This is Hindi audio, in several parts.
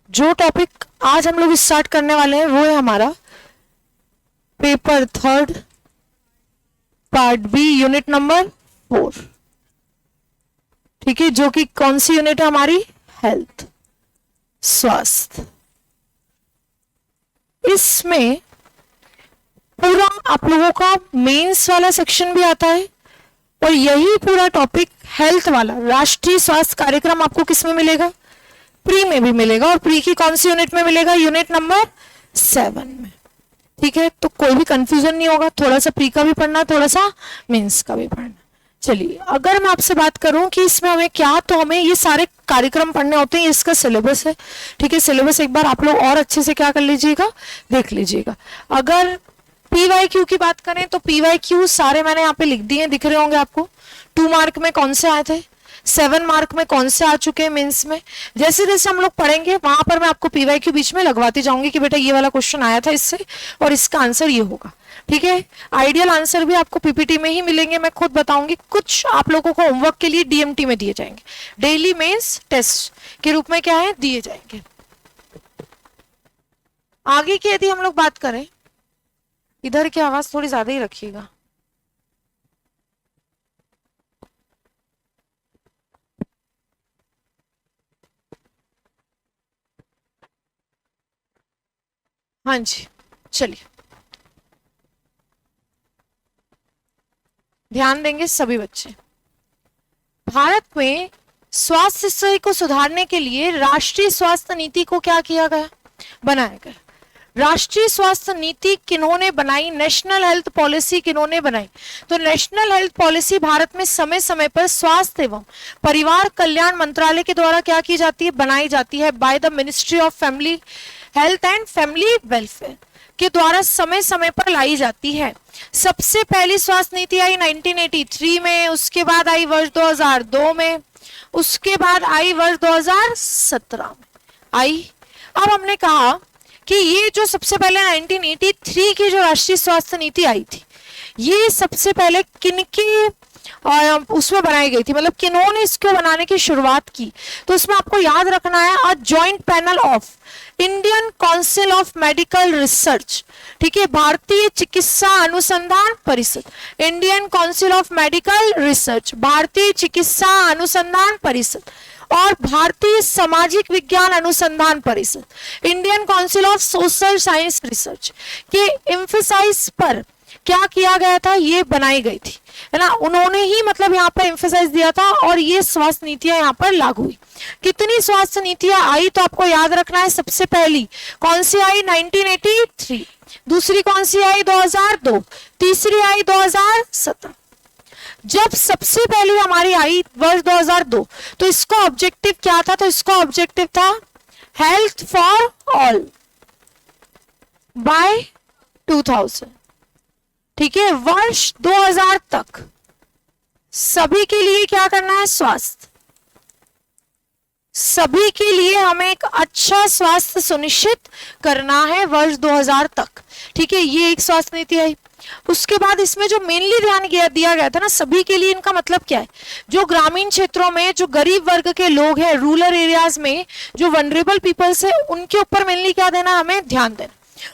जो टॉपिक आज हम लोग स्टार्ट करने वाले हैं वो है हमारा paper third part B unit number 4। ठीक है, जो कि कौन सी यूनिट है हमारी? हेल्थ, स्वास्थ्य। इसमें पूरा आप लोगों का मेंस वाला सेक्शन भी आता है और यही पूरा टॉपिक हेल्थ वाला राष्ट्रीय स्वास्थ्य कार्यक्रम आपको किस में मिलेगा? प्री में भी मिलेगा। और प्री की कौन सी यूनिट में मिलेगा? यूनिट नंबर 7 में। ठीक है, तो कोई भी कंफ्यूजन नहीं होगा। थोड़ा सा प्री का भी पढ़ना, थोड़ा सा मेंस का भी पढ़ना। चलिए, अगर मैं आपसे बात करूं कि इसमें हमें क्या, तो हमें ये सारे कार्यक्रम पढ़ने होते हैं, इसका सिलेबस है। ठीक है, सिलेबस एक बार आप लोग और अच्छे से क्या कर लीजिएगा, देख लीजिएगा। अगर पीवाईक्यू की बात करें तो पीवाईक्यू सारे मैंने यहाँ पे लिख दिए, दिख रहे होंगे आपको। 2 मार्क में कौन से आए थे, 7 मार्क में कौन से आ चुके हैं मेंस में। जैसे जैसे हम लोग पढ़ेंगे वहां पर मैं आपको पीवाईक्यू बीच में लगवाती जाऊंगी कि बेटा ये वाला क्वेश्चन आया था इससे और इसका आंसर ये होगा। ठीक है, आइडियल आंसर भी आपको पीपीटी में ही मिलेंगे, मैं खुद बताऊंगी। कुछ आप लोगों को होमवर्क के लिए डीएमटी में दिए जाएंगे, डेली मेंस टेस्ट के रूप में क्या है, दिए जाएंगे। आगे की यदि हम लोग बात करें, इधर की आवाज थोड़ी ज्यादा ही रखिएगा। हाँ जी, चलिए ध्यान देंगे सभी बच्चे। भारत में स्वास्थ्य स्थिति को सुधारने के लिए राष्ट्रीय स्वास्थ्य नीति को क्या किया गया, बनाया गया। राष्ट्रीय स्वास्थ्य नीति किन्होंने बनाई? नेशनल हेल्थ पॉलिसी किन्होंने बनाई? तो नेशनल हेल्थ पॉलिसी भारत में समय समय पर स्वास्थ्य एवं परिवार कल्याण मंत्रालय के द्वारा क्या की जाती है, बनाई जाती है। By the ministry of family health and family welfare के द्वारा समय समय पर लाई जाती है। सबसे पहली स्वास्थ्य नीति आई 1983 में, उसके बाद आई वर्ष 2002 में, उसके बाद आई वर्ष 2017 में आई। अब हमने कहा कि ये जो सबसे पहले 1983 की जो राष्ट्रीय स्वास्थ्य नीति आई थी, ये सबसे पहले किनकी उसमें बनाई गई थी, मतलब किन्होंने इसको बनाने की शुरुआत की? तो उसमें आपको याद रखना है, a joint panel of Indian council of medical research. ठीक है, भारतीय चिकित्सा अनुसंधान परिषद, Indian council of medical research, भारतीय चिकित्सा अनुसंधान परिषद और भारतीय सामाजिक विज्ञान अनुसंधान परिषद, Indian council of social science research के एम्फेसाइज पर क्या किया गया था, ये बनाई गई थी, है ना। उन्होंने ही मतलब यहाँ पर एम्फेसाइज दिया था और ये स्वास्थ्य नीतियां यहाँ पर लागू हुई। कितनी स्वास्थ्य नीतियां आई तो आपको याद रखना है। सबसे पहली कौन सी आई? 1983, दूसरी कौन सी आई? 2002, तीसरी आई 2017। जब सबसे पहली हमारी आई वर्ष 2002, तो इसका ऑब्जेक्टिव क्या था? तो इसका ऑब्जेक्टिव था हेल्थ फॉर ऑल बाय 2000। ठीक है, वर्ष 2000 तक सभी के लिए क्या करना है? स्वास्थ्य। सभी के लिए हमें एक अच्छा स्वास्थ्य सुनिश्चित करना है वर्ष 2000 तक। ठीक है, ये एक स्वास्थ्य नीति आई। उसके बाद इसमें जो मेनली ध्यान दिया गया था ना सभी के लिए, इनका मतलब क्या है? जो ग्रामीण क्षेत्रों में जो गरीब वर्ग के लोग हैं, रूरल एरियाज में जो वनरेबल पीपल्स है, उनके ऊपर मेनली क्या देना, हमें ध्यान देना।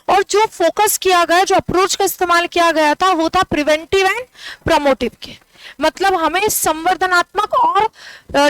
और जो फोकस किया गया, जो अप्रोच का इस्तेमाल किया गया था, वो था प्रिवेंटिव एंड प्रमोटिव के। मतलब हमें संवर्धनात्मक और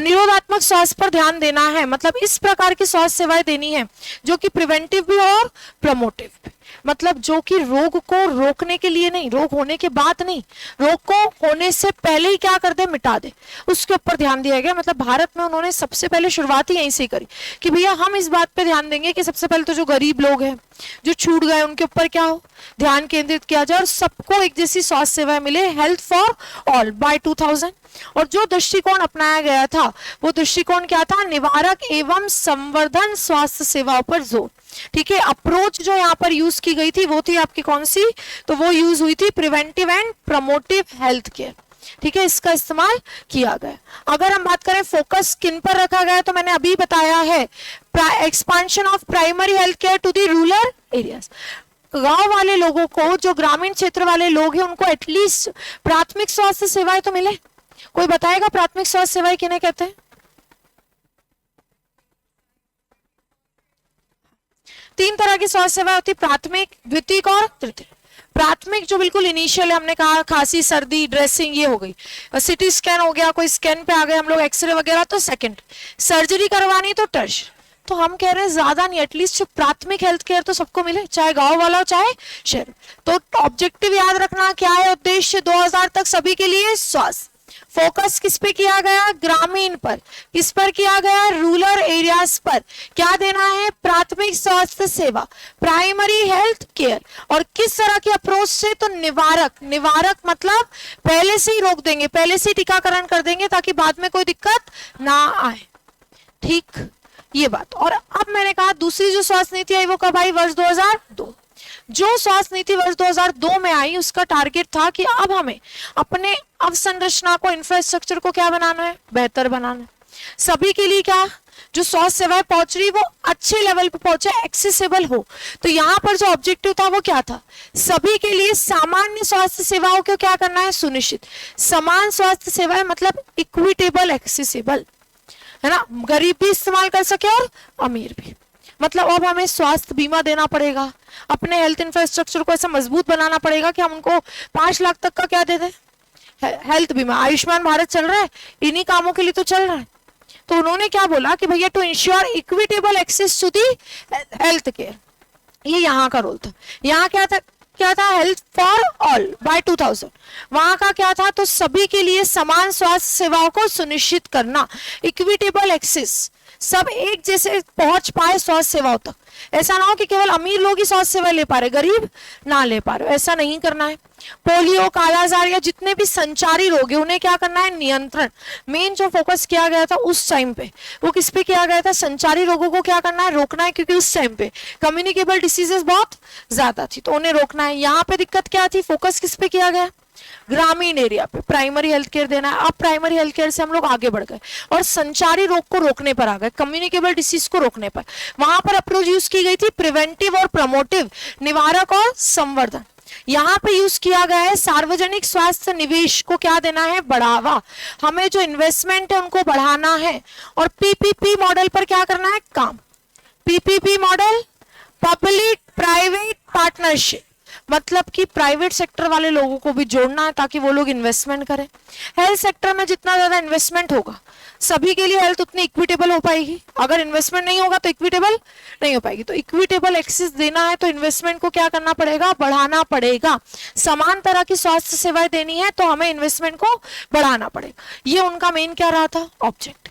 निरोधात्मक स्वास्थ्य पर ध्यान देना है। मतलब इस प्रकार की स्वास्थ्य सेवाएं देनी है जो कि प्रिवेंटिव भी और प्रमोटिव भी। मतलब जो कि रोग को रोकने के लिए नहीं, रोग होने के बाद नहीं, रोग को होने से पहले ही क्या कर दे, मिटा दे, उसके ऊपर ध्यान दिया गया। मतलब भारत में उन्होंने सबसे पहले शुरुआत ही यहीं से करी कि भैया हम इस बात पे ध्यान देंगे कि सबसे पहले तो जो गरीब लोग हैं, जो छूट गए, उनके ऊपर क्या हो, ध्यान केंद्रित किया जाए और सबको एक जैसी स्वास्थ्य सेवाएं मिले, हेल्थ फॉर ऑल बाय 2000। और जो दृष्टिकोण अपनाया गया था वो दृष्टिकोण क्या था? निवारक एवं संवर्धन स्वास्थ्य सेवाओं पर जोर। ठीक है, अप्रोच जो यहाँ पर यूज की गई थी वो थी आपकी कौन सी? तो वो यूज हुई थी preventive and promotive health care. ठीक है, इसका इस्तेमाल किया गया। अगर हम बात करें फोकस किन पर रखा गया, तो मैंने अभी बताया है, expansion of primary health care to the rural areas. गांव वाले लोगों को, जो ग्रामीण क्षेत्र वाले लोग हैं, उनको एटलीस्ट प्राथमिक स्वास्थ्य सेवाएं तो मिले। कोई बताएगा प्राथमिक स्वास्थ्य सेवाएं किन्हें कहते हैं? तीन तरह की स्वास्थ्य सेवा होती है, प्राथमिक, द्वितीयक और तृतीयक। प्राथमिक जो बिल्कुल इनिशियल है, हमने कहा खांसी सर्दी ड्रेसिंग ये हो गई, सिटी स्कैन हो गया, कोई स्कैन पे आ गए हम लोग, एक्सरे वगैरह तो सेकंड, सर्जरी करवानी तो टर्श। तो हम कह रहे हैं ज्यादा नहीं, एटलीस्ट प्राथमिक हेल्थ केयर तो सबको मिले, चाहे गांव वाला हो चाहे शहर। तो ऑब्जेक्टिव याद रखना क्या है, उद्देश्य 2000 तक सभी के लिए स्वास्थ्य। फोकस किस पे किया गया, ग्रामीण पर। किस पर किया गया, रूरल एरियाज पर। क्या देना है, प्राथमिक स्वास्थ्य सेवा, प्राइमरी हेल्थ केयर। और किस तरह की अप्रोच से, तो निवारक। निवारक मतलब पहले से ही रोक देंगे, पहले से ही टीकाकरण कर देंगे ताकि बाद में कोई दिक्कत ना आए। ठीक, ये बात। और अब मैंने कहा दूसरी जो स्वास्थ्य नीति आई वो कब आई, वर्ष 2002। जो स्वास्थ्य नीति वर्ष 2002 में आई उसका टारगेट था कि अब हमें अपने अवसंरचना को, इंफ्रास्ट्रक्चर को क्या बनाना है, बेहतर बनाना है। सभी के लिए क्या, जो स्वास्थ्य सेवाएं पहुंच रही वो अच्छे लेवल पे पहुंचे, एक्सेसिबल हो। तो यहाँ पर जो ऑब्जेक्टिव था वो क्या था, सभी के लिए सामान्य स्वास्थ्य सेवाओं को क्या करना है, सुनिश्चित। समान स्वास्थ्य सेवाएं मतलब इक्विटेबल, एक्सेसिबल, है ना, गरीब भी इस्तेमाल कर सके और अमीर भी। मतलब अब हमें स्वास्थ्य बीमा देना पड़ेगा, अपने हेल्थ इंफ्रास्ट्रक्चर को ऐसा मजबूत बनाना पड़ेगा कि हम उनको 5 लाख तक का क्या दे दें, हेल्थ बीमा। आयुष्मान भारत चल रहा है, इन्हीं कामों के लिए तो चल रहा है। तो उन्होंने क्या बोला कि भैया to ensure equitable access to the health care, ये यहाँ का रोल था। यहाँ क्या था, हेल्थ फॉर ऑल बाय 2000। वहां का क्या था, तो सभी के लिए समान स्वास्थ्य सेवाओं को सुनिश्चित करना, इक्विटेबल एक्सेस, सब एक जैसे पहुंच पाए स्वास्थ्य सेवाओं तक। ऐसा ना हो कि केवल अमीर लोग ही स्वास्थ्य सेवा ले पा रहे, गरीब ना ले पा रहे, ऐसा नहीं करना है। पोलियो, कालाजार या जितने भी संचारी रोग है उन्हें क्या करना है, नियंत्रण। मेन जो फोकस किया गया था उस टाइम पे, वो किस पे किया गया था, संचारी रोगों को क्या करना है, रोकना है, क्योंकि उस टाइम पे कम्युनिकेबल डिसीजेस बहुत ज्यादा थी, तो उन्हें रोकना है। यहाँ पे दिक्कत क्या थी, फोकस किस पे किया गया, ग्रामीण एरिया पे प्राइमरी हेल्थ केयर देना है। अब प्राइमरी हेल्थ केयर से हम लोग आगे बढ़ गए और संचारी रोग को रोकने पर आ गए, कम्युनिकेबल डिसीज को रोकने पर। वहां पर अप्रोच यूज की गई थी प्रिवेंटिव और प्रमोटिव, निवारक और संवर्धन। यहाँ पे यूज किया गया है सार्वजनिक स्वास्थ्य निवेश को क्या देना है, बढ़ावा। हमें जो इन्वेस्टमेंट है उनको बढ़ाना है। और पीपीपी मॉडल पर क्या करना है, काम। PPP model, public private partnership, मतलब कि प्राइवेट सेक्टर वाले लोगों को भी जोड़ना है ताकि वो लोग इन्वेस्टमेंट करें। हेल्थ सेक्टर में जितना ज्यादा इन्वेस्टमेंट होगा सभी के लिए हेल्थ उतनी इक्विटेबल हो पाएगी। अगर इन्वेस्टमेंट नहीं होगा तो इक्विटेबल नहीं हो पाएगी। तो इक्विटेबल एक्सेस देना है तो इन्वेस्टमेंट को क्या करना पड़ेगा, बढ़ाना पड़ेगा। समान तरह की स्वास्थ्य सेवाएं देनी है तो हमें इन्वेस्टमेंट को बढ़ाना पड़ेगा। ये उनका मेन क्या रहा था, ऑब्जेक्ट।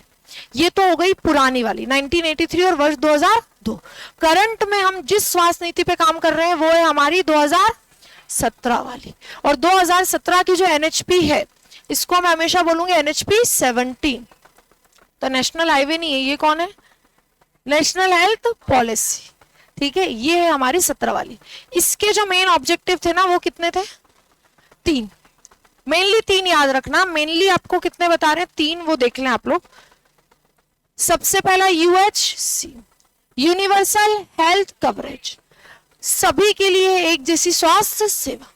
ये तो हो गई पुरानी वाली 1983 और वर्ष 2002। करंट में हम जिस स्वास्थ्य नीति पे काम कर रहे हैं वो है हमारी 2017 वाली। और 2017 की जो एनएचपी है इसको मैं हमेशा बोलूंगी एनएचपी 17। तो नेशनल हाईवे नहीं है, ये कौन है, नेशनल हेल्थ पॉलिसी। ठीक है, ये है हमारी 17 वाली। इसके जो मेन ऑब्जेक्टिव थे ना वो कितने थे, 3, मेनली 3 याद रखना। मेनली आपको कितने बता रहे हैं, 3, वो देख लें आप लोग। सबसे पहला यूएचसी, यूनिवर्सल हेल्थ कवरेज, सभी के लिए एक जैसी स्वास्थ्य सेवा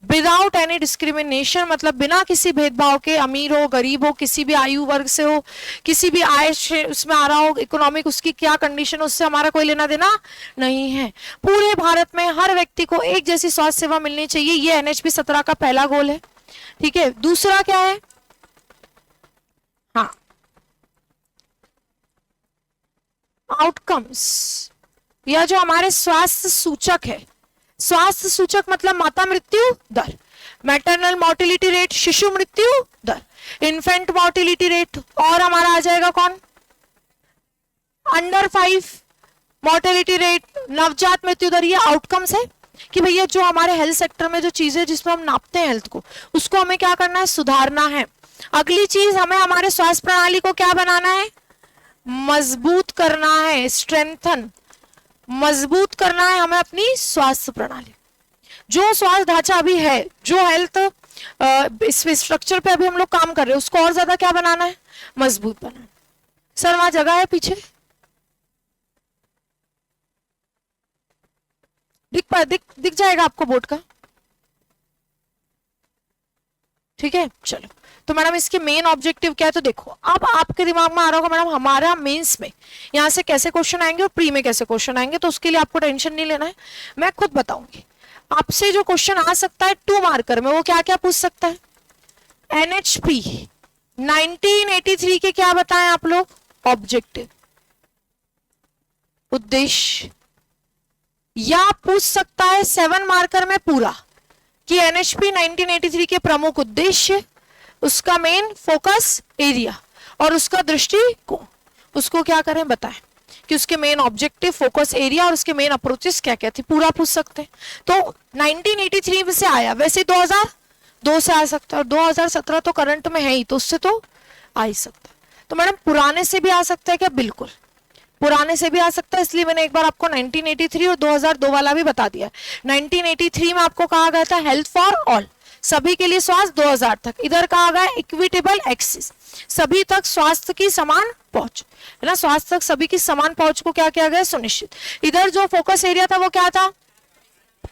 विदाउट एनी डिस्क्रिमिनेशन, मतलब बिना किसी भेदभाव के, अमीर हो गरीब हो, किसी भी आयु वर्ग से हो, किसी भी आय उसमें आ रहा हो, इकोनॉमिक उसकी क्या कंडीशन, उससे हमारा कोई लेना देना नहीं है। पूरे भारत में हर व्यक्ति को एक जैसी स्वास्थ्य सेवा मिलनी चाहिए, ये एनएचपी 17 का पहला गोल है। ठीक है, दूसरा क्या है, हाँ, आउटकम्स, या जो हमारे स्वास्थ्य सूचक है। स्वास्थ्य सूचक मतलब माता मृत्यु दर, मैटरनल मोर्टिलिटी रेट, शिशु मृत्यु दर, इन्फेंट मोर्टिलिटी रेट, और हमारा आ जाएगा कौन, अंडर 5 मोर्टिलिटी रेट, नवजात मृत्यु दर। ये आउटकम्स है कि भैया जो हमारे हेल्थ सेक्टर में जो चीजें जिसमें हम नापते हैं हेल्थ को, उसको हमें क्या करना है, सुधारना है। अगली चीज, हमें हमारे स्वास्थ्य प्रणाली को क्या बनाना है, मजबूत करना है, स्ट्रेंथन, मजबूत करना है हमें अपनी स्वास्थ्य प्रणाली। जो स्वास्थ्य ढांचा अभी है, जो हेल्थ इस स्ट्रक्चर पे अभी हम लोग काम कर रहे हैं, उसको और ज्यादा क्या बनाना है, मजबूत बनाना। सर वहां जगह है पीछे, दिख जाएगा आपको बोर्ड का। ठीक है, चलो। तो मैडम इसके मेन ऑब्जेक्टिव क्या है, तो देखो अब आपके दिमाग में आ रहा होगा मैडम हमारा मेंस में यहाँ से कैसे क्वेश्चन आएंगे और प्री में कैसे क्वेश्चन आएंगे, तो उसके लिए आपको टेंशन नहीं लेना है, मैं खुद बताऊंगी। आपसे जो क्वेश्चन आ सकता है 2 मार्कर में, वो क्या क्या पूछ सकता है, एनएचपी 1983 के क्या बताएं आप लोग, ऑब्जेक्टिव, उद्देश्य, या पूछ सकता है 7 मार्कर में पूरा कि एनएचपी 1983 के प्रमुख उद्देश्य, उसका मेन फोकस एरिया और उसका दृष्टिकोण, उसको क्या करें बताएं कि उसके मेन ऑब्जेक्टिव, फोकस एरिया और उसके मेन अप्रोचेस क्या क्या थी, पूरा पूछ सकते हैं। तो 1983 से आया, वैसे 2002 से आ सकता है और 2017 तो करंट में है ही, तो उससे तो आ ही सकता है। तो मैडम पुराने से भी आ सकता है क्या, बिल्कुल पुराने से भी आ सकता है, इसलिए मैंने एक बार आपको 1983 और 2002 वाला भी बता दिया। 1983 में आपको कहा गया था हेल्थ फॉर ऑल, सभी के लिए स्वास्थ्य 2000 तक। इधर कहा गया इक्विटेबल एक्सेस, सभी तक स्वास्थ्य की समान पहुंच, है ना, स्वास्थ्य तक सभी की समान पहुंच को क्या किया गया, सुनिश्चित। इधर जो फोकस एरिया था वो क्या था,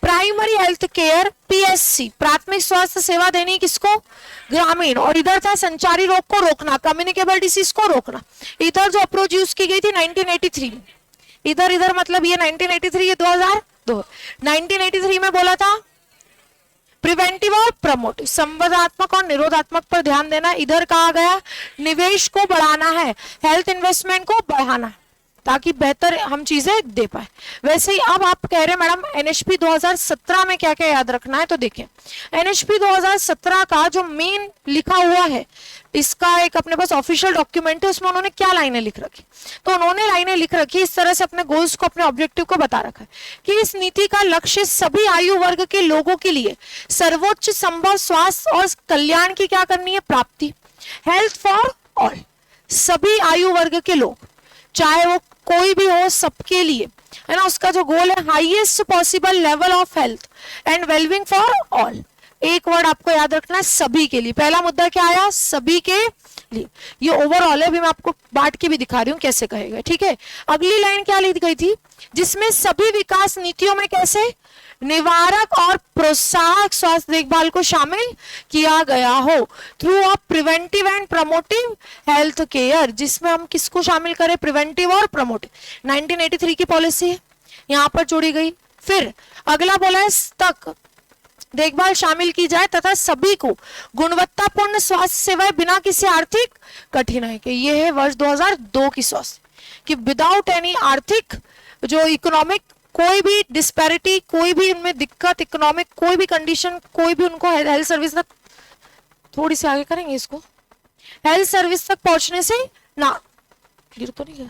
प्राइमरी हेल्थ केयर, पीएससी, प्राथमिक स्वास्थ्य सेवा देनी किसको, ग्रामीण। और इधर था संचारी रोग को रोकना, कम्युनिकेबल डिसीज को रोकना। इधर जो अप्रोच यूज की गई थी 1983 में, इधर मतलब ये 1983, ये 2002। 1983 में बोला था प्रिवेंटिव और प्रमोटिव, संवादात्मक और निरोधात्मक पर ध्यान देना। इधर कहा गया निवेश को बढ़ाना है, हेल्थ इन्वेस्टमेंट को बढ़ाना है ताकि बेहतर हम चीजें दे पाए। वैसे ही अब आप कह रहे हैं मैडम एनएचपी 2017 में क्या क्या याद रखना है, तो देखिए एनएचपी 2017 का जो मेन लिखा हुआ है, इसका एक अपने पास ऑफिशियल डॉक्यूमेंट है, उसमें उन्होंने क्या लाइनें लिख रखी, तो उन्होंने लाइनें लिख रखी इस तरह से, अपने गोल्स को, अपने ऑब्जेक्टिव को बता रखा है कि इस नीति का लक्ष्य सभी आयु वर्ग के लोगों के लिए सर्वोच्च संभव स्वास्थ्य और कल्याण की क्या करनी है, प्राप्ति। हेल्थ फॉर ऑल, सभी आयु वर्ग के लोग, चाहे वो कोई भी हो, सबके लिए, है ना, उसका जो गोल है highest possible level of health and wellbeing for all. एक वर्ड आपको याद रखना है, सभी के लिए। पहला मुद्दा क्या आया, सभी के लिए, ये ओवरऑल है, अभी मैं आपको बांट के भी दिखा रही हूं कैसे कहेगा, ठीक है। अगली लाइन क्या लिखी गई थी, जिसमें सभी विकास नीतियों में कैसे निवारक और प्रोत्साहक स्वास्थ्य देखभाल को शामिल किया गया हो through a preventive and promotive health care, जिसमें हम किसको शामिल करें, प्रिवेंटिव और प्रमोटिव। 1983 की पॉलिसी है, यहां पर जोड़ी गई। फिर अगला बोला है तक देखभाल शामिल की जाए तथा सभी को गुणवत्तापूर्ण स्वास्थ्य सेवाएं बिना किसी आर्थिक कठिनाई के। ये है वर्ष 2002 की स्वास्थ्य, कि विदाउट एनी आर्थिक जो इकोनॉमिक कोई भी डिस्पैरिटी, कोई भी उनमें दिक्कत, इकोनॉमिक कोई भी कंडीशन, कोई भी उनको हेल्थ सर्विस तक, थोड़ी सी आगे करेंगे इसको, हेल्थ सर्विस तक पहुंचने से ना, गिर तो नहीं गया,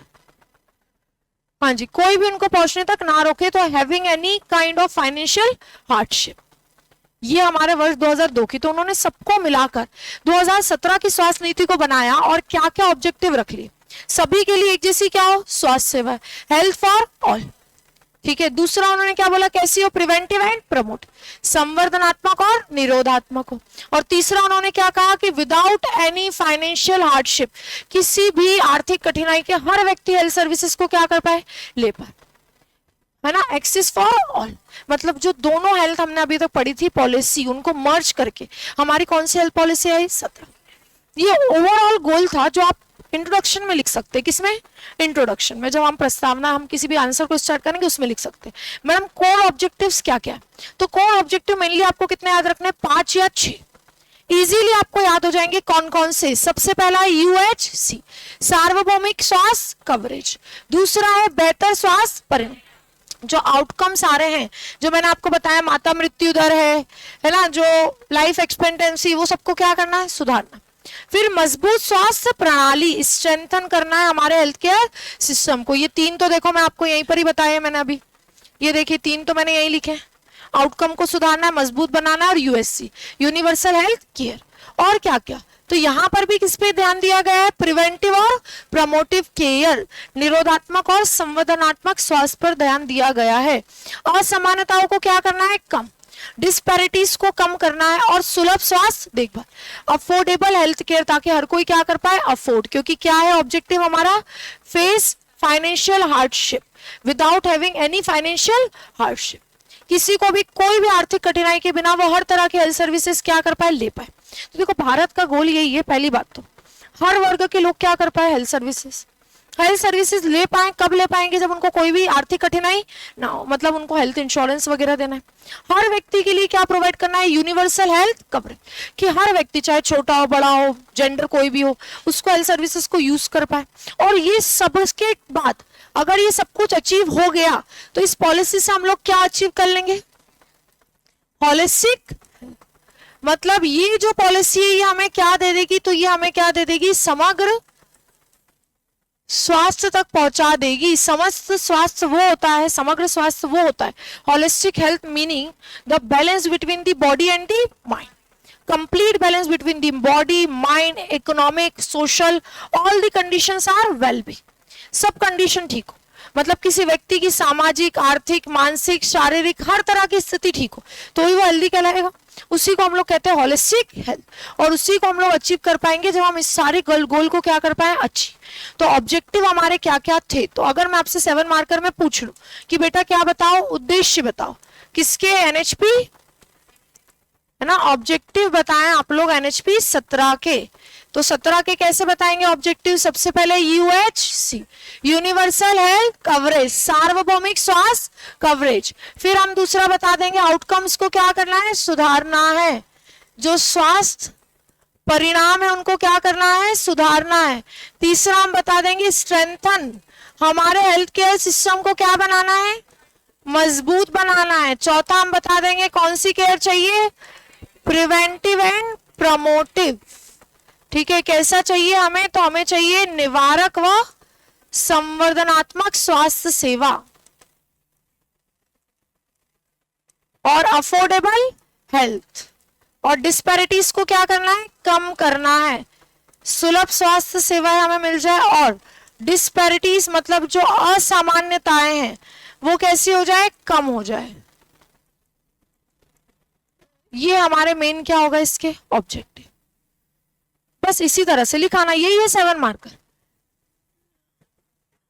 हाँ जी, कोई भी उनको पहुंचने तक ना रोके, तो having any kind of financial hardship. ये हमारे वर्ष 2002 की। तो उन्होंने सबको मिलाकर 2017 की स्वास्थ्य नीति को बनाया और क्या क्या ऑब्जेक्टिव रख लिए, सभी के लिए एक जैसी क्या हो, स्वास्थ्य सेवा, हेल्थ फॉर ऑल, ठीक है। दूसरा उन्होंने क्या बोला, कैसी हो, प्रिवेंटिव एंड प्रमोट, संवर्धनात्मक और निरोधात्मक हो। और तीसरा उन्होंने क्या कहा कि विदाउट एनी फाइनेंशियल हार्डशिप, किसी भी आर्थिक कठिनाई के हर व्यक्ति हेल्थ सर्विसेज को क्या कर पाए, ले पाए, है ना, एक्सेस फॉर ऑल। मतलब जो दोनों हेल्थ हमने अभी तक पढ़ी थी पॉलिसी, उनको मर्ज करके हमारी कौन सी हेल्थ पॉलिसी आई, 17। ये ओवरऑल गोल था जो आप इंट्रोडक्शन में लिख सकते हैं। किसमें, इंट्रोडक्शन में, जब हम प्रस्तावना, हम किसी भी आंसर को स्टार्ट करेंगे उसमें लिख सकते हैं। मैडम कोर ऑब्जेक्टिव्स क्या क्या है, तो कोर ऑब्जेक्टिव मेनली आपको कितने याद रखने, 5 या 6, इजीली आपको याद हो जाएंगे। कौन कौन से, सबसे पहला है यूएचसी, सार्वभौमिक स्वास्थ्य कवरेज। दूसरा है बेहतर स्वास्थ्य परिणाम, जो आउटकम्स आ रहे हैं, जो मैंने आपको बताया, माता मृत्यु दर है ना, जो लाइफ एक्सपेक्टेंसी, वो सबको क्या करना है, सुधारना। फिर मजबूत स्वास्थ्य प्रणाली, स्ट्रेंथन करना है हमारे हेल्थ केयर सिस्टम को। ये 3 तो देखो मैं आपको यहीं पर ही बताया मैंने अभी, ये देखिए 3 तो मैंने यहीं लिखे, आउटकम को सुधारना है, मजबूत बनाना है, और यूएससी, यूनिवर्सल हेल्थ केयर। और क्या क्या, तो यहां पर भी किस पे ध्यान दिया गया है, प्रिवेंटिव और प्रमोटिव केयर, निरोधात्मक और संवर्धनात्मक स्वास्थ्य पर ध्यान दिया गया है। असमानताओं को क्या करना है, कम, डिस्पैरिटीज को कम करना है, और सुलभ स्वास्थ्य देखभाल, अफोर्डेबल हेल्थ केयर, ताकि हर कोई क्या कर पाए, अफोर्ड। क्योंकि क्या है ऑब्जेक्टिव हमारा, face financial hardship without having any financial hardship, किसी को भी कोई भी आर्थिक कठिनाई के बिना वो हर तरह के हेल्थ सर्विसेज क्या कर पाए, ले पाए। तो देखो भारत का गोल यही है, पहली बात तो हर वर्ग के लोग क्या कर पाए, हेल्थ सर्विसेज। हेल्थ सर्विसेज ले पाए, कब ले पाएंगे, जब उनको कोई भी आर्थिक कठिनाई ना हो, मतलब उनको हेल्थ इंश्योरेंस वगैरह देना है। हर व्यक्ति के लिए क्या प्रोवाइड करना है, यूनिवर्सल हेल्थ कवरेज, कि हर व्यक्ति चाहे छोटा हो बड़ा हो जेंडर कोई भी हो उसको हेल्थ सर्विसेज को यूज कर पाए। और ये सब के बाद अगर ये सब कुछ अचीव हो गया तो इस पॉलिसी से हम लोग क्या अचीव कर लेंगे, होलिस्टिक, मतलब ये जो पॉलिसी है ये हमें क्या दे देगी, तो ये हमें क्या दे देगी, समग्र स्वास्थ्य तक पहुंचा देगी। समस्त स्वास्थ्य वो होता है, समग्र स्वास्थ्य वो होता है, holistic health meaning the balance between the body and the mind, complete balance between the body mind economic social, all the conditions are well be, सब कंडीशन ठीक हो, मतलब किसी व्यक्ति की सामाजिक आर्थिक मानसिक शारीरिक हर तरह की स्थिति ठीक हो तो ही वो हेल्दी कहलाएगा। उसी को हम लोग कहते हैं होलिस्टिक हेल्थ, और उसी को हम लोग अचीव कर पाएंगे जब हम इस सारे गोल को क्या कर पाए, अचीव। तो ऑब्जेक्टिव हमारे क्या क्या थे, तो अगर मैं आपसे 7 मार्कर में पूछ लूं कि बेटा क्या बताओ, उद्देश्य बताओ किसके, एनएचपी है ना, ऑब्जेक्टिव बताएं आप लोग एनएचपी 17 के। तो 17 के कैसे बताएंगे ऑब्जेक्टिव, सबसे पहले यूएचसी यूनिवर्सल हेल्थ कवरेज, सार्वभौमिक स्वास्थ्य कवरेज। फिर हम दूसरा बता देंगे आउटकम्स को क्या करना है, सुधारना है, जो स्वास्थ्य परिणाम है उनको क्या करना है, सुधारना है। तीसरा हम बता देंगे स्ट्रेंथन, हमारे हेल्थ केयर सिस्टम को क्या बनाना है, मजबूत बनाना है। चौथा हम बता देंगे कौन सी केयर चाहिए, प्रिवेंटिव एंड प्रमोटिव, ठीक है, कैसा चाहिए हमें, तो हमें चाहिए निवारक व संवर्धनात्मक स्वास्थ्य सेवा, और अफोर्डेबल हेल्थ, और डिस्पैरिटीज को क्या करना है, कम करना है, सुलभ स्वास्थ्य सेवाएं हमें मिल जाए, और डिस्पैरिटीज मतलब जो असामान्यताएं हैं वो कैसी हो जाए, कम हो जाए। ये हमारे मेन क्या होगा, इसके ऑब्जेक्टिव। बस इसी तरह से लिखाना, यही है 7 marker.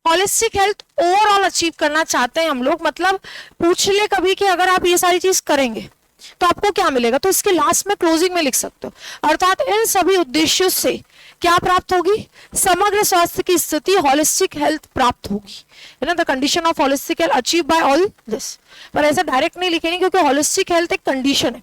Holistic health overall achieve करना चाहते हैं हम लोग, मतलब पूछ ले कभी कि अगर आप ये सारी चीज करेंगे तो आपको क्या मिलेगा, तो इसके लास्ट में क्लोजिंग में लिख सकते हो, अर्थात इन सभी उद्देश्यों से क्या प्राप्त होगी, समग्र स्वास्थ्य की स्थिति होलिस्टिक हेल्थ प्राप्त होगी, है ना, the condition of holistic health achieve by all this. पर ऐसा डायरेक्ट नहीं लिखेंगे क्योंकि होलिस्टिक हेल्थ एक कंडीशन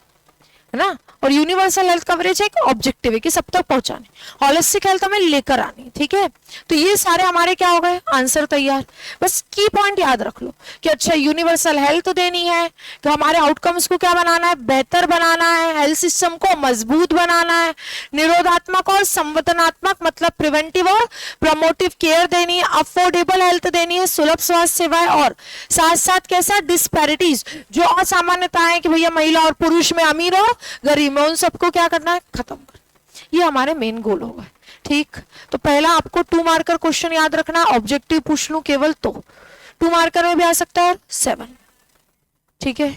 है ना, और यूनिवर्सल हेल्थ कवरेज एक ऑब्जेक्टिव है कि सब तक पहुंचाने, होलिस्टिक हेल्थ हमें लेकर आनी, ठीक है। तो ये सारे हमारे क्या हो गए, आंसर तैयार। बस की पॉइंट याद रख लो कि अच्छा यूनिवर्सल हेल्थ देनी है, तो हमारे आउटकम्स को क्या बनाना है, बेहतर बनाना है, हेल्थ सिस्टम को मजबूत बनाना है, निरोधात्मक और संवर्धनात्मक मतलब प्रिवेंटिव और प्रमोटिव केयर देनी है, अफोर्डेबल हेल्थ देनी है, सुलभ स्वास्थ्य सेवाएं, और साथ साथ कैसा डिस्पैरिटीज, जो असामान्यताएं कि भैया महिला और पुरुष में अमीर हो गरीब में, उन सबको क्या करना है, खत्म कर। ये हमारे मेन गोल होगा, ठीक। तो पहला आपको 2 मार्कर क्वेश्चन याद रखना, ऑब्जेक्टिव पूछ लूं केवल तो 2 मार्कर में भी आ सकता है 7, ठीक है।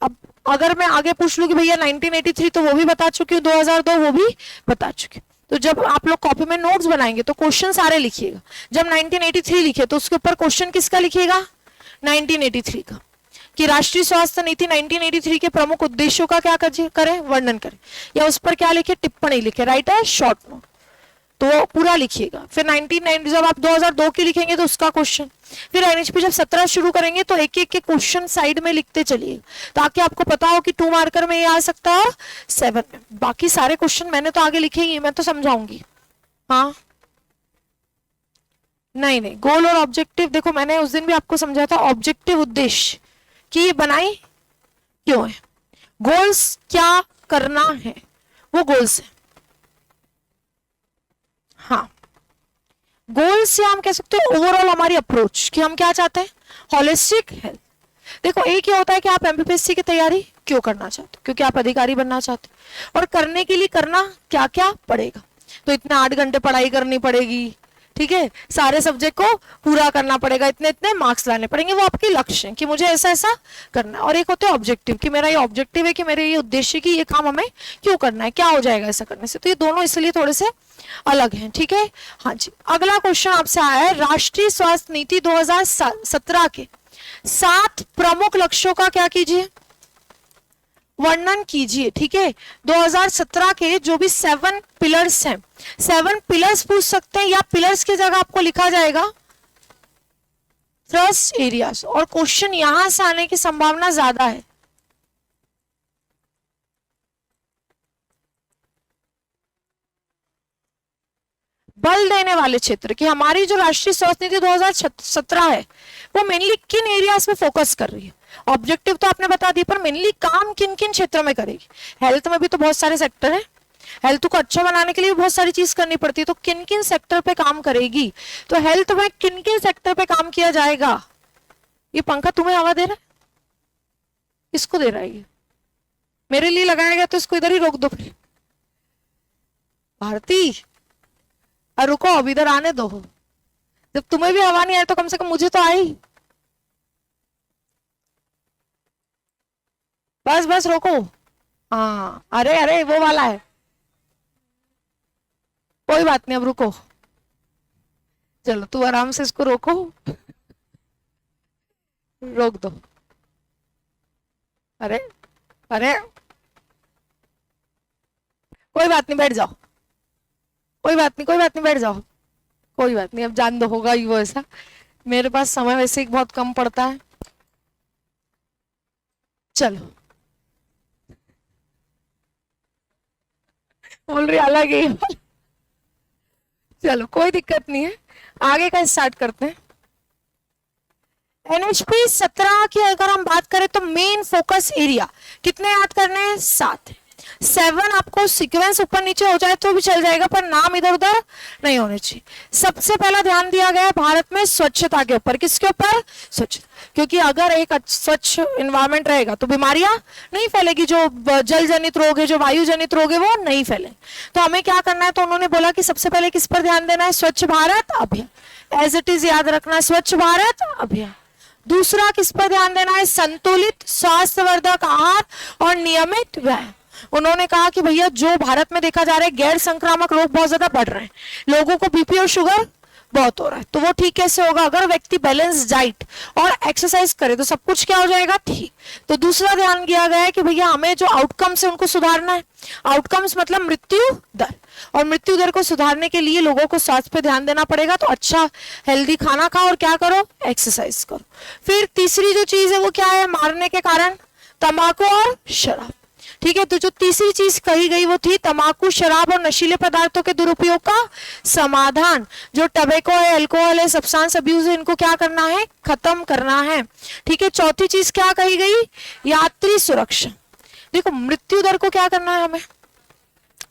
अब अगर मैं आगे पूछ लूं कि भैया 1983 तो वो भी बता चुकी हूँ, 2002 वो भी बता चुकी हूँ, तो जब आप लोग कॉपी में नोट्स बनाएंगे तो क्वेश्चन सारे लिखिएगा। जब 1983 लिखे तो उसके ऊपर क्वेश्चन किसका लिखिएगा, 1983 का, कि राष्ट्रीय स्वास्थ्य नीति 1983 के प्रमुख उद्देश्यों का क्या करें, वर्णन करें, या उस पर क्या लिखे, टिप्पणी लिखे, राइट है, शॉर्ट नोट, तो पूरा लिखिएगा। फिर 1990 जब आप 2002 की लिखेंगे तो उसका क्वेश्चन, फिर एनएचपी जब 17 शुरू करेंगे तो एक एक के क्वेश्चन साइड में लिखते चलिए, ताकि आपको पता हो कि 2 मार्कर में ये आ सकता है 7 में। बाकी सारे क्वेश्चन मैंने तो आगे लिखे ही, मैं तो समझाऊंगी। हाँ नहीं, गोल और ऑब्जेक्टिव देखो, मैंने उस दिन भी आपको समझाया था, ऑब्जेक्टिव उद्देश्य कि ये बनाई क्यों है, गोल्स क्या करना है, वो गोल्स है। हाँ, गोल से हम कह सकते हैं ओवरऑल हमारी अप्रोच कि हम क्या चाहते हैं, होलिस्टिक हेल्थ। देखो एक ही होता है कि आप एमपीपीएससी की तैयारी क्यों करना चाहते हो, क्योंकि आप अधिकारी बनना चाहते हो, और करने के लिए करना क्या क्या पड़ेगा, तो इतने 8 घंटे पढ़ाई करनी पड़ेगी, ठीक है, सारे सब्जेक्ट को पूरा करना पड़ेगा, इतने इतने मार्क्स लाने पड़ेंगे, वो आपके लक्ष्य है कि मुझे ऐसा ऐसा करना है। और एक होते हैं ऑब्जेक्टिव कि मेरा ये ऑब्जेक्टिव है कि मेरे ये उद्देश्य कि ये काम हमें क्यों करना है, क्या हो जाएगा ऐसा करने से। तो ये दोनों इसलिए थोड़े से अलग हैं, ठीक है। हाँ जी, अगला क्वेश्चन आपसे आया है, राष्ट्रीय स्वास्थ्य नीति 2017 के 7 प्रमुख लक्ष्यों का क्या कीजिए, वर्णन कीजिए। ठीक है, 2017 के जो भी 7 पिलर्स हैं, 7 पिलर्स पूछ सकते हैं, या पिलर्स की जगह आपको लिखा जाएगा थ्रस्ट एरियाज, और क्वेश्चन यहां से आने की संभावना ज्यादा है। बल देने वाले क्षेत्र की हमारी जो राष्ट्रीय स्वास्थ्य नीति 2017 है वो मेनली किन एरियाज पे फोकस कर रही है। ऑब्जेक्टिव तो आपने बता दी, पर मेनली काम किन किन क्षेत्रों में करेगी। हेल्थ में भी तो बहुत सारे सेक्टर है, हेल्थ को अच्छा बनाने के लिए बहुत सारी चीज करनी पड़ती है, तो किन किन सेक्टर पे काम करेगी, तो हेल्थ में किन किन सेक्टर पे काम किया जाएगा। ये पंखा तुम्हें हवा दे रहा है, इसको दे रहा है, ये मेरे लिए लगाया गया, तो इसको इधर ही रोक दो फिर। भारती रुको, अब इधर आने दो, जब तुम्हें भी हवा नहीं आए तो कम से कम मुझे तो आई। बस बस रोको, हाँ अरे अरे वो वाला है, कोई बात नहीं, अब रुको, चलो तू आराम से इसको रोको, रोक दो। अरे अरे कोई बात नहीं, बैठ जाओ, कोई बात नहीं, कोई बात नहीं, बैठ जाओ, कोई बात नहीं, अब जान दो, होगा ही वो ऐसा, मेरे पास समय वैसे ही बहुत कम पड़ता है। चलो बोल रही अलग ही, चलो कोई दिक्कत नहीं है, आगे का स्टार्ट करते हैं। एनएचपी 17 की अगर हम बात करें तो मेन फोकस एरिया कितने याद करने हैं, 7। 7 आपको सीक्वेंस ऊपर नीचे हो जाए तो भी चल जाएगा, पर नाम इधर उधर नहीं होने चाहिए। सबसे पहला ध्यान दिया गया है भारत में स्वच्छता के ऊपर। किसके ऊपर, स्वच्छता, क्योंकि अगर एक स्वच्छ एनवायरमेंट रहेगा तो बीमारियां नहीं फैलेगी, जो जल जनित रोग है, जो वायु जनित रोग है, वो नहीं फैले। तो हमें क्या करना है, तो उन्होंने बोला कि सबसे पहले किस पर ध्यान देना है, स्वच्छ भारत अभियान, एज इट इज याद रखना है, स्वच्छ भारत अभियान। दूसरा किस पर ध्यान देना है, संतुलित स्वास्थ्यवर्धक आहार और नियमित व्यायाम। उन्होंने कहा कि भैया जो भारत में देखा जा रहा है गैर संक्रामक रोग बहुत ज्यादा बढ़ रहे हैं, लोगों को बीपी और शुगर बहुत हो रहा है, तो वो ठीक कैसे होगा, अगर व्यक्ति बैलेंस डाइट और एक्सरसाइज करे तो सब कुछ क्या हो जाएगा, ठीक। तो दूसरा ध्यान दिया गया है कि भैया हमें जो आउटकम्स है उनको सुधारना है। आउटकम्स मतलब मृत्यु दर, और मृत्यु दर को सुधारने के लिए लोगों को स्वास्थ्य पे ध्यान देना पड़ेगा, तो अच्छा हेल्दी खाना खाओ और क्या करो, एक्सरसाइज करो। फिर तीसरी जो चीज है वो क्या है, मारने के कारण तंबाकू और शराब। ठीक है, तो जो तीसरी चीज कही गई वो थी तंबाकू, शराब और नशीले पदार्थों के दुरुपयोग का समाधान। जो टबैको है, अल्कोहल है, सब्सटेंस अब्यूज है, इनको क्या करना है, खत्म करना है। ठीक है, चौथी चीज क्या कही गई, यात्री सुरक्षा। देखो मृत्यु दर को क्या करना है, हमें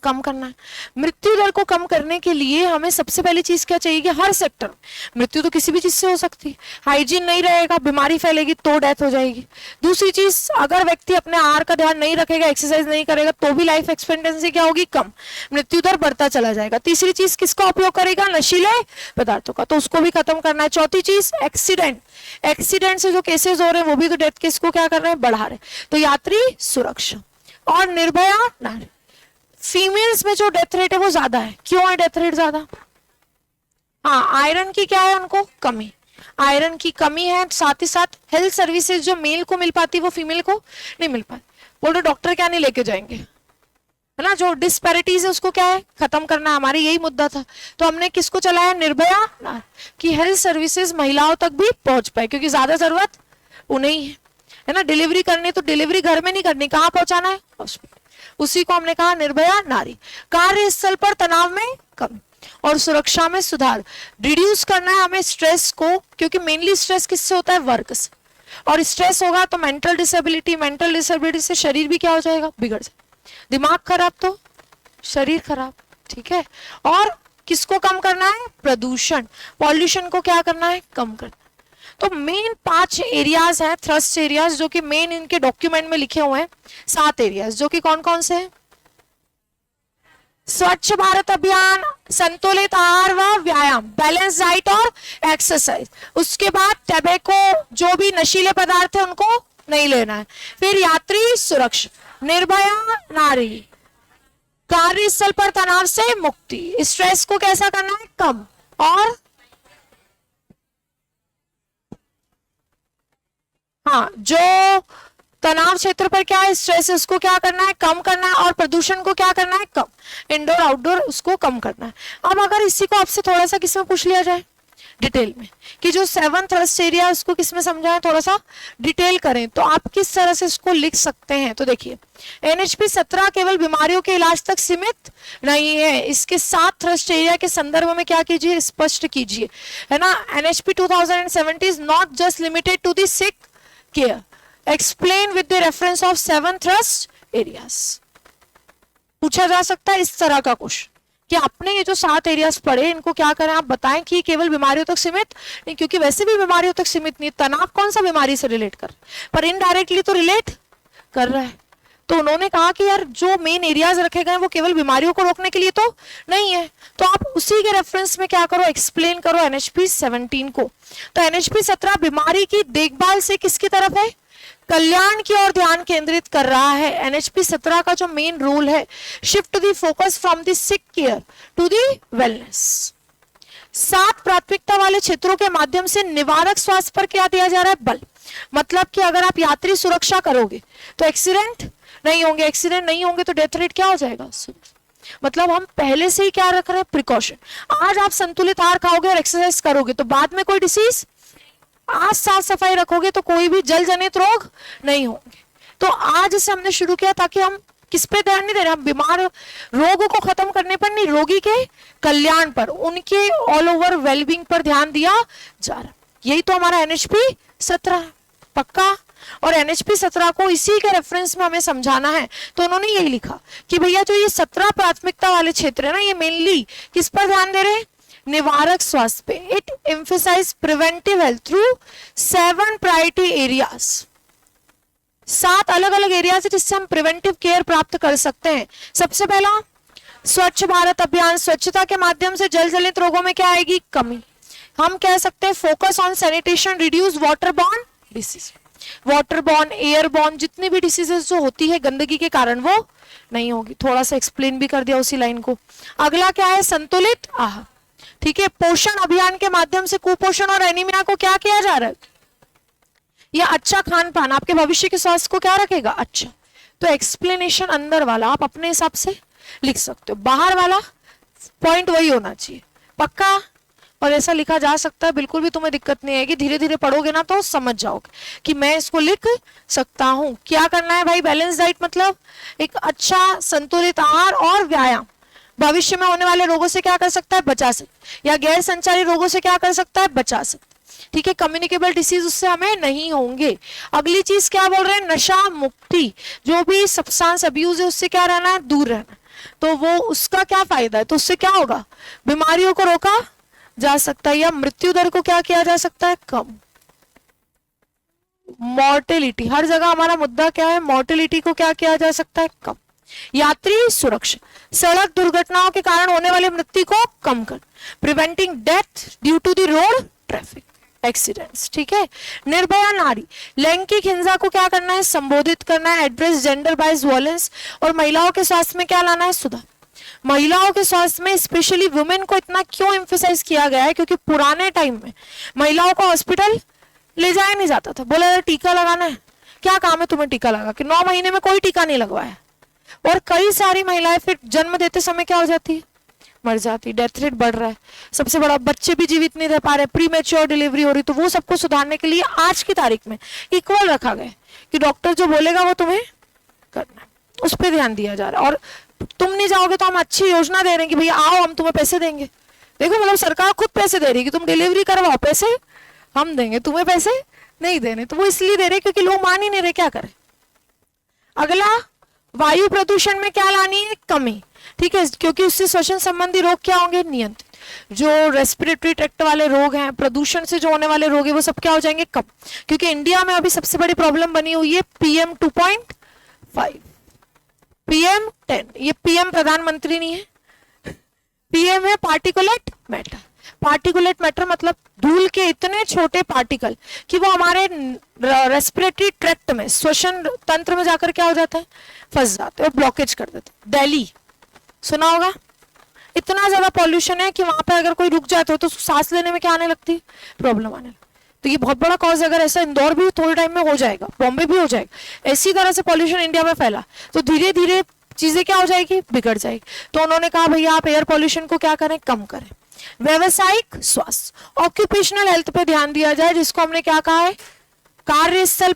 कम करना है। मृत्यु दर को कम करने के लिए हमें सबसे पहली चीज क्या चाहिए कि हर सेक्टर में, मृत्यु तो किसी भी चीज से हो सकती है, हाइजीन नहीं रहेगा, बीमारी फैलेगी तो डेथ हो जाएगी। दूसरी चीज, अगर व्यक्ति अपने आहार का ध्यान नहीं रखेगा, एक्सरसाइज नहीं करेगा, तो भी लाइफ एक्सपेक्टेंसी क्या होगी, कम, मृत्यु दर बढ़ता चला जाएगा। तीसरी चीज किसका उपयोग करेगा, नशीले पदार्थों का, तो उसको भी खत्म करना है। चौथी चीज एक्सीडेंट से जो केसेस हो रहे हैं वो भी तो डेथ केस को क्या कर रहे हैं, बढ़ा रहे, तो यात्री सुरक्षा और निर्भया नारी। फीमेल्स में जो डेथ रेट है वो ज्यादा है, क्यों है डेथ रेट ज्यादा, हाँ आयरन की क्या है उनको कमी, आयरन की कमी है, साथ ही साथ हेल्थ सर्विसेज जो मेल को मिल पाती है वो फीमेल को नहीं मिल पाती। बोल रहे डॉक्टर क्या नहीं लेके जाएंगे, है ना, जो डिस्पैरिटीज है उसको क्या है, खत्म करना, हमारी यही मुद्दा था। तो हमने किसको चलाया, निर्भया कि हेल्थ सर्विसेज महिलाओं तक भी पहुंच पाए, क्योंकि ज्यादा जरूरत उन्हें है ना। डिलीवरी करनी तो डिलीवरी घर में नहीं करनी, कहाँ पहुंचाना है, हॉस्पिटल, उसी को हमने कहा निर्भया नारी। कार्यस्थल पर तनाव में कमी और सुरक्षा में सुधार, रिड्यूस करना है हमें स्ट्रेस को, क्योंकि मेनली स्ट्रेस किससे होता है, वर्क से, और स्ट्रेस होगा तो मेंटल डिसेबिलिटी से शरीर भी क्या हो जाएगा, बिगड़ जाएगा, दिमाग खराब तो शरीर खराब। ठीक है, और किसको कम करना है, प्रदूषण, पॉल्यूशन को क्या करना है, कम करना। तो मेन 5 एरियाज हैं, थ्रस्ट एरियाज, जो कि मेन इनके डॉक्यूमेंट में लिखे हुए हैं। 7 एरियाज जो कि कौन कौन से हैं, स्वच्छ भारत अभियान, संतुलित आहार व व्यायाम, बैलेंस डाइट और एक्सरसाइज। उसके बाद टैबेको, जो भी नशीले पदार्थ है उनको नहीं लेना है। फिर यात्री सुरक्षा, निर्भया नारी, कार्यस्थल पर तनाव से मुक्ति, स्ट्रेस को कैसा करना है, कम, और हाँ जो तनाव क्षेत्र पर क्या है, स्ट्रेस, उसको क्या करना है, कम करना है, और प्रदूषण को क्या करना है, कम, इंडोर आउटडोर उसको कम करना है। अब अगर इसी को आपसे थोड़ा सा किसमें पूछ लिया जाए, डिटेल में, कि जो 7 थ्रस्ट एरिया है उसको किसमें समझाएं, थोड़ा सा डिटेल करें, तो आप किस तरह से इसको लिख सकते हैं। तो देखिए NHP 17 केवल बीमारियों के इलाज तक सीमित नहीं है, इसके 7 थ्रस्ट एरिया के संदर्भ में क्या कीजिए, स्पष्ट कीजिए, है ना। NHP 2070 is not just limited to the sick care, explain with the reference of 7 thrust areas. पूछा जा सकता है इस तरह का क्वेश्चन कि आपने ये जो 7 एरियाज पढ़े इनको क्या करें, आप बताएं कि केवल बीमारियों तक सीमित नहीं, क्योंकि वैसे भी बीमारियों तक सीमित नहीं, तनाव कौन सा बीमारी से रिलेट कर, पर इनडायरेक्टली तो रिलेट कर रहा है। तो उन्होंने कहा कि यार जो मेन एरियाज रखे गए वो केवल बीमारियों को रोकने के लिए तो नहीं है, तो आप उसी के रेफरेंस में क्या करो, एक्सप्लेन करो NHP 17 को। तो NHP 17 बीमारी की देखभाल से किसकी तरफ है, कल्याण की ओर ध्यान केंद्रित कर रहा है। NHP 17 का जो मेन रोल है, shift the focus from the sick care to the wellness. 7 प्राथमिकता वाले क्षेत्रों के माध्यम से निवारक स्वास्थ्य पर क्या दिया जा रहा है, बल। मतलब कि अगर आप यात्री सुरक्षा करोगे तो एक्सीडेंट नहीं होंगे, एक्सीडेंट नहीं होंगे तो डेथ रेट क्या हो जाएगा, मतलब हम पहले से ही क्या रख रहे हैं, प्रिकॉशन। आज आप संतुलित आहार खाओगे और एक्सरसाइज करोगे तो बाद में कोई डिसीज, आज साफ सफाई रखोगे तो कोई भी जल जनित रोग नहीं होंगे। तो आज से हमने शुरू किया ताकि हम किस पे ध्यान नहीं दे रहे, हम बीमार रोगों को खत्म करने पर नहीं, रोगी के कल्याण पर, उनके ऑल ओवर वेलबींग पर ध्यान दिया जा रहा। यही तो हमारा NHP 17 है, पक्का। और NHP 17 को इसी के रेफरेंस में हमें समझाना है, तो उन्होंने यही लिखा कि भैया जो ये 17 प्राथमिकता वाले क्षेत्र है ना, ये मेनली किस पर ध्यान दे रहे हैं, निवारक स्वास्थ्य पे। It emphasise preventive health through 7 priority areas, 7 अलग अलग एरियाज है जिससे हम प्रिवेंटिव केयर प्राप्त कर सकते हैं। सबसे पहला स्वच्छ भारत अभियान, स्वच्छता के माध्यम से जल जनित रोगों में क्या आएगी, कमी। हम कह सकते हैं focus on sanitation, reduce water borne disease, water borne, air born, जितनी भी डिसीजेस जो होती है गंदगी के कारण वो नहीं होगी। थोड़ा सा एक्सप्लेन भी कर दिया उसी लाइन को। अगला क्या है, संतुलित आहार, ठीक है। पोषण अभियान के माध्यम से कुपोषण और एनीमिया को क्या किया जा रहा है, यह अच्छा खान पान आपके भविष्य के स्वास्थ्य को क्या रखेगा, अच्छा। तो एक्सप्लेनेशन अंदर वाला आप अपने हिसाब से लिख सकते हो, बाहर वाला पॉइंट वही होना चाहिए, पक्का। और ऐसा लिखा जा सकता है, बिल्कुल भी तुम्हें दिक्कत नहीं आएगी, धीरे धीरे पढ़ोगे ना तो समझ जाओगे कि मैं इसको लिख सकता हूं। क्या करना है भाई, बैलेंस डाइट मतलब एक अच्छा संतुलित आहार और व्यायाम भविष्य में होने वाले रोगों से क्या कर सकता है, बचा सकता, या गैर संचारी रोगों से क्या कर सकता है, बचा सकता, ठीक है। कम्युनिकेबल डिसीज उससे हमें नहीं होंगे। अगली चीज क्या बोल रहे हैं, नशा मुक्ति, जो भी सब्सटेंस अब्यूज है उससे क्या रहना है, दूर रहना। तो वो उसका क्या फायदा है, तो उससे क्या होगा, बीमारियों को रोका जा सकता है, या मृत्यु दर को क्या किया जा सकता है, कम। मॉर्टेलिटी, हर जगह हमारा मुद्दा क्या है, मॉर्टेलिटी को क्या किया जा सकता है, कम। यात्री सुरक्षा, सड़क दुर्घटनाओं के कारण होने वाली मृत्यु को कम कर, preventing death due to the road traffic accidents, ठीक है। निर्भया नारी, लैंगिक हिंसा को क्या करना है, संबोधित करना है, एड्रेस जेंडर बाइज वायलेंस, और महिलाओं के स्वास्थ्य में क्या लाना है, सुधार। महिलाओं के स्वास्थ्य में स्पेशली वुमेन को इतना क्यों एम्फसाइज किया गया है, क्योंकि पुराने टाइम में महिलाओं को हॉस्पिटल ले जाया नहीं जाता था, बोला टीका लगाना है, क्या काम है तुम्हें टीका लगा के, 9 महीने में कोई टीका नहीं लगवाया, और कई सारी महिलाएं फिर जन्म देते समय क्या हो जाती है, मर जाती, डेथ रेट बढ़ रहा है। सबसे बड़ा, बच्चे भी जीवित नहीं रह पा रहे, प्री मैच्योर डिलीवरी हो रही, तो वो सबको सुधारने के लिए आज की तारीख में इक्वल रखा गया कि डॉक्टर जो बोलेगा वो तुम्हें करना है, उस पर ध्यान दिया जा रहा है। और तुम नहीं जाओगे तो हम अच्छी योजना दे रहे हैं कि भैया आओ हम तुम्हें पैसे देंगे। देखो मतलब सरकार खुद पैसे दे रही है कि तुम डिलीवरी करवाओ, पैसे हम देंगे, तुम्हें पैसे नहीं देने। तो वो इसलिए दे रहे क्योंकि लोग मान ही नहीं रहे, क्या करें। अगला, वायु प्रदूषण में क्या लानी है, कमी, ठीक है, क्योंकि उससे श्वसन संबंधी रोग क्या होंगे, नियंत्रित। जो रेस्पिरेटरी ट्रैक्ट वाले रोग हैं, प्रदूषण से जो होने वाले रोग है वो सब क्या हो जाएंगे, कम। क्योंकि इंडिया में अभी सबसे बड़ी प्रॉब्लम बनी हुई है PM 2.5, PM 10, ये PM प्रधानमंत्री नहीं है, PM है पार्टिकुलेट मैटर। पार्टिकुलेट मैटर मतलब धूल के इतने छोटे पार्टिकल कि वो हमारे रेस्पिरेटरी ट्रैक्ट में, श्वसन तंत्र में जाकर क्या हो जाता है, फंस जाते हैं और ब्लॉकेज कर देते हैं। दिल्ली सुना होगा, इतना ज्यादा पॉल्यूशन है कि वहां पे अगर कोई रुक जाता हो तो सांस लेने में क्या आने लगती है, प्रॉब्लम आने लगती। तो ये बहुत बड़ा कॉज, अगर ऐसा इंदौर भी थोड़े टाइम में हो जाएगा, बॉम्बे भी हो जाएगा, इसी तरह से पॉल्यूशन इंडिया में फैला, तो धीरे धीरे चीजें क्या हो जाएगी, बिगड़ जाएगी। तो उन्होंने कहा भैया आप एयर पॉल्यूशन को क्या करें, कम करें। व्यवसायिक स्वास्थ्य, ऑक्यूपेशनल हेल्थ पे ध्यान दिया जाए, जिसको हमने क्या कहा है, कार्यस्थल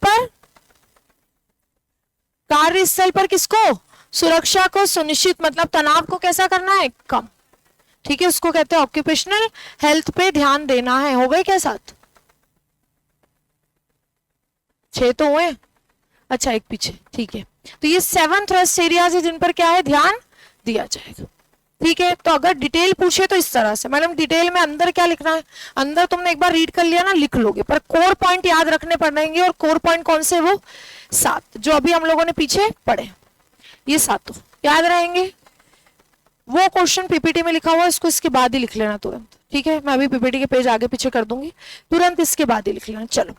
पर किसको, सुरक्षा को सुनिश्चित, मतलब तनाव को कैसा करना है, कम। ठीक है, उसको कहते हैं ऑक्यूपेशनल हेल्थ पे ध्यान देना है। हो गए क्या साथ, 6 तो हुए, अच्छा एक पीछे, ठीक है। तो ये 7 थ्रस्ट एरियाज है जिन पर क्या है, ध्यान दिया जाएगा। ठीक है, तो अगर डिटेल पूछे तो इस तरह से, मैडम डिटेल में अंदर क्या लिखना है, अंदर तुमने एक बार रीड कर लिया ना, लिख लोगे, पर कोर पॉइंट याद रखने पड़ेंगे। और कोर पॉइंट कौन से, वो 7 जो अभी हम लोगों ने पीछे पढ़े, ये 7 याद रहेंगे। वो क्वेश्चन पीपीटी में लिखा हुआ है, इसको इसके बाद ही लिख लेना तुरंत। ठीक है, मैं अभी पीपीटी के पेज आगे पीछे कर दूंगी, तुरंत इसके बाद ही लिख लेना। चलो,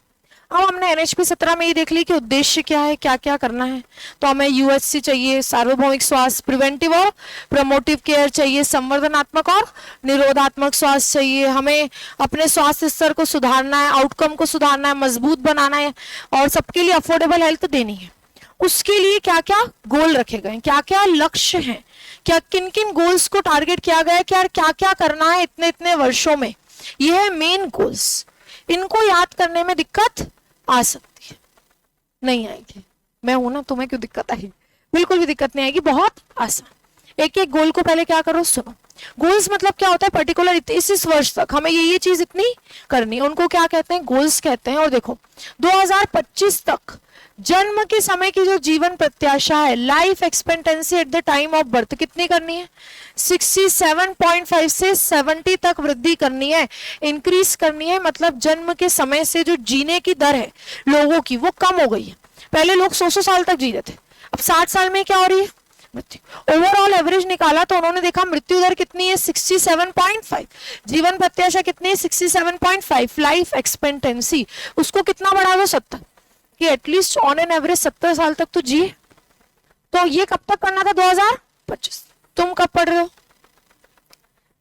अब हमने एनएचपी 17 में ये देख ली कि उद्देश्य क्या है, क्या क्या करना है। तो हमें यूएचसी चाहिए, सार्वभौमिक स्वास्थ्य, प्रिवेंटिव और प्रमोटिव केयर चाहिए, संवर्धनात्मक और निरोधात्मक स्वास्थ्य चाहिए। हमें अपने स्वास्थ्य स्तर को सुधारना है, आउटकम को सुधारना है, मजबूत बनाना है, और सबके लिए अफोर्डेबल हेल्थ देनी है। उसके लिए क्या क्या गोल रखे गए, क्या क्या लक्ष्य हैं, क्या किन किन गोल्स को टारगेट किया गया है, क्या क्या करना है इतने इतने वर्षों में, ये है मेन गोल्स। इनको याद करने में दिक्कत आ सकती है, नहीं आएगी, मैं हूं ना, तुम्हें क्यों दिक्कत आएगी, बिल्कुल भी दिक्कत नहीं आएगी, बहुत आसान। एक एक गोल को पहले क्या करो, सुनो। गोल्स मतलब क्या होता है, पर्टिकुलर इस वर्ष तक हमें ये चीज इतनी करनी है, उनको क्या कहते हैं, गोल्स कहते हैं। और देखो 2025 तक जन्म के समय की जो जीवन प्रत्याशा है, life expectancy at the time of birth, कितनी करनी है, 67.5 से 70 तक वृद्धि करनी है, इंक्रीज करनी है। मतलब जन्म के समय से जो जीने की दर है लोगों की, वो कम हो गई है। पहले लोग 100 साल तक जी रहे थे, अब 60 साल में क्या हो रही है, मृत्यु। ओवरऑल एवरेज निकाला तो उन्होंने देखा मृत्यु दर कितनी है, 67.5, जीवन प्रत्याशा कितनी है, 67.5, लाइफ एक्सपेक्टेंसी उसको कितना बढ़ा दो, 70, कि एटलीस्ट ऑन एन एवरेज 70 साल तक तो जिए। तो ये कब तक करना था, 2025। तुम कब पढ़ रहे हो,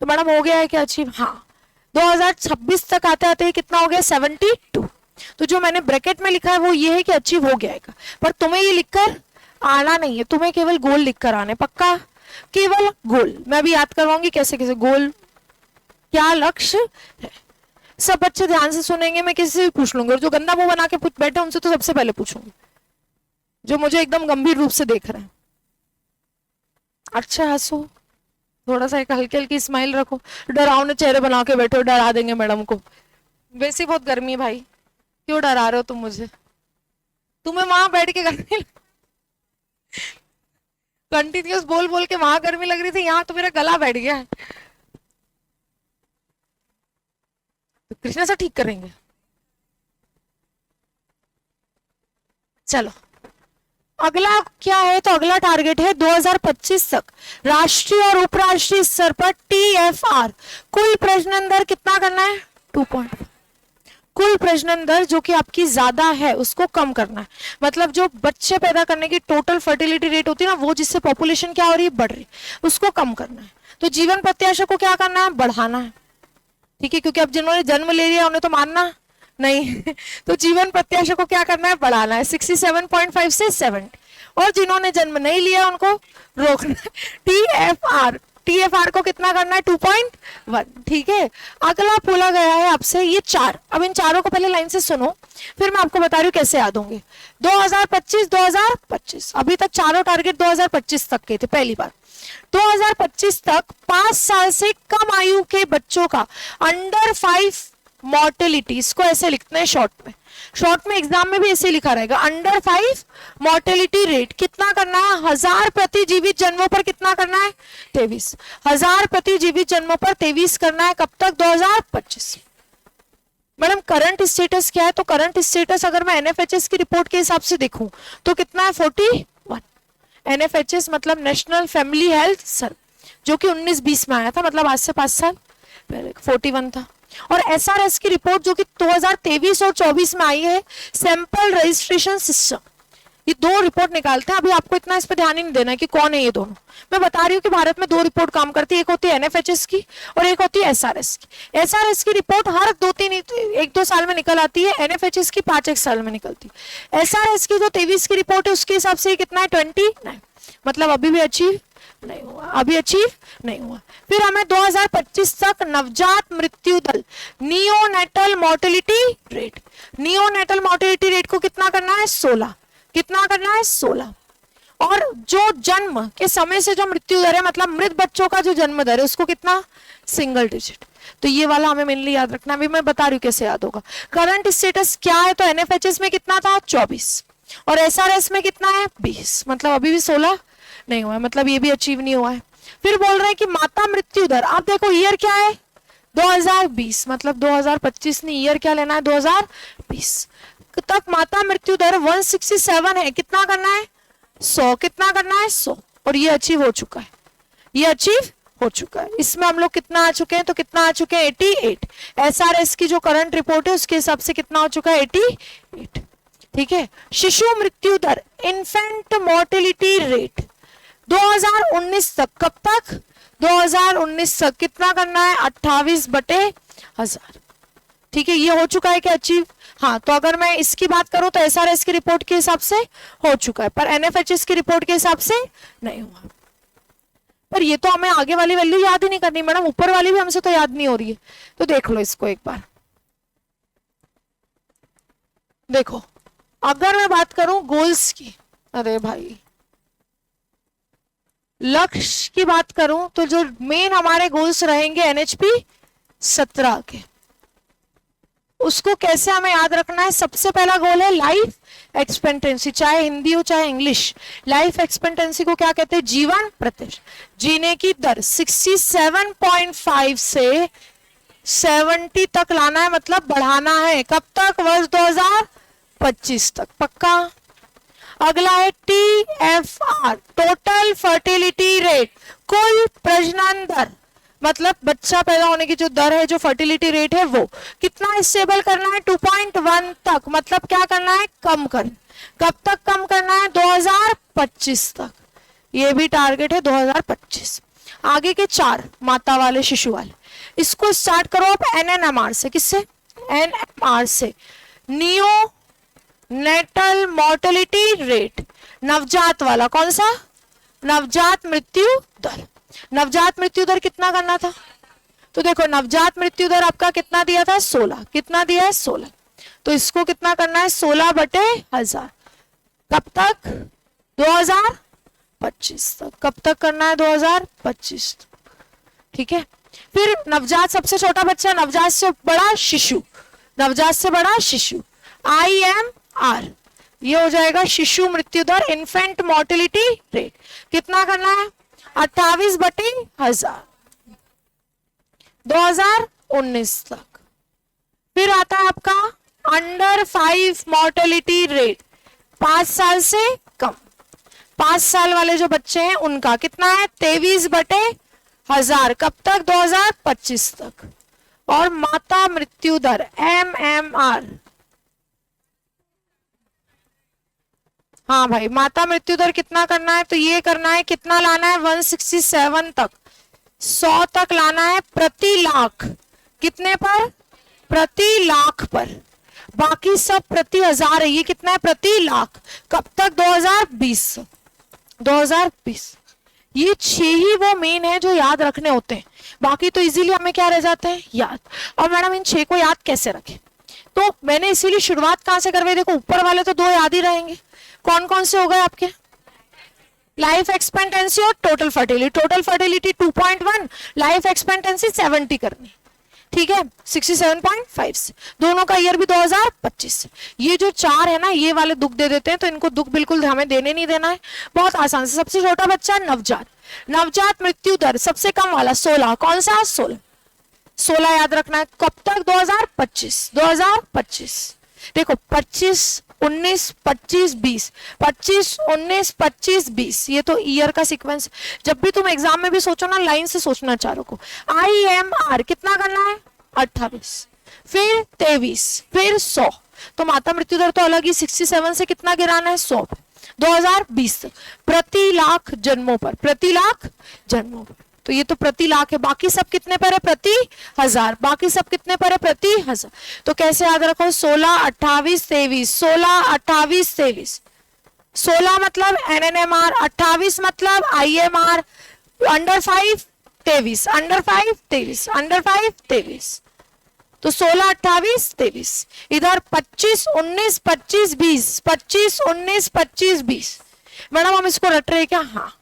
तो मैडम हो गया है क्या अचीव, हाँ 2026 तक आते आते कितना हो गया, 72। तो जो मैंने ब्रैकेट में लिखा है वो ये है कि अचीव हो गया है, पर तुम्हें ये लिखकर आना नहीं है, तुम्हें केवल गोल लिखकर आने, पक्का, केवल गोल। मैं भी याद करवाऊंगी कैसे कैसे गोल, क्या लक्ष्य है। सब बच्चे ध्यान से सुनेंगे, मैं किसी से भी पूछ लूंगी, और जो गंदा मुंह बना के बैठे उनसे तो सबसे पहले पूछूंगी, जो मुझे एकदम गंभीर रूप से देख रहे हैं। अच्छा हंसो, थोड़ा सा एक हल्की हल्की स्माइल रखो, डरावने चेहरे बना के बैठो, डरा देंगे मैडम को। वैसे बहुत गर्मी है भाई, क्यों डरा रहे हो तुम मुझे, तुम्हें वहां बैठ के गर्मी कंटिन्यूस बोल बोल के वहां गर्मी लग रही थी, यहाँ तो मेरा गला बैठ गया है। तो कृष्णा से ठीक करेंगे, चलो अगला क्या है, तो अगला टारगेट है 2025 तक राष्ट्रीय और उपराष्ट्रीय स्तर पर TFR कुल प्रजनन दर कितना करना है, 2.5। कुल प्रजनन दर जो कि आपकी ज्यादा है उसको कम करना है, मतलब जो बच्चे पैदा करने की टोटल फर्टिलिटी रेट होती है ना, वो जिससे पॉपुलेशन क्या हो रही है, बढ़ रही, उसको कम करना है। तो जीवन प्रत्याशा को क्या करना है, बढ़ाना है। ठीक है, क्योंकि अब जिन्होंने जन्म ले लिया उन्हें तो मारना नहीं तो जीवन प्रत्याशा को क्या करना है, बढ़ाना है, 67.5 से 70, और जिन्होंने जन्म नहीं लिया उनको रोकना है। TFR को कितना करना है, 2.1। ठीक है, अगला बोला गया है आपसे ये 4, अब इन चारों को पहले लाइन से सुनो, फिर मैं आपको बता रही हूँ कैसे याद होंगे। 2025 अभी तक चारों टारगेट 2025 तक के थे। पहली बार 2025 तक 5 साल से कम आयु के बच्चों का अंडर 5 मॉर्टेलिटी, इसको ऐसे लिखते हैं शॉर्ट में एग्जाम में भी ऐसे लिखा रहेगा, अंडर 5 मॉर्टेलिटी रेट कितना करना है, 1000 प्रति जीवित जन्मों पर कितना करना है, 23। 1000 प्रति जीवित जन्मों पर 23 करना है, कब तक, 2025। मैडम करंट स्टेटस क्या है, तो करंट स्टेटस अगर मैं NFHS की रिपोर्ट के हिसाब से देखूं तो कितना है, 41। NFHS मतलब नेशनल फैमिली हेल्थ सर्वे, जो कि 19-20 में आया था, मतलब आज से 5 साल पहले 41 था। और SRS की रिपोर्ट जो कि 2023 और 24 में आई है, सैंपल रजिस्ट्रेशन सिस्टम, ये दो रिपोर्ट निकालते हैं। अभी आपको इतना इस पर ध्यान ही नहीं देना है कि कौन है ये दोनों। मैं बता रही हूँ कि भारत में दो रिपोर्ट काम करती है, एक होती है एनएफएचएस की और एक होती है एसआरएस की। एसआरएस की रिपोर्ट हर 1-2 साल में निकल आती है, एनएफएचएस की 5-1 साल में निकलती है। एसआरएस की जो 23 की रिपोर्ट है उसके हिसाब से कितना है 29, मतलब अभी भी अचीव नहीं हुआ, अभी अचीव नहीं हुआ। फिर हमें 2025 तक नवजात मृत्यु दर neonatal mortality rate, neonatal mortality rate को कितना करना है 16, कितना करना है 16। और जो जन्म के समय से जो मृत्यु दर है, मतलब मृत बच्चों का जो जन्म दर है उसको कितना, सिंगल डिजिट। तो ये वाला हमें मेनली याद रखना। अभी मैं बता रही हूँ कैसे याद होगा। करंट स्टेटस क्या है, तो एनएफएचएस में कितना था 24 और एसआरएस में कितना है 20, मतलब अभी भी 16 नहीं हुआ है, मतलब ये भी अचीव नहीं हुआ है। फिर बोल रहे हैं कि माता मृत्यु दर, आप देखो ईयर क्या है 2020, मतलब 2025 नहीं, ईयर क्या लेना है 2020 तक माता मृत्यु दर 167 है। कितना करना है 100, कितना करना है 100, और ये अचीव हो चुका है, ये अचीव हो चुका है। इसमें हम लोग कितना आ चुके हैं, तो कितना आ चुके हैं 88। एसआरएस की जो करंट रिपोर्ट है उसके हिसाब से कितना हो चुका है 88, ठीक है। शिशु मृत्यु दर इन्फेंट मोर्टेलिटी रेट 2019 तक, कब तक 2019 तक कितना करना है 28/1000, ठीक है। ये हो चुका है कि अचीव, हाँ। तो अगर मैं इसकी बात करूं तो एसआरएस की रिपोर्ट के हिसाब से हो चुका है, पर एनएफएचएस की रिपोर्ट के हिसाब से नहीं हुआ। पर ये तो हमें आगे वाली वैल्यू याद ही नहीं करनी मैडम, ऊपर वाली भी हमसे तो याद नहीं हो रही है। तो देख लो इसको एक बार, देखो अगर मैं बात करूं गोल्स की, अरे भाई लक्ष्य की बात करूं तो जो मेन हमारे गोल्स रहेंगे एनएचपी 17 के, उसको कैसे हमें याद रखना है। सबसे पहला गोल है लाइफ एक्सपेक्टेंसी, चाहे हिंदी हो चाहे इंग्लिश। लाइफ एक्सपेक्टेंसी को क्या कहते हैं, जीवन प्रतिशत, जीने की दर 67.5 से 70 तक लाना है, मतलब बढ़ाना है। कब तक, वर्ष 2025 तक, पक्का। अगला है TFR, टोटल फर्टिलिटी रेट, कुल प्रजनन दर, मतलब बच्चा पैदा होने की जो दर है, जो फर्टिलिटी रेट है वो कितना स्टेबल करना है 2.1 तक, मतलब क्या करना है कम करना। कब तक कम करना है 2025 तक, ये भी टारगेट है 2025। आगे के 4 माता वाले शिशु वाले, इसको स्टार्ट करो आप NNMR से, किससे, NMR से, नियो नेटल मोर्टेलिटी रेट, नवजात वाला, कौन सा, नवजात मृत्यु दर। नवजात मृत्यु दर कितना करना था, तो देखो नवजात मृत्यु दर आपका कितना दिया था 16, कितना दिया है 16, तो इसको कितना करना है 16/1000। कब तक 2025 तक, कब तक करना है 2025 तक, ठीक है। फिर नवजात सबसे छोटा बच्चा, नवजात से बड़ा शिशु, नवजात से बड़ा शिशु IMR, ये हो जाएगा शिशु मृत्यु दर, इन्फेंट मोर्टेलिटी रेट, कितना करना है 28/1000 2019 तक। फिर आता है आपका अंडर 5 मोर्टेलिटी रेट, 5 साल से कम, 5 साल वाले जो बच्चे हैं उनका कितना है 23/1000, कब तक 2025 तक। और माता मृत्यु दर MMR, हाँ भाई माता मृत्यु दर कितना करना है, तो ये करना है, कितना लाना है 167 तक, 100 तक लाना है प्रति लाख, कितने पर, प्रति लाख पर, बाकी सब प्रति हजार है, ये कितना है प्रति लाख। कब तक 2020, 2020। ये 6 ही वो मेन है जो याद रखने होते हैं, बाकी तो इजीली हमें क्या रह जाते हैं याद। और मैडम इन 6 को याद कैसे रखें, तो मैंने इसीलिए शुरुआत कहां से करवाई, देखो ऊपर वाले तो 2 याद ही रहेंगे, कौन कौन से हो गए आपके, लाइफ एक्सपेक्टेंसी और total fertility. Total fertility 2.1, life expectancy 70 करनी, ठीक है 67.5 से, दोनों का ईयर भी 2025। ये जो 4 है ना, ये वाले दुख दे देते हैं, तो इनको दुख बिल्कुल हमें देने नहीं देना है, बहुत आसान से। सबसे छोटा बच्चा नवजात, नवजात मृत्यु दर सबसे कम वाला 16, कौन सा 16 याद रखना है। कब तक 2025, 2025 देखो 25 19 25 20, 25 19 25 20, ये तो ईयर का सीक्वेंस। जब भी तुम एग्जाम में भी सोचो ना, लाइन से सोचना चारों को। IMR कितना करना है 28, फिर 23, फिर 100, तो माता मृत्यु दर तो अलग ही 67 से कितना गिराना है 100। 2020 तक प्रति लाख जन्मों पर, प्रति लाख जन्मों पर। तो ये तो प्रति लाख है, बाकी सब कितने पर है? प्रति हजार। बाकी सब कितने पर है? प्रति हजार। तो कैसे याद रखो? 16, 28, 23, 16, 28, 23। 16 मतलब NNMR, 28 मतलब IMR, अंडर 5 23, अंडर 5 23, अंडर 5 23। तो 16, 28, 23। इधर 25, 19, 25, 20, 25, 19, 25, 20। मैडम हम इसको रट रहे क्या? हाँ,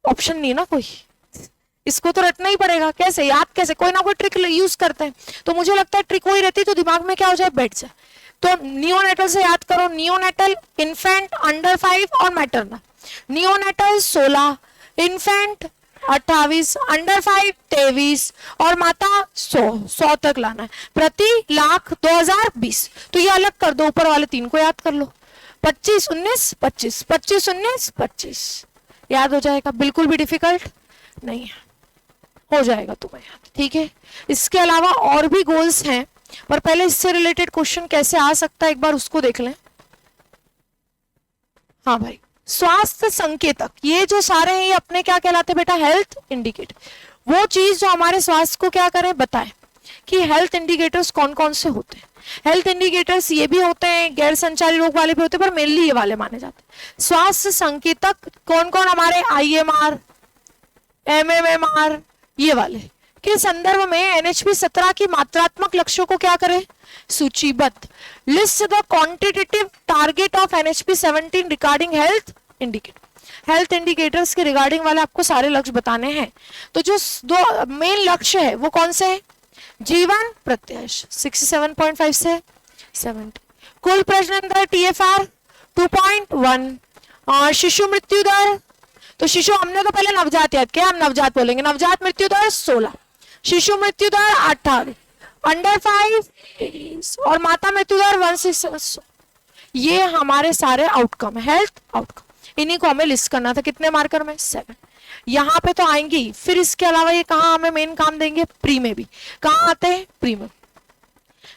ऑप्शन नहीं ना कोई, इसको तो रटना ही पड़ेगा। कैसे याद, कैसे? कोई ना कोई ट्रिक यूज करते हैं। तो मुझे लगता है ट्रिक वही रहती है तो दिमाग में क्या हो जाए? बैठ जाए। तो नियोनेटल से याद करो, नियोनेटल, इन्फेंट, अंडर 5 और मैटरनल। नियोनेटल 16, इन्फेंट 28, अंडर 5 23 और माता 100 तक लाना है प्रति लाख 2020। तो ये अलग कर दो, ऊपर वाले 3 को याद कर लो। 25, 19, 25, 25, 19, 25 याद हो जाएगा। बिल्कुल भी डिफिकल्ट नहीं है, हो जाएगा तुम्हें याद। ठीक है, इसके अलावा और भी गोल्स हैं, पर पहले इससे रिलेटेड क्वेश्चन कैसे आ सकता है एक बार उसको देख लें। हाँ भाई, स्वास्थ्य संकेतक, ये जो सारे हैं ये अपने क्या कहलाते हैं बेटा? Health indicator. वो चीज जो हमारे स्वास्थ्य को क्या करें? बताएं कि हेल्थ इंडिकेटर्स कौन कौन से होते हैं। हेल्थ इंडिकेटर्स ये भी होते हैं, गैर संचारी रोग वाले भी होते हैं, पर मेनली ये वाले माने जाते हैं। स्वास्थ्य संकेतक कौन कौन? हमारे IMR, MMR, ये वाले के संदर्भ में NHP 17 की मात्रात्मक लक्ष्यों को क्या करें? सूचीबद्ध। List the quantitative target of NHP 17 regarding health indicator. Health indicators के रिगार्डिंग वाले आपको सारे लक्ष्य बताने हैं। तो जो 2 मेन लक्ष्य है वो कौन से है? जीवन प्रत्याशा 67.5 से 70, कुल प्रजनन दर TFR 2.1 और शिशु मृत्यु दर, तो शिशु हमने तो पहले नवजात याद किया, हम नवजात बोलेंगे। नवजात मृत्यु दर 16, शिशु मृत्यु दर 18, अंडर 5 और माता मृत्यु दर 167। ये हमारे सारे आउटकम, हेल्थ आउटकम। इन्हीं को हमें लिस्ट करना था। कितने मार्कर में? 7। यहाँ पे तो आएंगी। फिर इसके अलावा ये कहाँ हमें मेन काम देंगे? प्री में भी। कहाँ आते हैं? प्री में,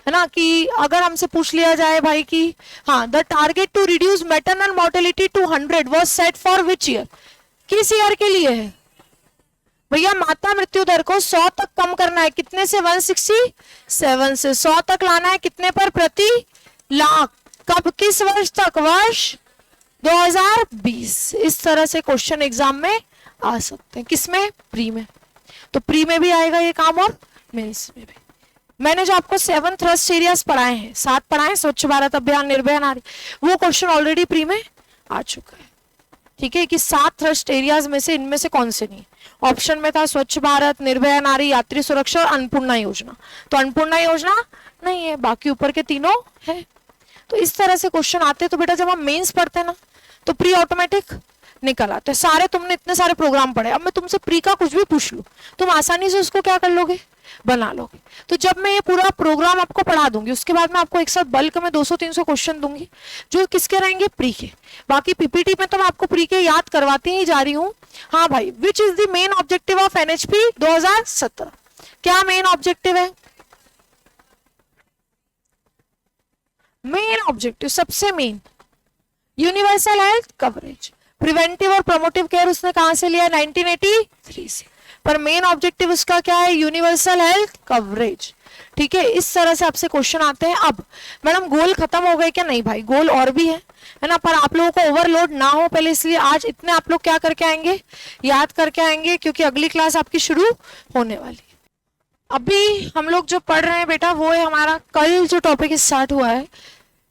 है ना। कि अगर हमसे पूछ लिया जाए भाई कि हाँ, the target to reduce maternal mortality to 100 was set for which year? किस ईयर के लिए है भैया? माता मृत्यु दर को 100 तक कम करना है। कितने से? 167 से 100 तक लाना है। कितने पर? प्रति लाख। कब? किस वर्ष तक? वर्ष 2020। इस तरह से क्वेश्चन एग्जाम में आ सकते हैं। किसमें? प्री में। तो प्री में भी आएगा ये काम और मेंस में भी। मैंने जो आपको 7 थ्रस्ट एरियाज पढ़ाए हैं, 7 पढ़ाए, स्वच्छ भारत अभियान, निर्भया नारी, वो क्वेश्चन ऑलरेडी प्री में आ चुका है। ठीक है, कि 7 थ्रस्ट एरियाज में से इनमें से कौन से नहीं। ऑप्शन में था स्वच्छ भारत, निर्भया नारी, यात्री सुरक्षा और अन्नपूर्णा योजना। तो अन्नपूर्णा योजना नहीं है, बाकी ऊपर के तीनों है। तो इस तरह से क्वेश्चन आते हैं। तो बेटा जब हम मेंस पढ़ते हैं ना तो प्री ऑटोमेटिक निकल आते हैं। सारे तुमने इतने सारे प्रोग्राम पढ़े, अब मैं तुमसे प्री का कुछ भी पूछ लूं, तुम आसानी से उसको क्या कर लोगे? बना लोगे। तो जब मैं ये पूरा प्रोग्राम आपको पढ़ा दूंगी, उसके बाद मैं आपको एक साथ बल्क में 200-300 क्वेश्चन दूंगी जो किसके रहेंगे? प्री के। बाकी पीपीटी में तो मैं आपको प्री के याद करवाती ही जा रही हूँ। हाँ भाई, which is the main objective of NHP 2017? क्या मेन ऑब्जेक्टिव है? मेन ऑब्जेक्टिव सबसे main universal health coverage. Preventive और प्रमोटिव केयर उसने कहां से लिया? 1983 से। पर मेन ऑब्जेक्टिव उसका क्या है? Universal health coverage. ठीक है, इस तरह से आपसे क्वेश्चन आते हैं। अब मैडम गोल खत्म हो गए क्या? नहीं भाई, गोल और भी है ना, पर आप लोगों को ओवरलोड ना हो पहले, इसलिए आज इतने आप लोग क्या करके आएंगे? याद करके आएंगे, क्योंकि अगली क्लास आपकी शुरू होने वाली है। अभी हम लोग जो पढ़ रहे हैं बेटा वो है हमारा कल जो टॉपिक स्टार्ट हुआ है,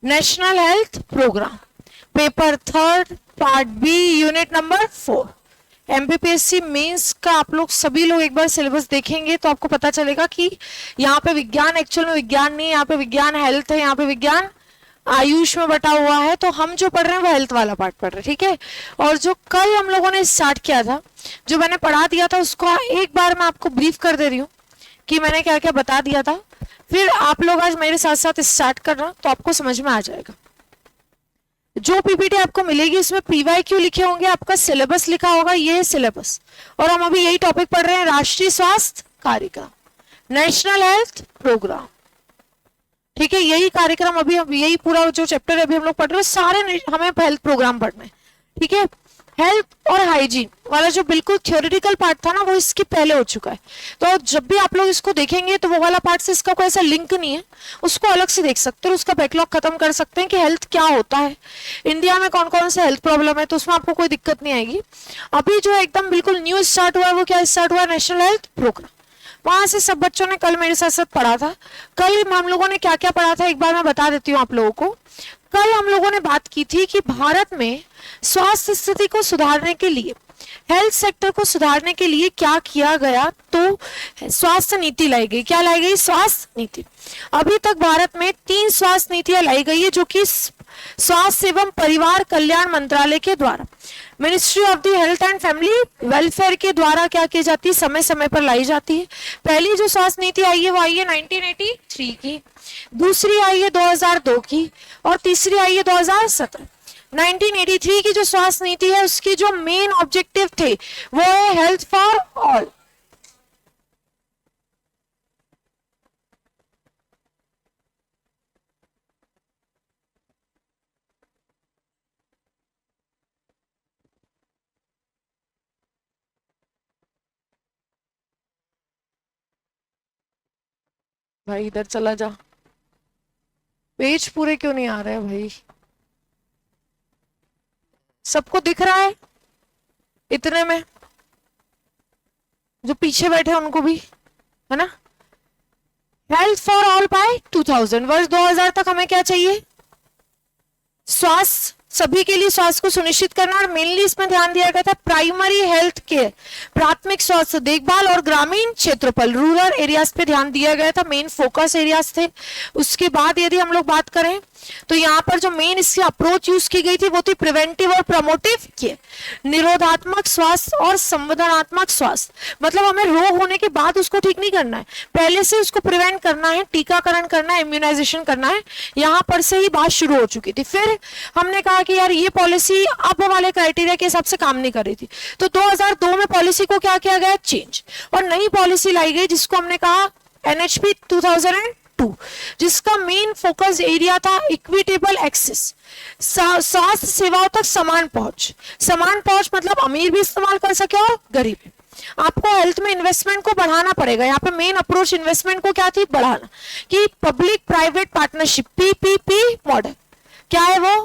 national health programme, paper 3 part B, unit number 4। MPPSC mains का आप लोग सभी लोग एक बार सिलेबस देखेंगे तो आपको पता चलेगा कि यहाँ पे विज्ञान एक्चुअल में विज्ञान नहीं है, यहाँ पे विज्ञान हेल्थ है, यहाँ पे विज्ञान आयुष में बटा हुआ है। तो हम जो पढ़ रहे हैं वो हेल्थ वाला पार्ट पढ़ रहे हैं। ठीक है, और जो कल हम लोगों ने स्टार्ट किया था, जो मैंने पढ़ा दिया था, उसको एक बार मैं आपको ब्रीफ कर दे रही हूँ कि मैंने क्या क्या बता दिया था। फिर आप लोग आज मेरे साथ साथ स्टार्ट करना तो आपको समझ में आ जाएगा। जो पीपीटी आपको मिलेगी इसमें PYQ लिखे होंगे, आपका सिलेबस लिखा होगा, ये है सिलेबस। और हम अभी यही टॉपिक पढ़ रहे हैं, राष्ट्रीय स्वास्थ्य कार्यक्रम, नेशनल हेल्थ प्रोग्राम। ठीक है, यही कार्यक्रम अभी यही पूरा जो चैप्टर अभी हम लोग पढ़ रहे हैं सारे हमें हेल्थ प्रोग्राम पढ़ने हैं। ठीक है, हेल्थ और हाइजीन वाला जो बिल्कुल थ्योरेटिकल पार्ट था ना वो इसके पहले हो चुका है। तो जब भी आप लोग इसको देखेंगे तो वो वाला पार्ट से इसका कोई ऐसा लिंक नहीं है, उसको अलग से देख सकते हैं, उसका बैकलॉग खत्म कर सकते हैं कि हेल्थ क्या होता है, इंडिया में कौन कौन से हेल्थ प्रॉब्लम है, तो उसमें आपको कोई दिक्कत नहीं आएगी। अभी जो एकदम बिल्कुल न्यू स्टार्ट हुआ है वो क्या स्टार्ट हुआ है, नेशनल हेल्थ प्रोग्राम। वहां से सब बच्चों ने कल मेरे साथ साथ पढ़ा था। कल हम लोगों ने क्या क्या पढ़ा था एक बार मैं बता देती हूँ आप लोगों को। कल हम लोगों ने बात की थी कि भारत में स्वास्थ्य स्थिति को सुधारने के लिए, हेल्थ सेक्टर को सुधारने के लिए क्या किया गया, तो स्वास्थ्य नीति लाई गई। क्या लाई गई, स्वास्थ्य नीति। अभी तक भारत में 3 स्वास्थ्य नीतियां लाई गई है जो कि स्वास्थ्य एवं परिवार कल्याण मंत्रालय के द्वारा, ministry of the health and family welfare के द्वारा क्या की जाती है, समय समय पर लाई जाती है। पहली जो स्वास्थ्य नीति आई है वो आई है 1983 की, दूसरी आई है 2002 की और तीसरी आई है 2017। 1983 की जो स्वास्थ्य नीति है उसकी जो मेन ऑब्जेक्टिव थे वो है हेल्थ फॉर ऑल। भाई इधर चला जा, पेज पूरे क्यों नहीं आ रहे हैं भाई, सबको दिख रहा है इतने में, जो पीछे बैठे हैं उनको भी है ना। हेल्थ फॉर ऑल बाय 2000, वर्ष 2000 तक हमें क्या चाहिए, स्वास्थ्य सभी के लिए स्वास्थ्य को सुनिश्चित करना, और मेनली इसमें ध्यान दिया गया था प्राइमरी हेल्थ केयर, प्राथमिक स्वास्थ्य देखभाल और ग्रामीण क्षेत्रफल रूरल एरियाज पे ध्यान दिया गया था, मेन फोकस एरियाज थे। उसके बाद यदि हम लोग बात करें तो यहाँ पर जो मेन इसकी अप्रोच यूज की गई थी वो थी प्रिवेंटिव और प्रमोटिव केयर, निरोधात्मक स्वास्थ्य और संवर्धनात्मक स्वास्थ्य। मतलब हमें रोग होने के बाद उसको ठीक नहीं करना है, पहले से उसको प्रिवेंट करना है, टीकाकरण करना है, इम्यूनाइजेशन करना है। यहाँ पर से ही बात शुरू हो चुकी थी। फिर हमने कहा कि यार ये पॉलिसी अब वाले क्राइटेरिया के हिसाब से काम नहीं कर रही थी, तो 2002 में पॉलिसी को क्या किया गया, चेंज, और नई पॉलिसी लाई गई जिसको हमने कहा NHP 2002, जिसका मेन फोकस एरिया था इक्विटेबल एक्सेस, स्वास्थ्य सेवाओं तक समान पहुंच। समान पहुंच मतलब अमीर भी इस्तेमाल कर सके और गरीब भी। आपको हेल्थ में इन्वेस्टमेंट को बढ़ाना पड़ेगा। यहाँ पे मेन अप्रोच इन्वेस्टमेंट को क्या थी, बढ़ाना, कि public private partnership PPP model, क्या है वो,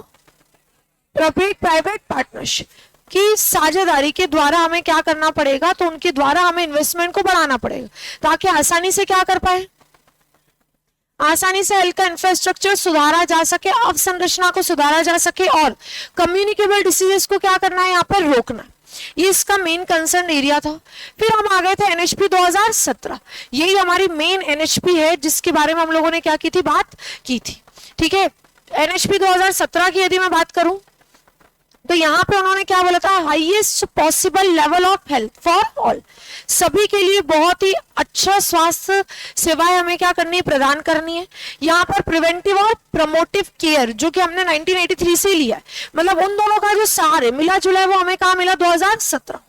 पब्लिक प्राइवेट पार्टनरशिप की साझेदारी के द्वारा हमें क्या करना पड़ेगा, तो उनके द्वारा हमें इन्वेस्टमेंट को बढ़ाना पड़ेगा ताकि आसानी से क्या कर पाए, आसानी से हेल्थ का इंफ्रास्ट्रक्चर सुधारा जा सके, अवसंरचना को सुधारा जा सके और कम्युनिकेबल डिसीजेस को क्या करना है, यहाँ पर रोकना। ये इसका मेन कंसर्न एरिया था। फिर हम आ गए थे NHP 2017, यही हमारी मेन NHP है जिसके बारे में हम लोगों ने क्या की थी, बात की थी। ठीक है, NHP 2017 की यदि मैं बात करूं तो यहाँ पे उन्होंने क्या बोला था, highest possible level of health for all, सभी के लिए बहुत ही अच्छा स्वास्थ्य सेवाएं हमें क्या करनी है, प्रदान करनी है। यहाँ पर प्रिवेंटिव और प्रमोटिव केयर जो कि हमने 1983 से लिया है, मतलब उन दोनों का जो सार है मिला जुला है वो हमें कहाँ मिला, 2017।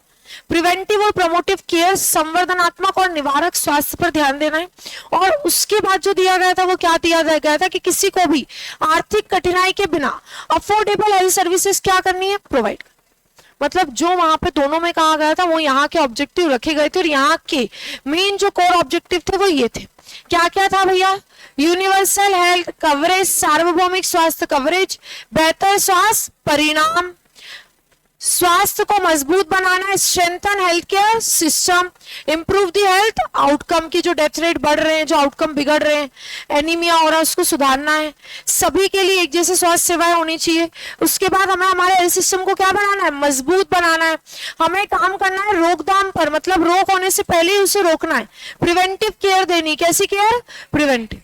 प्रिवेंटिव और प्रमोटिव केयर, संवर्धनात्मक और निवारक स्वास्थ्य पर ध्यान देना है। और उसके बाद जो दिया गया था वो क्या दिया गया था कि किसी को भी आर्थिक कठिनाई के बिना अफोर्डेबल हेल्थ सर्विसेज क्या करनी है, प्रोवाइड। मतलब जो वहां पे दोनों में कहा गया था वो यहाँ के ऑब्जेक्टिव रखे गए थे, और यहाँ के मेन जो कोर ऑब्जेक्टिव थे वो ये थे। क्या क्या था भैया, यूनिवर्सल हेल्थ कवरेज, सार्वभौमिक स्वास्थ्य कवरेज, बेहतर स्वास्थ्य परिणाम, स्वास्थ्य को मजबूत बनाना है, strengthen health care system, improve the health outcome, की जो डेथ रेट बढ़ रहे हैं, जो आउटकम बिगड़ रहे हैं, एनीमिया हो रहा है उसको सुधारना है, सभी के लिए एक जैसे स्वास्थ्य सेवाएं होनी चाहिए। उसके बाद हमें हमारे हेल्थ सिस्टम को क्या बनाना है, मजबूत बनाना है। हमें काम करना है रोकथाम पर, मतलब रोग होने से पहले ही उसे रोकना है। प्रिवेंटिव केयर देनी, कैसी केयर, प्रिवेंटिव।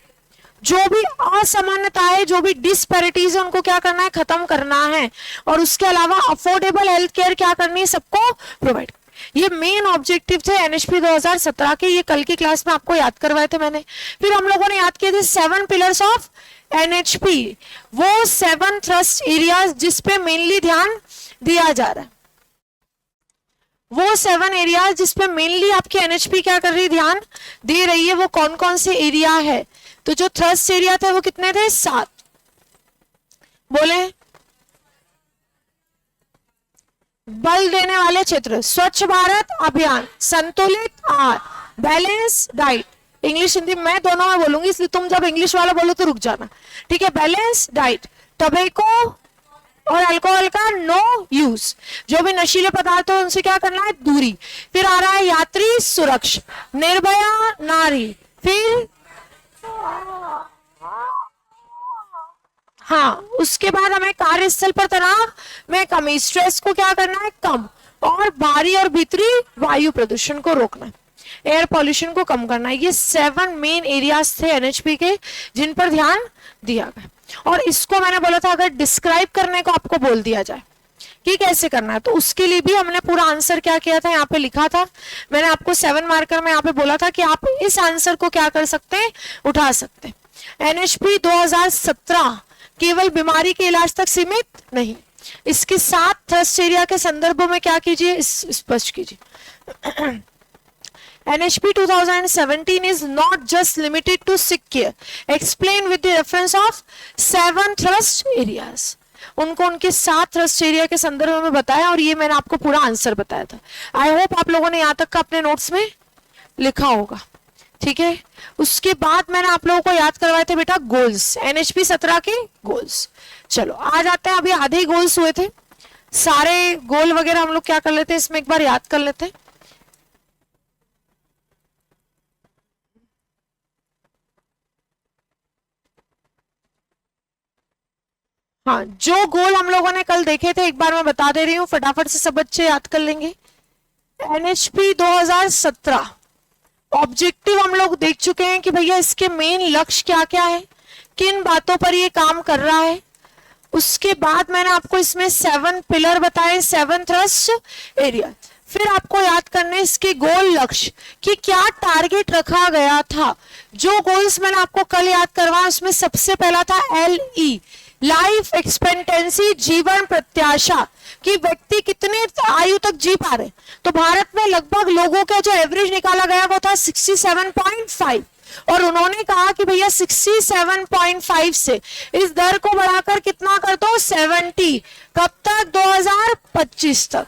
जो भी असमानता है, जो भी डिस्पैरिटीज है उनको क्या करना है, खत्म करना है। और उसके अलावा अफोर्डेबल हेल्थ केयर क्या करनी है, सबको प्रोवाइड। ये मेन ऑब्जेक्टिव थे NHP 2017 के, ये कल की क्लास में आपको याद करवाए थे मैंने। फिर हम लोगों ने याद किए थे 7 पिलर्स ऑफ NHP, वो 7 थ्रस्ट एरियाज जिसपे मेनली ध्यान दिया जा रहा है, वो 7 एरियाज जिसपे मेनली आपकी NHP क्या कर रही है, ध्यान दे रही है। वो कौन कौन से एरिया है, तो तो जो थ्रस्ट एरिया थे वो कितने थे? 7। बोले बल देने वाले क्षेत्र, स्वच्छ भारत अभियान, संतुलित आहार, बैलेंस डाइट। इंग्लिश हिंदी मैं दोनों में बोलूंगी, इसलिए तुम जब इंग्लिश वाला बोलो तो रुक जाना, ठीक है। बैलेंस डाइट, टबैको और अल्कोहल का नो यूज, जो भी नशीले पदार्थ हो उनसे क्या करना है? दूरी। फिर आ रहा है यात्री सुरक्षा, निर्भया नारी, फिर हाँ उसके बाद हमें कार्यस्थल पर तनाव में कमी, स्ट्रेस को क्या करना है? कम, और बाहरी और भीतरी वायु प्रदूषण को रोकना, एयर पॉल्यूशन को कम करना। ये 7 मेन एरियाज थे एनएचपी के जिन पर ध्यान दिया गया। और इसको मैंने बोला था अगर डिस्क्राइब करने को आपको बोल दिया जाए कि कैसे करना है, तो उसके लिए भी हमने पूरा आंसर क्या किया था, यहाँ पे लिखा था। मैंने आपको 7 मार्कर में यहाँ पे बोला था कि आप इस आंसर को क्या कर सकते हैं? उठा सकते हैं। एनएचपी 2017 केवल बीमारी के इलाज तक सीमित नहीं, इसके साथ थ्रस्ट एरिया के संदर्भों में क्या कीजिए? स्पष्ट कीजिए। NHP 2017 is not just limited to sick care. Explain with the reference of 7 thrust areas. उनको उनके 7 थ्रस्ट एरिया के संदर्भ में बताया और ये मैंने आपको पूरा आंसर बताया था। आई होप आप लोगों ने यहाँ तक का अपने नोट्स में लिखा होगा, ठीक है। उसके बाद मैंने आप लोगों को याद करवाए थे बेटा गोल्स, NHP 17 के गोल्स। चलो आ जाते हैं, अभी आधे ही गोल्स हुए थे, सारे गोल वगैरह हम लोग क्या कर लेते हैं इसमें एक बार याद कर लेते हैं। हाँ जो गोल हम लोगों ने कल देखे थे एक बार मैं बता दे रही हूँ, फटाफट से सब बच्चे याद कर लेंगे। NHP 2017 ऑब्जेक्टिव हम लोग देख चुके हैं कि भैया इसके मेन लक्ष्य क्या क्या है, किन बातों पर ये काम कर रहा है। उसके बाद मैंने आपको इसमें 7 पिलर बताए, 7 थ्रस्ट एरिया। फिर आपको याद करने इसके गोल लक्ष्य कि क्या टारगेट रखा गया था। जो गोल्स मैंने आपको कल याद करवाया उसमें सबसे पहला था LE, लाइफ एक्सपेक्टेंसी, जीवन प्रत्याशा, कि व्यक्ति कितने आयु तक जी पा रहे। तो भारत में लगभग लोगों का जो एवरेज निकाला गया वो था 67.5 और उन्होंने कहा कि भैया 67.5 से इस दर को बढ़ाकर कितना कर दो? 70। कब तक? 2025 तक।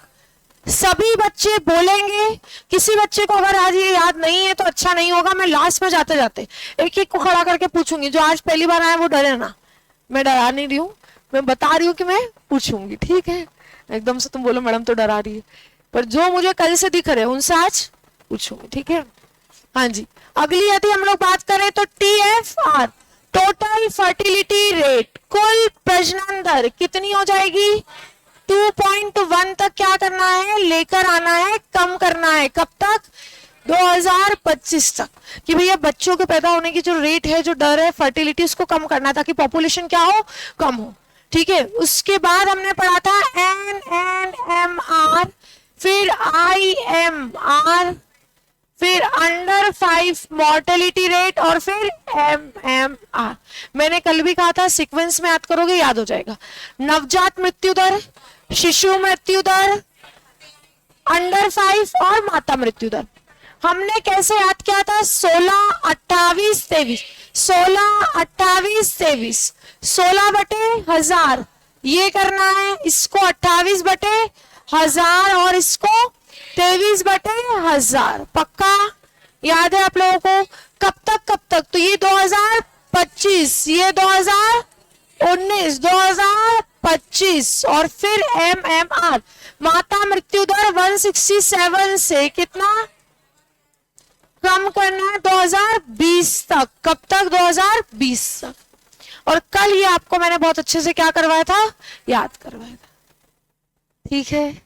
सभी बच्चे बोलेंगे, किसी बच्चे को अगर आज ये याद नहीं है तो अच्छा नहीं होगा, मैं लास्ट में जाते जाते एक एक को खड़ा करके पूछूंगी, जो आज पहली बार आया वो डरे ना, मैं डरा नहीं रही हूँ, मैं बता रही हूँ कि मैं पूछूंगी, ठीक है। एकदम से तुम बोलो मैडम तो डरा रही है, पर जो मुझे कल से दिख रहे उनसे आज पूछूंगी, ठीक है। हाँ जी, अगली यदि हम लोग बात करें तो TFR, टोटल फर्टिलिटी रेट, कुल प्रजनन दर कितनी हो जाएगी? 2.1 तक क्या करना है? लेकर आना है, कम करना है। कब तक? 2025 तक। कि भैया बच्चों के पैदा होने की जो रेट है, जो दर है, फर्टिलिटी, उसको कम करना है ताकि पॉपुलेशन क्या हो? कम हो, ठीक है। उसके बाद हमने पढ़ा था NNMR, फिर IMR, फिर अंडर 5 मॉर्टेलिटी रेट और फिर MMR। मैंने कल भी कहा था सीक्वेंस में याद करोगे याद हो जाएगा। नवजात मृत्यु दर, शिशु मृत्यु दर, अंडर 5 और माता मृत्यु दर। हमने कैसे याद किया था? 16, 28, 23, 16, 28, 23, 16 बटे 1000 ये करना है, इसको 28 बटे 1000 और इसको 23 बटे 1000। पक्का याद है आप लोगों को? कब तक? तो ये 2025, ये 2019, 2025 और फिर MMR, माता मृत्यु दर 167 से कितना कम करना है? 2020 तक। कब तक? 2020 तक। और कल ये आपको मैंने बहुत अच्छे से क्या करवाया था? याद करवाया था, ठीक है।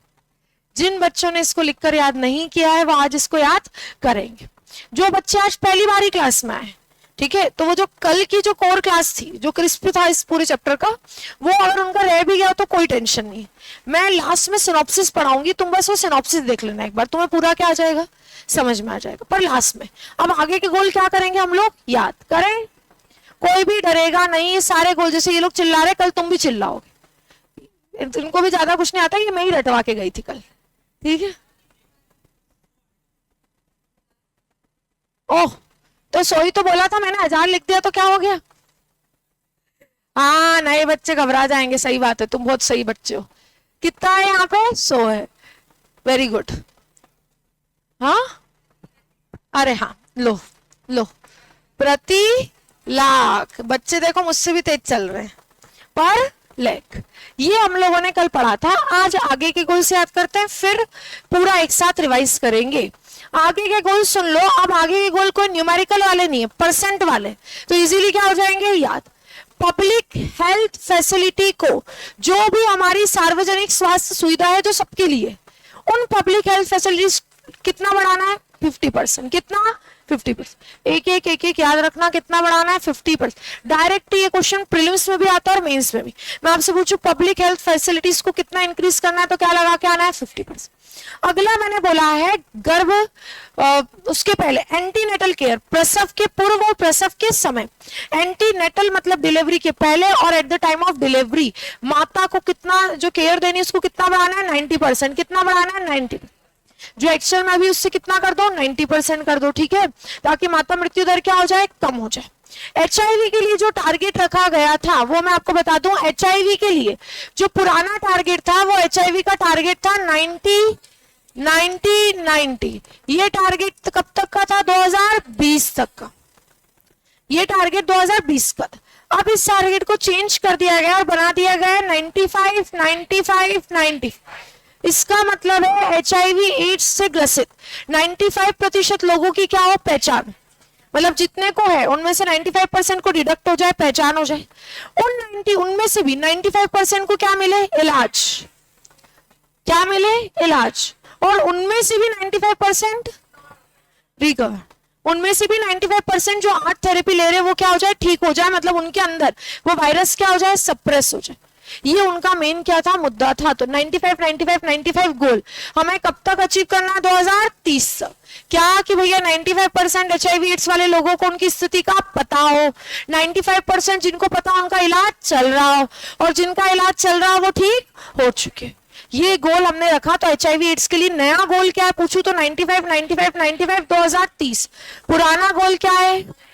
जिन बच्चों ने इसको लिखकर याद नहीं किया है वो आज इसको याद करेंगे। जो बच्चे आज पहली बार ही क्लास में आए, ठीक है, तो वो जो कल की जो कोर क्लास थी, जो क्रिस्प था इस पूरे चैप्टर का, वो अगर उनका रह भी गया तो कोई टेंशन नहीं। मैं लास्ट में सिनॉप्सिस पढ़ाऊंगी, तुम बस वो सिनॉप्सिस देख लेना एक बार, तुम्हें पूरा क्या आ जाएगा, समझ में आ जाएगा। पर लास्ट में अब आगे के गोल क्या करेंगे हम लोग? याद करें। कोई भी डरेगा नहीं, ये सारे गोल, जैसे ये लोग चिल्ला रहे कल तुम भी चिल्लाओगे, इनको भी ज्यादा कुछ नहीं आता, ये मैं ही रटवा के गई थी कल, ठीक है। ओह तो सोई तो बोला था मैंने, 1000 लिख दिया तो क्या हो गया? हाँ, नए बच्चे घबरा जाएंगे, सही बात है, तुम बहुत सही बच्चे हो। कितना है यहाँ पे? 100 है, वेरी गुड। हाँ, अरे हाँ, लो लो, प्रति लाख। बच्चे देखो मुझसे भी तेज चल रहे हैं। पर लाख, ये हम लोगों ने कल पढ़ा था। आज आगे के गोल से याद करते हैं, फिर पूरा एक साथ रिवाइज करेंगे। आगे के गोल सुन लो। अब आगे के गोल कोई न्यूमेरिकल वाले नहीं है, परसेंट वाले, तो इजीली क्या हो जाएंगे याद। पब्लिक हेल्थ फैसिलिटी को, जो भी हमारी सार्वजनिक स्वास्थ्य सुविधा है जो सबके लिए, उन पब्लिक हेल्थ फैसिलिटीज कितना बढ़ाना है? 50%। कितना? 50%। एक एक याद रखना, कितना बढ़ाना है? 50%। डायरेक्ट ये क्वेश्चन प्रीलिम्स में भी आता है और मेंस में भी। मैं आपसे पूछूं पब्लिक हेल्थ फैसिलिटीज को कितना इंक्रीज करना है, तो क्या लगा के आना है? 50%। अगला मैंने बोला है गर्भ, उसके पहले एंटीनेटल केयर, प्रसव के पूर्व और प्रसव के समय। एंटीनेटल मतलब डिलीवरी के पहले और at the time of delivery माता को कितना जो केयर देनी है उसको कितना बढ़ाना है? 90%। कितना बढ़ाना है? 90। जो एक्चुअल में अभी उससे कितना कर दो? 90% कर दो, ठीक है, ताकि माता मृत्यु दर क्या हो जाए? कम हो जाए। एचआईवी के लिए जो टारगेट रखा गया था वो मैं आपको बता दूं। एचआईवी के लिए जो पुराना टारगेट था वो एचआईवी का टारगेट था 90। ये टारगेट कब तक का था? 2020 तक का। ये टारगेट 2020 का था। अब इस टारगेट को चेंज कर दिया गया और बना दिया गया 95, 95, 90। इसका मतलब है एचआईवी एड्स से ग्रसित 95% लोगों की क्या हो? पहचान। मतलब जितने को है उनमें से 95% को डिडक्ट हो जाए, पहचान हो जाए। उनमें से भी 95% को क्या मिले? इलाज। क्या मिले? इलाज। और उनमें से भी 95% रिकवर। उनमें से भी 95% जो आर्ट थेरेपी ले रहे हैं वो क्या हो जाए? ठीक हो जाए। मतलब उनके अंदर वो वायरस क्या हो जाए? सप्रेस हो जाए। ये उनका मेन क्या था? मुद्दा था। तो 95, 95, 95 गोल हमें कब तक अचीव करना है? 2030 तक। क्या कि भैया 95% एचआईवी एड्स वाले लोगों को उनकी स्थिति का पता हो, 95% जिनको पता हो उनका इलाज चल रहा हो, और जिनका इलाज चल रहा हो वो ठीक हो चुके। ये गोल हमने रखा। तो एचआईवी एड्स के लिए नया गोल क्या है पूछू तो 95, 95, 95, 2030। पुराना गोल क्या है?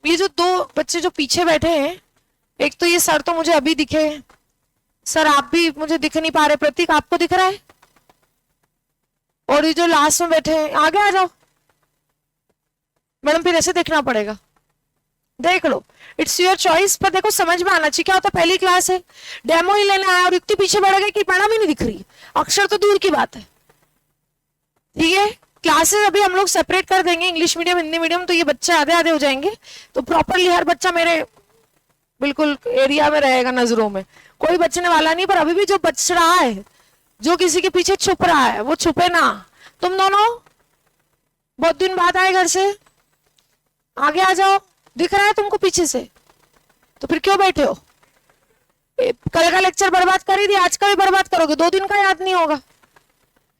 ये जो दो बच्चे जो पीछे बैठे हैं, एक तो ये सर तो मुझे अभी दिखे, सर आप भी मुझे दिख नहीं पा रहे। प्रतीक आपको दिख रहा है? और ये जो लास्ट में बैठे हैं, आगे आ जाओ मैडम, फिर ऐसे देखना पड़ेगा। देख लो, इट्स योर चॉइस। पर देखो समझ में आना चाहिए। क्या होता है, पहली क्लास है, डेमो ही लेने आया और इतनी पीछे बढ़ गए कि मैडम ही नहीं दिख रही, अक्षर तो दूर की बात है। ठीक है, क्लासेस अभी हम लोग सेपरेट कर देंगे, इंग्लिश मीडियम हिंदी मीडियम, तो ये बच्चे आधे आधे हो जाएंगे। तो प्रॉपरली हर बच्चा मेरे बिल्कुल एरिया में रहेगा, नजरों में कोई बचने वाला नहीं। पर अभी भी जो बच रहा है, जो किसी के पीछे छुप रहा है, वो छुपे ना। तुम दोनों बहुत दिन बाद आए घर से, आगे आ जाओ। दिख रहा है तुमको पीछे से, तो फिर क्यों बैठे हो? कल का लेक्चर बर्बाद कर ही दिया, आज का भी बर्बाद करोगे, 2 दिन का याद नहीं होगा,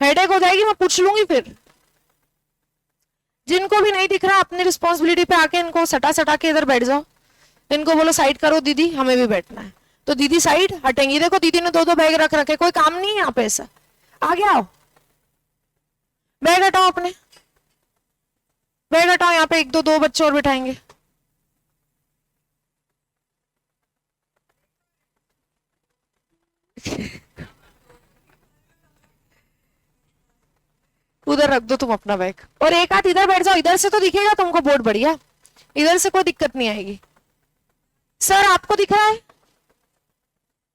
हेडेक हो जाएगी। मैं पूछ लूंगी फिर। जिनको भी नहीं दिख रहा अपनी रिस्पॉन्सिबिलिटी पे आके इनको सटा सटा के इधर बैठ जाओ। इनको बोलो साइड करो दीदी, हमें भी बैठना है। तो दीदी साइड हटेंगी। देखो दीदी ने 2-2 बैग रख रखे, कोई काम नहीं है यहाँ पे ऐसा। आगे आओ, बैग हटाओ अपने, बैग हटाओ। यहाँ पे 1-2 बच्चे और बिठाएंगे। उधर रख दो तुम अपना बैग, और एक हाथ इधर बैठ जाओ। इधर से तो दिखेगा तुमको बोर्ड बढ़िया, इधर से कोई दिक्कत नहीं आएगी। सर आपको दिख रहा है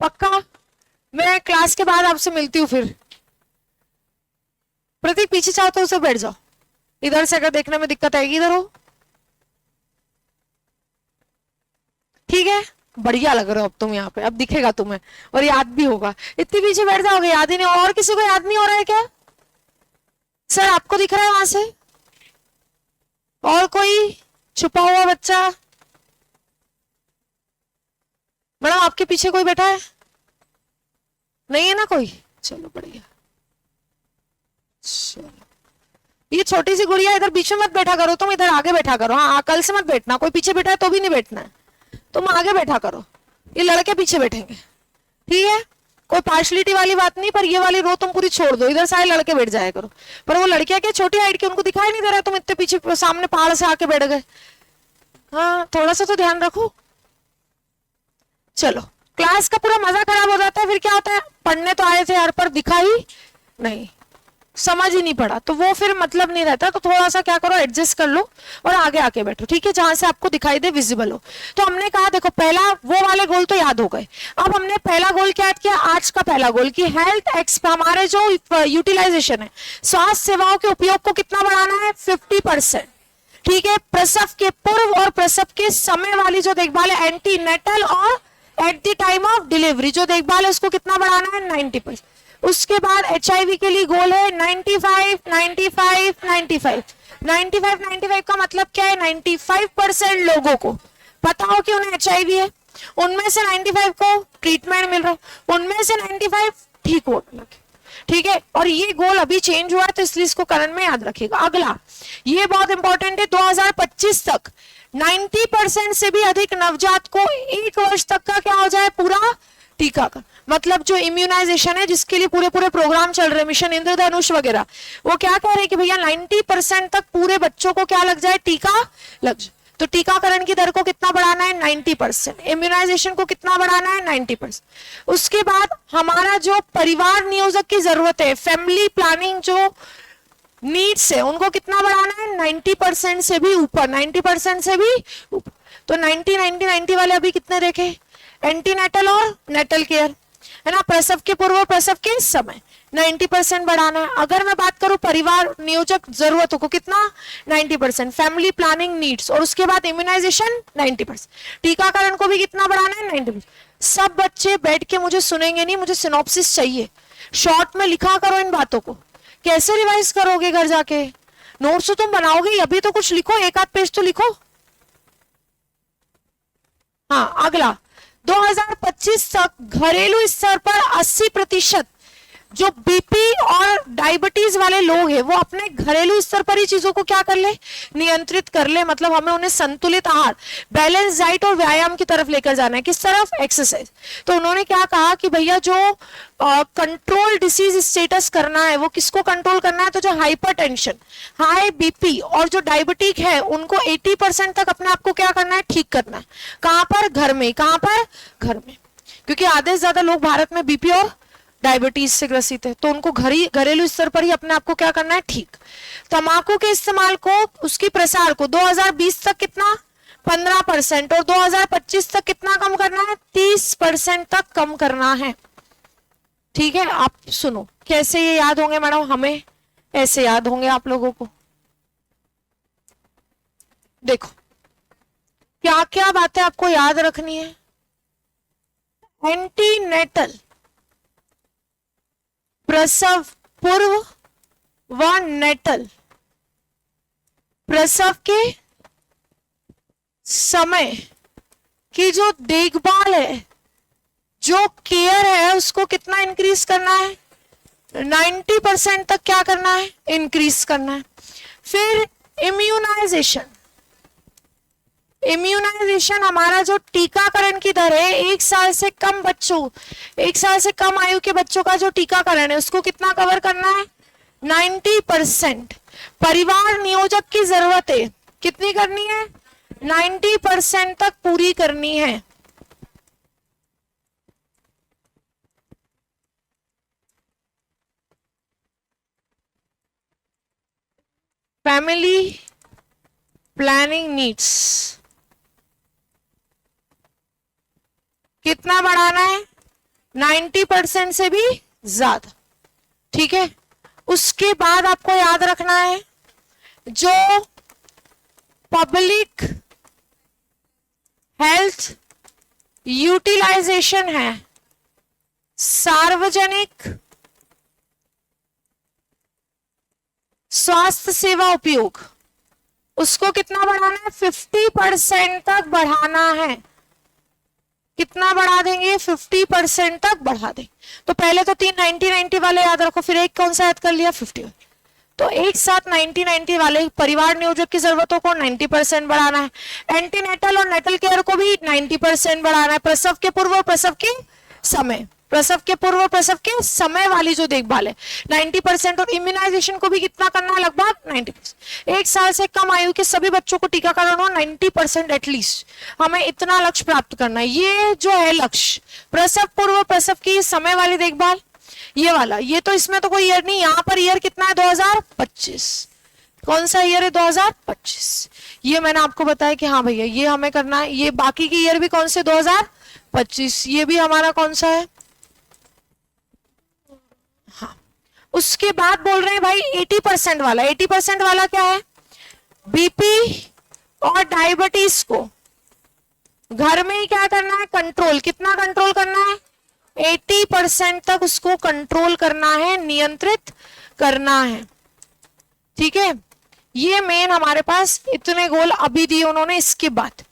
पक्का? मैं क्लास के बाद आपसे मिलती हूँ फिर। प्रतीक पीछे चाहो तो उसे बैठ जाओ। इधर से अगर देखने में दिक्कत आएगी इधर हो। ठीक है, बढ़िया लग रहे हो अब तुम यहाँ पे, अब दिखेगा तुम्हें और याद भी होगा। इतनी पीछे बैठ जाओगे, याद ही नहीं। और किसी को याद नहीं हो रहा है क्या? सर आपको दिख रहा है वहां से? और कोई छुपा हुआ बच्चा? मैडम आपके पीछे कोई बैठा है? नहीं है ना कोई? चलो बढ़िया। चलो, ये छोटी सी गुड़िया इधर बीच में मत बैठा करो, तुम इधर आगे बैठा करो। हाँ, कल से मत बैठना। कोई पीछे बैठा है तो भी नहीं बैठना है, तुम आगे बैठा करो। ये लड़के पीछे बैठेंगे, ठीक है? कोई पार्शलिटी वाली बात नहीं, पर ये वाली रो तुम पूरी छोड़ दो, इधर सारे लड़के बैठ जाया करो। पर वो लड़कियां क्या छोटी हाइट की, उनको दिखाई नहीं दे रहा, तुम इतने पीछे सामने पहाड़ से आके बैठ गए। हाँ, थोड़ा सा तो ध्यान रखो। चलो, क्लास का पूरा मजा खराब हो जाता है, फिर क्या होता है, पढ़ने तो आए थे यार पर दिखा ही नहीं, समझ ही नहीं पड़ा, तो वो फिर मतलब नहीं रहता। तो थोड़ा सा क्या करो, एडजस्ट कर लो और आगे आके बैठो, ठीक है, जहां से आपको दिखाई दे, विजिबल हो। तो हमने कहा देखो, पहला वो वाले गोल तो याद हो गए। अब हमने पहला गोल क्या याद किया, आज का पहला गोल कि हेल्थ हमारे जो यूटिलाइजेशन है, स्वास्थ्य सेवाओं के उपयोग को कितना बढ़ाना है, 50%। ठीक है, प्रसव के पूर्व और प्रसव के समय वाली जो देखभाल है, एंटीनेटल और at the time of delivery जो देखभाल है, उसको कितना बढ़ाना है, 90%। उसके बाद HIV के लिए गोल है 95, 95, 95, 95, 95 का मतलब क्या है, 95% लोगों को पता हो कि उन्हें HIV है, उनमें से 95 को ट्रीटमेंट मिल रहा है, उनमें से 95 ठीक होने लगे। ठीक है, और ये गोल अभी चेंज हुआ है, तो इसलिए इसको करंट में याद रखिएगा। अगला, ये बहुत इंपॉर्टेंट है, 2025 तक 90% से भी अधिक नवजात को 1 वर्ष तक का क्या हो जाए, पूरा टीकाकरण। मतलब जो इम्यूनाइजेशन है, जिसके लिए पूरे प्रोग्राम चल रहे, मिशन इंद्रधनुष वगैरह, वो क्या कह रहे हैं कि भैया 90% तक पूरे बच्चों को क्या लग जाए, टीका लग जाए। तो टीकाकरण की दर को कितना बढ़ाना है, 90%। इम्यूनाइजेशन को कितना बढ़ाना है, 90%। उसके बाद हमारा जो परिवार नियोजक की जरूरत है, फैमिली प्लानिंग जो नीड्स है, उनको कितना बढ़ाना है, 90% से भी ऊपर, 90% से भी ऊपर। तो 90, 90, 90 वाले अभी कितने देखे, एंटीनेटल और नेटल केयर है ना, प्रसव के पूर्व, प्रसव के समय 90% बढ़ाना है। अगर मैं बात करूं परिवार नियोजक जरूरतों को कितना, 90%, फैमिली प्लानिंग नीड्स, और उसके बाद इम्यूनाइजेशन 90%, टीकाकरण को भी कितना बढ़ाना है, 90%। सब बच्चे बैठ के मुझे सुनेंगे नहीं, मुझे सिनॉप्सिस चाहिए, शॉर्ट में लिखा करो इन बातों को। कैसे रिवाइज करोगे घर जाके, नोट्स तो तुम बनाओगे, अभी तो कुछ लिखो, एक आध पेज तो लिखो। हाँ, अगला 2025 तक घरेलू स्तर पर 80% जो बीपी और डायबिटीज वाले लोग हैं, वो अपने घरेलू स्तर पर ही चीजों को क्या कर ले, नियंत्रित कर ले। मतलब हमें उन्हें संतुलित आहार, बैलेंस डाइट और व्यायाम की तरफ लेकर जाना है। किस तरफ, एक्सरसाइज। तो उन्होंने क्या कहा कि भैया जो कंट्रोल डिसीज स्टेटस करना है, वो किसको कंट्रोल करना है, तो जो हाइपरटेंशन, हाई बीपी और जो डायबिटिक है, उनको 80% तक अपने आप को क्या करना है, ठीक करना है। कहां पर, घर में। कहां पर, घर में, क्योंकि आधे से ज्यादा लोग भारत में बीपी और डायबिटीज से ग्रसित है, तो उनको घरेलू स्तर पर ही अपने आप को क्या करना है, ठीक। तंबाकू के इस्तेमाल को, उसकी प्रसार को 2020 तक कितना, 15%, और 2025 तक कितना कम करना है, 30% तक कम करना है। ठीक है, आप सुनो कैसे ये याद होंगे मैडम, हमें ऐसे याद होंगे आप लोगों को। देखो क्या क्या बातें आपको याद रखनी है। एंटीनेटल, प्रसव पूर्व व नेटल, प्रसव के समय की जो देखभाल है, जो केयर है, उसको कितना इंक्रीज करना है, 90% तक क्या करना है, इंक्रीज करना है। फिर इम्यूनाइजेशन, इम्यूनाइजेशन हमारा जो टीकाकरण की दर है, 1 साल से कम बच्चों, 1 साल से कम आयु के बच्चों का जो टीकाकरण है, उसको कितना कवर करना है, 90%। परिवार नियोजक की जरूरत है, कितनी करनी है, 90% तक पूरी करनी है। फैमिली प्लानिंग नीड्स कितना बढ़ाना है, 90% से भी ज्यादा। ठीक है, उसके बाद आपको याद रखना है, जो पब्लिक हेल्थ यूटिलाइजेशन है, सार्वजनिक स्वास्थ्य सेवा उपयोग, उसको कितना बढ़ाना है, 50% तक बढ़ाना है। कितना बढ़ा देंगे, 50% तक बढ़ा देंगे। तो पहले तो 90 वाले याद रखो, फिर एक कौन सा याद कर लिया, 50। तो एक साथ 90 वाले परिवार नियोजक की जरूरतों को 90% बढ़ाना है। एंटीनेटल और नेटल केयर को भी 90% बढ़ाना है, प्रसव के पूर्व और प्रसव के समय। प्रसव के पूर्व और प्रसव के समय वाली जो देखभाल है 90%, और इम्यूनाइजेशन को भी कितना करना है, लगभग 90%। 1 साल से कम आयु के सभी बच्चों को टीकाकरण हो 90% एटलीस्ट, हमें इतना लक्ष्य प्राप्त करना है। ये जो है लक्ष्य, प्रसव पूर्व प्रसव की समय वाली देखभाल, ये वाला, ये तो इसमें तो कोई ईयर नहीं, यहाँ पर ईयर कितना है 2025। कौन सा ईयर है 2025, ये मैंने आपको बताया कि हाँ भैया ये हमें करना है। ये बाकी के ईयर भी कौन से 2025, ये भी हमारा कौन सा है, हाँ। उसके बाद बोल रहे हैं भाई 80% वाला, 80% वाला क्या है, बीपी और डायबिटीज को घर में ही क्या करना है, कंट्रोल, कितना कंट्रोल करना है, 80% तक उसको कंट्रोल करना है, नियंत्रित करना है, ठीक है। ये मेन हमारे पास इतने गोल अभी दिए उन्होंने, इसके बाद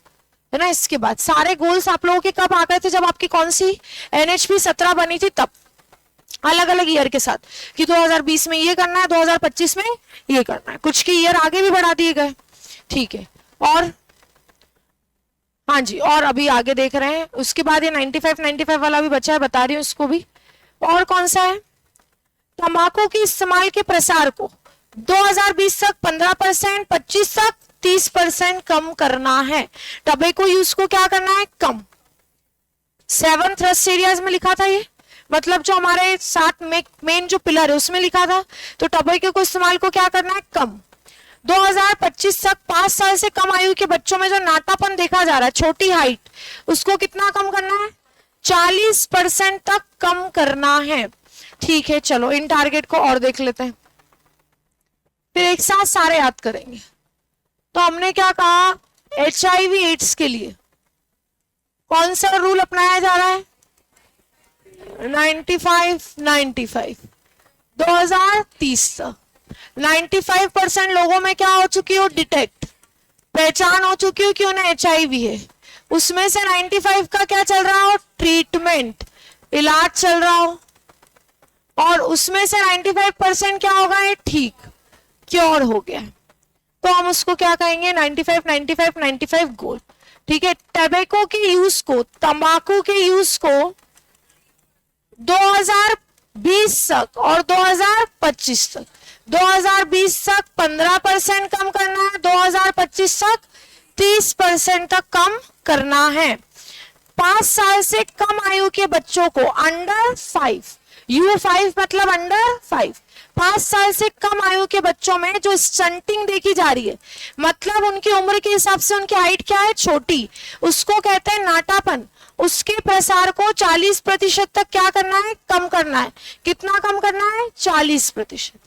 है ना, इसके बाद सारे गोल्स आप लोगों के कब आ गए थे, जब आपकी कौन सी NHP 17 बनी थी, तब अलग अलग ईयर के साथ कि 2020 में ये करना है, 2025 में ये करना है, कुछ के ईयर आगे भी बढ़ा दिए गए, ठीक है। और हाँ जी, और अभी आगे देख रहे हैं, उसके बाद ये 95 वाला भी बचा है, बता रही हूँ इसको भी। और कौन सा है, तंबाकू के इस्तेमाल के प्रसार को 2020 तक 15%, 25 तक 30% कम करना है। टबैको यूज को क्या करना है, कम। 7 थ्रस्ट एरियाज में लिखा था ये, मतलब जो हमारे 7 मेन जो पिलर है उसमें लिखा था, तो टबैको को इस्तेमाल को क्या करना है, कम। 2025 तक 5 साल से कम आयु के बच्चों में जो नाटापन देखा जा रहा है, छोटी हाइट, उसको कितना कम करना है, 40% तक कम करना है, ठीक है। चलो इन टारगेट को और देख लेते हैं, फिर एक साथ सारे याद करेंगे। तो हमने क्या कहा, HIV एड्स के लिए कौन सा रूल अपनाया जा रहा है, 95 2030 तक 95% लोगों में क्या हो चुकी हो, डिटेक्ट, पहचान हो चुकी हो कि उन्हें HIV है। उसमें से 95 का क्या चल रहा हो, ट्रीटमेंट, इलाज चल रहा हो, और उसमें से 95% क्या होगा, ये ठीक क्योर हो गया, तो हम उसको क्या कहेंगे, 95 गोल, ठीक है। टबैको के यूज को, तंबाकू के यूज को 2020 तक और 2025 तक, 2020 तक 15% कम करना है, 2025 तक 30% तक कम करना है। 5 साल से कम आयु के बच्चों को अंडर 5, U5 मतलब अंडर 5, 5 साल से कम आयु के बच्चों में जो स्टंटिंग देखी जा रही है, मतलब उनकी उम्र के हिसाब से उनकी हाइट क्या है, छोटी, उसको कहते हैं नाटापन, उसके प्रसार को 40% तक क्या करना है, कम करना है। कितना कम करना है, 40%।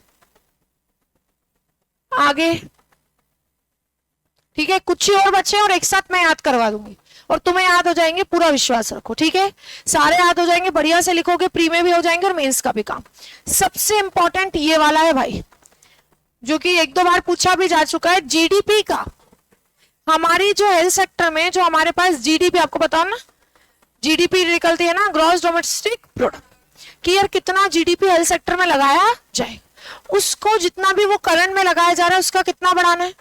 आगे ठीक है, कुछ ही और बचे और एक साथ मैं याद करवा दूंगी और तुम्हें याद हो जाएंगे, पूरा विश्वास रखो, ठीक है। सारे याद हो जाएंगे, बढ़िया से लिखोगे, प्री में भी हो जाएंगे और मेंस का भी काम। सबसे इंपॉर्टेंट ये वाला है भाई, जो कि 1-2 बार पूछा भी जा चुका है, जीडीपी का। हमारी जो हेल्थ सेक्टर में जो हमारे पास जीडीपी, आपको बताओ ना, जीडीपी निकलती है ना, ग्रॉस डोमेस्टिक प्रोडक्ट, कि यार कितना जीडीपी हेल्थ सेक्टर में लगाया जाए, उसको जितना भी वो करंट में लगाया जा रहा है उसका कितना बढ़ाना है,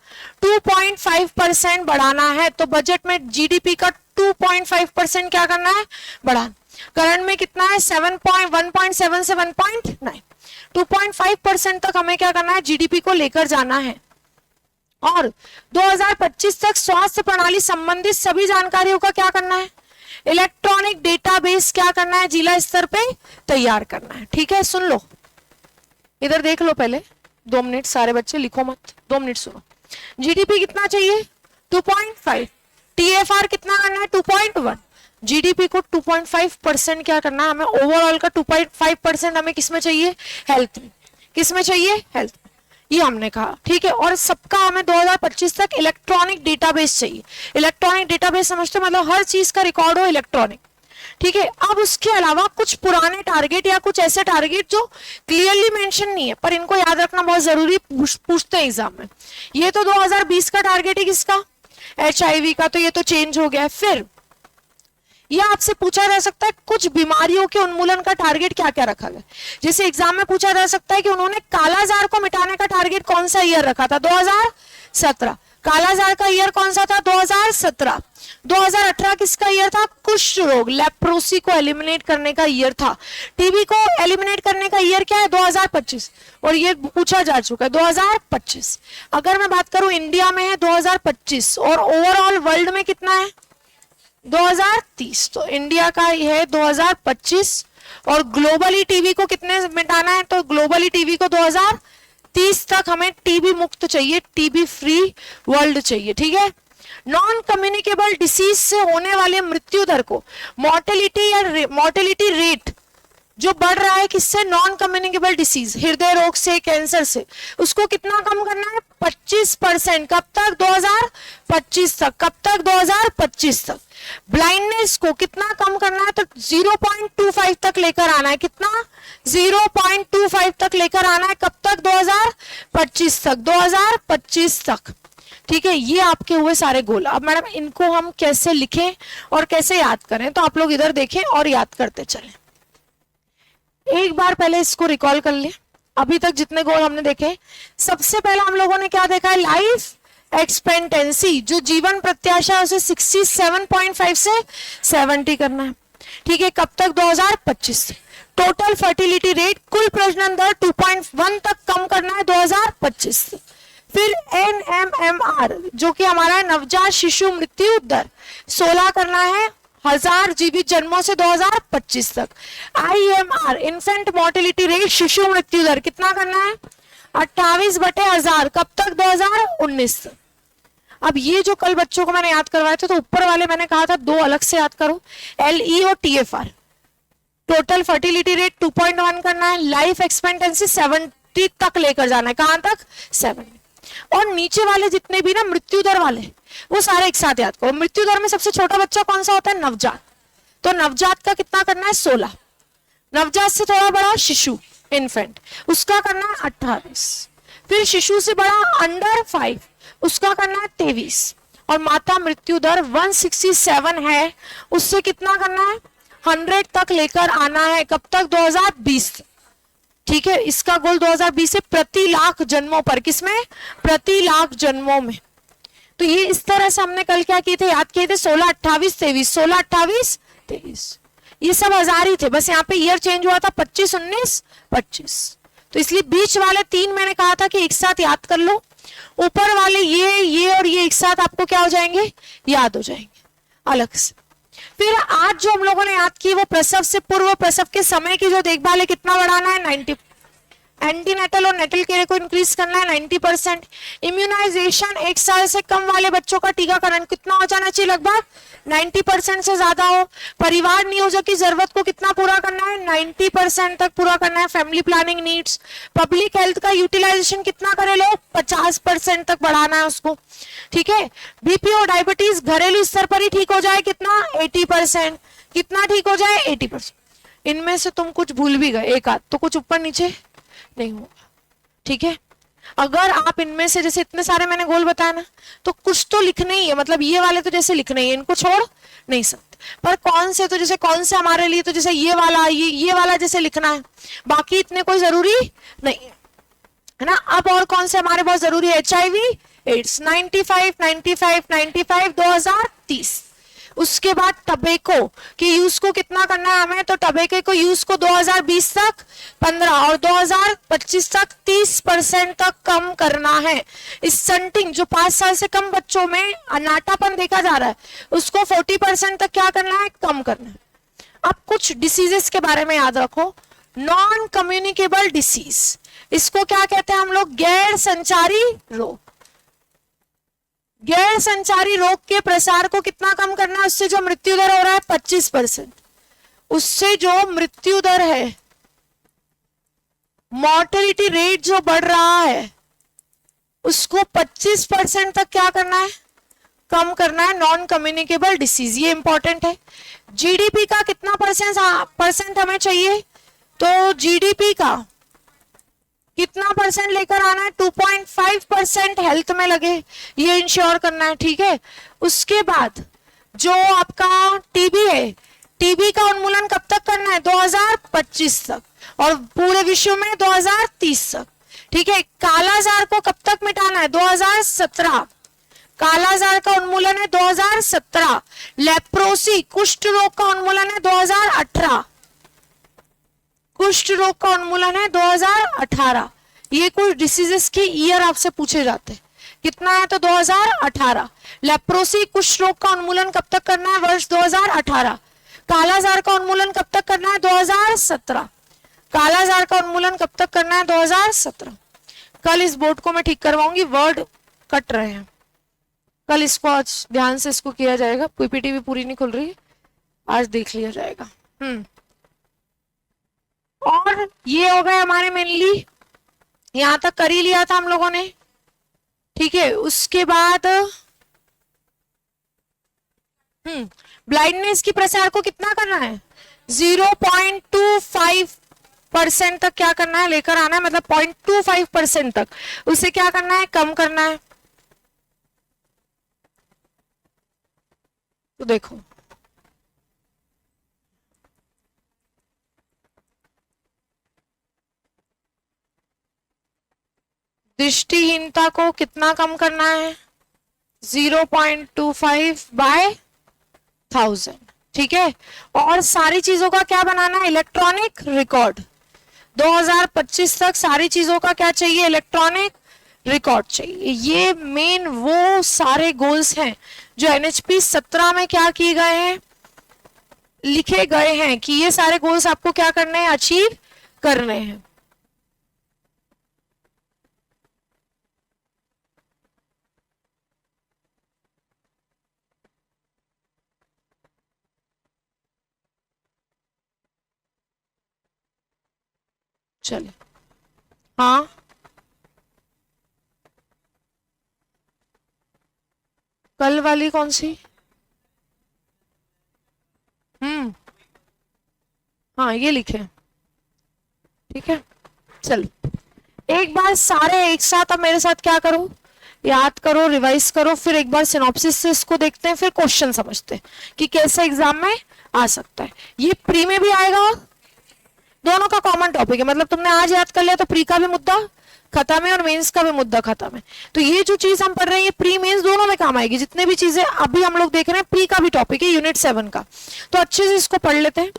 2.5% बढ़ाना है। तो बजट में जीडीपी का 2.5% क्या करना है, बढ़ाना। करंट में कितना है, 1.7 से 1.9, 2.5% तक हमें क्या करना है, जीडीपी को लेकर जाना है। और 2025 तक स्वास्थ्य प्रणाली संबंधित सभी जानकारियों का क्या करना है, इलेक्ट्रॉनिक डेटाबेस क्या करना है, जिला स्तर पे तैयार करना है, ठीक है। सुन लो, इधर देख लो पहले 2 मिनट, सारे बच्चे लिखो मत, 2 मिनट सुनो। जीडीपी कितना चाहिए, 2.5, टीएफआर कितना करना है, 2.1, जीडीपी को 2.5% क्या करना है हमें, ओवरऑल का 2.5% हमें किसमें चाहिए, हेल्थ में। किसमें चाहिए, हेल्थ में, ये हमने कहा, ठीक है। और सबका हमें 2025 तक इलेक्ट्रॉनिक डेटाबेस चाहिए। इलेक्ट्रॉनिक डेटाबेस समझते, मतलब हर चीज का रिकॉर्ड हो इलेक्ट्रॉनिक, ठीक है। अब उसके अलावा कुछ पुराने टारगेट या कुछ ऐसे टारगेट जो क्लियरली मेंशन नहीं है, पर इनको याद रखना बहुत जरूरी, पूछते हैं एग्जाम में। ये तो 2020 का टारगेट है, किसका, HIV का, तो ये तो चेंज हो गया है। फिर यह आपसे पूछा जा सकता है कुछ बीमारियों के उन्मूलन का टारगेट क्या क्या रखा गया। जैसे एग्जाम में पूछा जा सकता है कि उन्होंने कालाजार को मिटाने का टारगेट कौन सा ईयर रखा था, 2017। कालाजार का ईयर कौन सा था? 2017। 2018 किसका ईयर था? कुष्ठ रोग, लेप्रोसी को एलिमिनेट करने का ईयर था। टीबी को एलिमिनेट करने का ईयर क्या है? 2025, और ये पूछा जा चुका है 2025। अगर मैं बात करूं इंडिया में है 2025 और ओवरऑल वर्ल्ड में कितना है? 2030। तो इंडिया का है 2025 और ग्लोबली टीबी को कितने मिटाना है? तो ग्लोबली टीबी को 2030 तक हमें टीबी मुक्त चाहिए, टीबी फ्री वर्ल्ड चाहिए, ठीक है। नॉन कम्युनिकेबल डिसीज से होने वाले मृत्यु दर को, मोर्टेलिटी या मोर्टेलिटी रेट जो बढ़ रहा है किससे? नॉन कम्युनिकेबल डिसीज, हृदय रोग से, कैंसर से, उसको कितना कम करना है? 25%। कब तक? 2025 तक। कब तक? 2025 तक। ब्लाइंडनेस को कितना कम करना है? तो 0.25 तक लेकर आना है। कितना? 0.25 तक लेकर आना है। कब तक? 2025 तक। 2025 तक, ठीक है। ये आपके हुए सारे गोल। अब मैडम इनको हम कैसे लिखें और कैसे याद करें? तो आप लोग इधर देखें और याद करते चलें। एक बार पहले इसको रिकॉल कर ले, अभी तक जितने गोल हमने देखे। सबसे पहले हम लोगों ने क्या देखा है? लाइफ एक्सपेक्टेंसी, जो जीवन प्रत्याशा है उसे 67.5 से 70 करना है, ठीक है। कब तक? 2025। टोटल फर्टिलिटी रेट, कुल प्रजनन दर 2.1 तक कम करना है 2025। फिर NMMR जो कि हमारा नवजात शिशु मृत्यु दर 16 करना है 1000 जीवित जन्मों से 2025 तक। IMR इन्फेंट मोर्टेलिटी रेट, शिशु मृत्यु दर कितना करना है? 28/1000। कब तक? 2019 तक। अब ये जो कल बच्चों को मैंने याद करवाया था, तो ऊपर वाले मैंने कहा था दो अलग से याद करो, LE और TFR। टोटल फर्टिलिटी रेट 2.1 करना है, लाइफ एक्सपेक्टेंसी 70 तक लेकर जाना है। कहां तक? 70। और नीचे वाले जितने भी ना मृत्यु दर वाले, वो सारे एक साथ याद करो। मृत्यु दर में सबसे छोटा बच्चा कौन सा होता है? नवजात। तो नवजात का कितना करना है? 16। नवजात से थोड़ा बड़ा शिशु, इन्फेंट, उसका करना है 28। फिर शिशु से बड़ा अंडर 5, उसका करना है 23। और माता मृत्यु दर 167 है, उससे कितना करना है? 100 तक लेकर आना है। कब तक? 2020 तक, ठीक है। इसका गोल 2020 से प्रति लाख जन्मों पर, किसमें? प्रति लाख जन्मों में। तो ये इस तरह से हमने कल क्या किए थे? याद किए थे 16, 28, 23, 16, 28, 23। ये सब 1000 ही थे, बस यहाँ पे ईयर चेंज हुआ था 25, 19, 25। तो इसलिए बीच वाले 3 मैंने कहा था कि एक साथ याद कर लो। ऊपर वाले ये और ये एक साथ आपको क्या हो जाएंगे? याद हो जाएंगे अलग से। फिर आज जो हम लोगों ने याद की वो प्रसव से पूर्व, प्रसव के समय की जो देखभाल है कितना बढ़ाना है? 90। एंटीनेटल और नेटल केयर को इंक्रीज करना है 90%। इम्यूनाइजेशन 1 साल से कम वाले बच्चों का टीकाकरण कितना हो जाना चाहिए? लगभग 90% से ज्यादा हो। परिवार नियोजक की जरूरत को कितना पूरा करना है? 90% तक पूरा करना है। Family planning needs, public health का यूटिलाइजेशन कितना करे लोग? 50% तक बढ़ाना है उसको, ठीक है। बीपी और डायबिटीज घरेलू स्तर पर ही ठीक हो जाए, कितना? 80%। कितना ठीक हो जाए? 80%। इनमें से तुम कुछ भूल भी गए, एक आध, तो कुछ ऊपर नीचे नहीं होगा, ठीक है। अगर आप इनमें से, जैसे इतने सारे मैंने गोल बताया ना, तो कुछ तो लिखने ही है, मतलब ये वाले तो जैसे लिखने ही है, इनको छोड़ नहीं सकते। पर कौन से, तो जैसे कौन से हमारे लिए, तो जैसे ये वाला, ये वाला जैसे लिखना है, बाकी इतने कोई जरूरी नहीं है ना। अब और कौन से हमारे बहुत जरूरी है? HIV AIDS 95, 95, 95, 2030। उसके बाद टबेको के यूज को कितना करना है हमें? तो टबेको को यूज को 2020 तक 15 और 2025 तक 30% तक कम करना है। स्टंटिंग जो 5 साल से कम बच्चों में अनाटापन देखा जा रहा है, उसको 40% तक क्या करना है? कम करना है। अब कुछ डिसीजेस के बारे में याद रखो। नॉन कम्युनिकेबल डिसीज, इसको क्या कहते हैं हम लोग? गैर संचारी रोग। गैर संचारी रोग के प्रसार को कितना कम करना है? उससे जो मृत्यु दर हो रहा है 25%, उससे जो मृत्यु दर है, मॉर्टेलिटी रेट जो बढ़ रहा है, उसको 25% तक क्या करना है? कम करना है। नॉन कम्युनिकेबल डिसीज, ये इंपॉर्टेंट है। जीडीपी का कितना परसेंट हमें चाहिए? तो जीडीपी का कितना परसेंट लेकर आना है? 2.5% हेल्थ में लगे, ये इंश्योर करना है, ठीक है। उसके बाद जो आपका टीबी है, टीबी का उन्मूलन कब तक करना है? 2025 तक, और पूरे विश्व में 2030 तक, ठीक है। कालाजार को कब तक मिटाना है? 2017। कालाजार का उन्मूलन है 2017, लेप्रोसी कुष्ठ रोग का उन्मूलन है 2018, कुष्ठ रोग का उन्मूलन है 2018। ये कुछ डिसीजेस के ईयर आपसे पूछे जाते हैं, कितना है तो 2018। लेप्रोसी कुष्ठ रोग का उन्मूलन कब तक करना है, वर्ष 2018। कालाजार का उन्मूलन कब तक करना है, 2017। कालाजार का उन्मूलन कब तक करना है, 2017। कल इस बोर्ड को मैं ठीक करवाऊंगी, वर्ड कट रहे हैं, कल इसको आज ध्यान से इसको किया जाएगा। पीपीटी भी पूरी नहीं खुल रही, आज देख लिया जाएगा। और ये हो गए हमारे मेनली, यहां तक कर ही लिया था हम लोगों ने, ठीक है। उसके बाद ब्लाइंडनेस की प्रसार को कितना करना है, 0.25% तक क्या करना है, लेकर आना है, मतलब 0.25% तक उसे क्या करना है, कम करना है। तो देखो दृष्टिहीनता को कितना कम करना है, 0.25/1000, ठीक है। और सारी चीजों का क्या बनाना है, इलेक्ट्रॉनिक रिकॉर्ड। 2025 तक सारी चीजों का क्या चाहिए, इलेक्ट्रॉनिक रिकॉर्ड चाहिए। ये मेन वो सारे गोल्स हैं जो NHP 17 में क्या किए गए हैं, लिखे गए हैं कि ये सारे गोल्स आपको क्या करने हैं, अचीव करने हैं। चलिए, हाँ कल वाली कौन सी, हाँ ये लिखे, ठीक है। चलो एक बार सारे एक साथ अब मेरे साथ क्या करो, याद करो, रिवाइज करो, फिर एक बार सिनॉप्सिस से इसको देखते हैं, फिर क्वेश्चन समझते हैं कि कैसे एग्जाम में आ सकता है। ये प्री में भी आएगा, दोनों का कॉमन टॉपिक है, मतलब तुमने आज याद कर लिया तो प्री का भी मुद्दा खत्म है और मेंस का भी मुद्दा खत्म है। तो ये जो चीज हम पढ़ रहे हैं ये प्री मेंस दोनों में काम आएगी। जितने भी चीजें अभी हम लोग देख रहे हैं प्री का भी टॉपिक है, यूनिट 7 का। तो अच्छे से इसको पढ़ लेते हैं,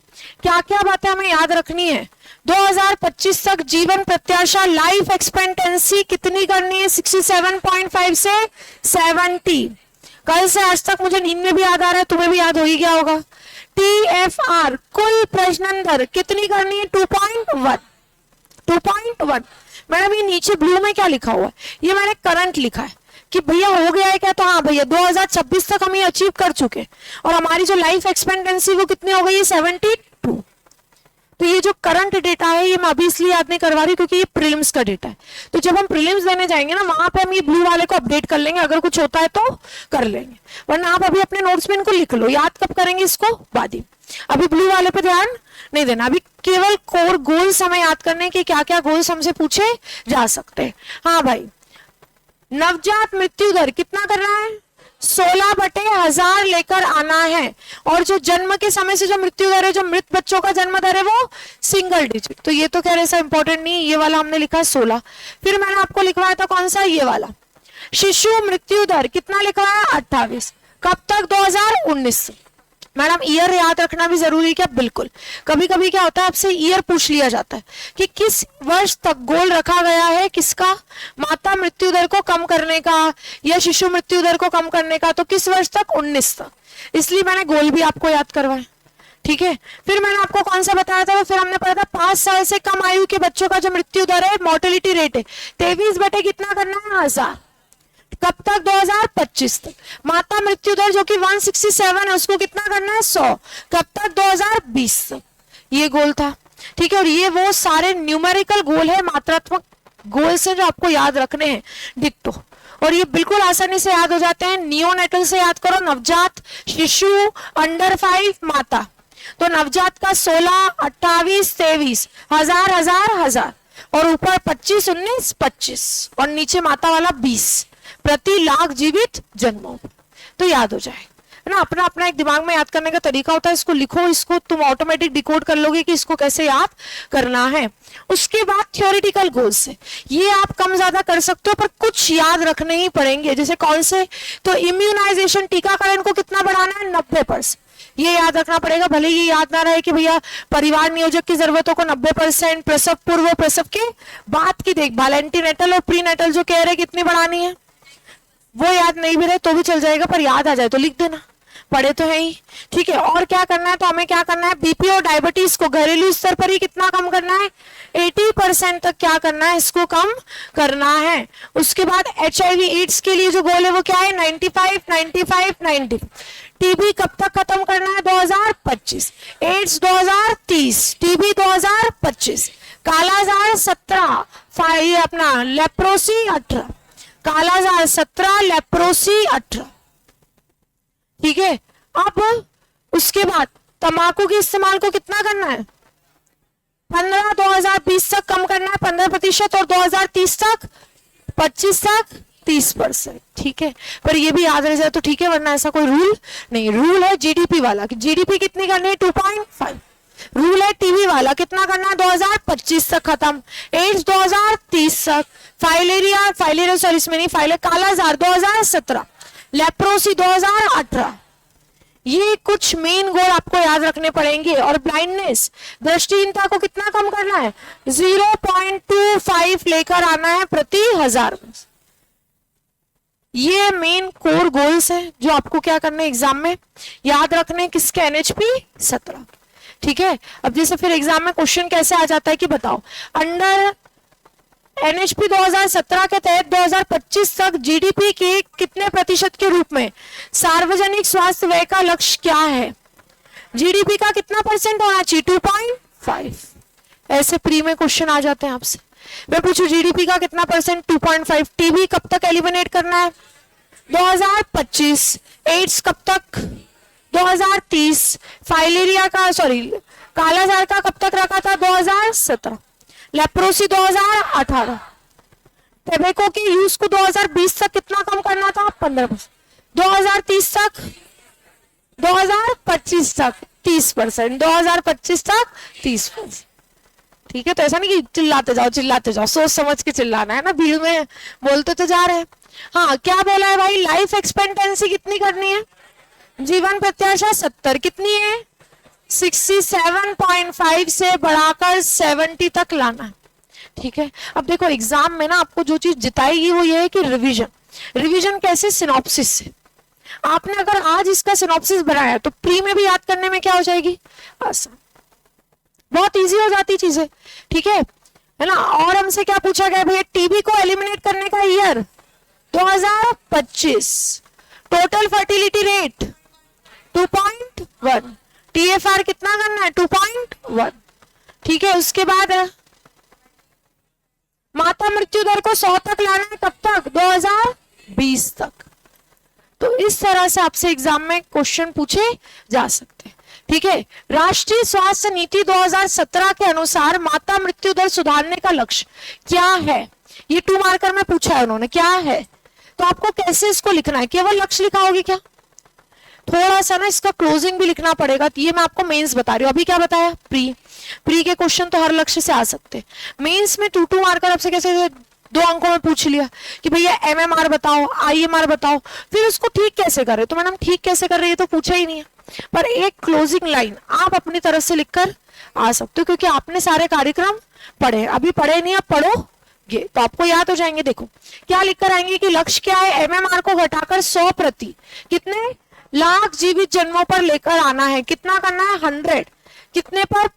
क्या क्या बातें हमें याद रखनी है। 2025 तक जीवन प्रत्याशा लाइफ एक्सपेक्टेंसी कितनी करनी है, 67.5 से 70। कल से आज तक मुझे नींद में भी याद आ रहा है, तुम्हें भी याद हो ही गया होगा। TFR कुल प्रजनन दर कितनी करनी है, 2.1। 2.1। मैडम ये नीचे ब्लू में क्या लिखा हुआ है, ये मैंने करंट लिखा है कि भैया हो गया है क्या, तो हाँ भैया 2026 तक हम ये अचीव कर चुके और हमारी जो लाइफ एक्सपेक्टेंसी वो कितनी हो गई है, 72। तो ये जो करंट डेटा है ये मैं अभी इसलिए याद नहीं करवा रही क्योंकि ये प्रीलिम्स का डेटा है। तो जब हम प्रीलिम्स देने जाएंगे ना वहां पे हम ये ब्लू वाले को अपडेट कर लेंगे, अगर कुछ होता है तो कर लेंगे, वरना आप अभी अपने नोट्स में इनको लिख लो। याद कब करेंगे इसको, बाद ही, अभी ब्लू वाले पे ध्यान नहीं देना। अभी केवल कोर गोल्स हमें याद करने के, क्या क्या गोल्स हमसे पूछे जा सकते हैं। हाँ भाई, नवजात मृत्यु दर कितना करना है, 16/1000 लेकर आना है। और जो जन्म के समय से जो मृत्यु दर है, जो मृत बच्चों का जन्म दर है वो सिंगल डिजिट। तो ये तो कह रहे ऐसा इंपॉर्टेंट नहीं है, ये वाला हमने लिखा है 16। फिर मैंने आपको लिखवाया था कौन सा, ये वाला। शिशु मृत्यु दर कितना लिखवाया, 28। कब तक, 2019। मैडम ईयर याद रखना भी जरूरी है क्या, बिल्कुल। कभी कभी क्या होता है आपसे ईयर पूछ लिया जाता है कि किस वर्ष तक गोल रखा गया है, किसका, माता मृत्यु दर को कम करने का या शिशु मृत्यु दर को कम करने का, तो किस वर्ष तक, 19 तक। इसलिए मैंने गोल भी आपको याद करवाए, ठीक है। फिर मैंने आपको कौन सा बताया था, फिर हमने पढ़ा था 5 साल से कम आयु के बच्चों का जो मृत्यु दर है, मोर्टेलिटी रेट है, 23 कितना करना है, 1000। कब तक, 2025 तक। माता मृत्यु दर जो कि 167 है उसको कितना करना है, 100। कब तक, 2020 तक। ये गोल था, ठीक है। और ये वो सारे न्यूमेरिकल गोल है, मात्रात्मक गोल से जो आपको याद रखने हैं, डिट्टो। और ये बिल्कुल आसानी से याद हो जाते हैं। नियोनेटल से याद करो, नवजात शिशु, अंडर 5 माता। तो नवजात का 16, 28, 23, 1000 1000 1000 और ऊपर 25 19 25 और नीचे माता वाला 20 प्रति लाख जीवित जन्मों। तो याद हो जाए। है ना, अपना अपना एक दिमाग में याद करने का तरीका होता है। इसको लिखो, इसको तुम ऑटोमेटिक डिकोड कर लोगे कि इसको कैसे याद करना है। उसके बाद थ्योरेटिकल गोल्स है, ये आप कम ज्यादा कर सकते हो पर कुछ याद रखने ही पड़ेंगे। जैसे कौन से, तो इम्यूनाइजेशन, टीकाकरण को कितना बढ़ाना है, 90%, ये याद रखना पड़ेगा। भले ये याद ना रहे कि भैया परिवार नियोजक की जरूरतों को 90%, प्रसव पूर्व प्रसव के बाद की देखभाल, एंटीनेटल और प्रीनेटल जो कह रहे कितनी बढ़ानी है, वो याद नहीं भी रहे तो भी चल जाएगा, पर याद आ जाए तो लिख देना, पढ़े तो है ही। ठीक है, और क्या करना है, तो हमें क्या करना है, बीपी और डायबिटीज को घरेलू स्तर पर ही कितना कम करना है, 80% तक क्या करना है, इसको कम करना है। उसके बाद HIV एड्स के लिए जो गोल है वो क्या है, 95 95 90। टीबी कब तक खत्म करना है, 2025। Ads 2030, TB 2025। कालाजार 17, ये अपना लेप्रोसी 18, कालाजार 17, लेप्रोसी 18। ठीक है, अब उसके बाद तंबाकू के इस्तेमाल को कितना करना है, 15 2020 तक कम करना है 15%, और 2030 तक 25 तक 30%। ठीक है, पर ये भी याद रह जाए तो ठीक है, वरना ऐसा कोई रूल नहीं। रूल है जीडीपी वाला कि जीडीपी कितनी करनी है, 2.5। रूल है टीबी वाला कितना करना है, 2025 तक खत्म। एड्स 2030 तक। फाइलेरिया सॉरी इसमें नहीं, फाइले कालाजार 2017, लेप्रोसी 2018। ये कुछ मेन गोल आपको याद रखने पड़ेंगे। और ब्लाइंडनेस, दृष्टिहीनता को कितना कम करना है, 0.25 लेकर आना है प्रति 1000 में। ये मेन कोर गोल्स हैं जो आपको क्या करने एग्जाम में याद रखने, किसके, NHP 17। ठीक है, अब जैसे फिर एग्जाम में क्वेश्चन कैसे आ जाता है कि बताओ, अंडर NHP 2017 के तहत 2025 तक जीडीपी के कितने प्रतिशत के रूप में सार्वजनिक स्वास्थ्य व्यय का लक्ष्य क्या है, जीडीपी का कितना परसेंट होना चाहिए, 2.5। ऐसे प्री में क्वेश्चन आ जाते हैं आपसे। मैं पूछू जीडीपी का कितना परसेंट, 2.5। टीबी कब तक एलिमिनेट करना है, 2025। एड्स कब तक, 2030। फाइलेरिया का सॉरी कालाजार का कब तक रखा था, 2017। लेप्रोसी 2018। टेबेको के यूज को 2020 तक कितना कम करना था, 15%। 2030 तक, 2025 तक 30%, 2025 तक 30%। ठीक है, तो ऐसा नहीं कि चिल्लाते जाओ, सोच समझ के चिल्लाना है ना, भीड़ में बोलते तो जा रहे हैं। हाँ, क्या बोला है भाई, लाइफ एक्सपेक्टेंसी कितनी करनी है, जीवन प्रत्याशा 70 कितनी है, 67.5 से बढ़ाकर 70 तक लाना है। ठीक है, अब देखो एग्जाम में ना आपको जो चीज जिताएगी वो ये है कि रिवीजन कैसे, सिनॉप्सिस से। आपने अगर आज इसका सिनॉप्सिस बनाया तो प्री में भी याद करने में क्या हो जाएगी, आसान, बहुत इजी हो जाती चीजें। ठीक है ना। और हमसे क्या पूछा गया भैया, टीबी को एलिमिनेट करने का year 2025। Total fertility rate 2.1। TFR कितना करना है, 2.1। ठीक है, उसके बाद माता मृत्यु दर को 100 तक लाना है, कब तक, 2020 तक। तो इस तरह से आपसे एग्जाम में क्वेश्चन पूछे जा सकते हैं। ठीक है, राष्ट्रीय स्वास्थ्य नीति 2017 के अनुसार माता मृत्यु दर सुधारने का लक्ष्य क्या है, ये 2 मार्कर में पूछा है उन्होंने, क्या है। तो आपको कैसे इसको लिखना है, केवल लक्ष्य लिखा होगी क्या, थोड़ा सा ना इसका क्लोजिंग भी लिखना पड़ेगा। तो ये मैं आपको मेंस बता रही हूँ, अभी क्या बताया, प्री के क्वेश्चन तो हर लक्ष्य से आ सकते हैं। मेंस में 2 मार्कर आपसे कैसे 2 अंकों में पूछ लिया कि भैया MMR बताओ, IMR बताओ, फिर उसको ठीक कैसे करे, तो मैडम ठीक कैसे कर रही है तो पूछा ही नहीं है, पर एक क्लोजिंग लाइन आप अपनी तरफ से लिखकर आ सकते हो, क्योंकि आपने सारे कार्यक्रम पढ़े, अभी पढ़े नहीं, अब पढ़ोगे तो आपको याद हो जाएंगे। देखो क्या लिख कर आएंगे कि लक्ष्य क्या है, MMR को घटाकर 100 प्रति कितने लाख जीवित जन्मों पर लेकर आना है, कितना करना है, 100 कितने पर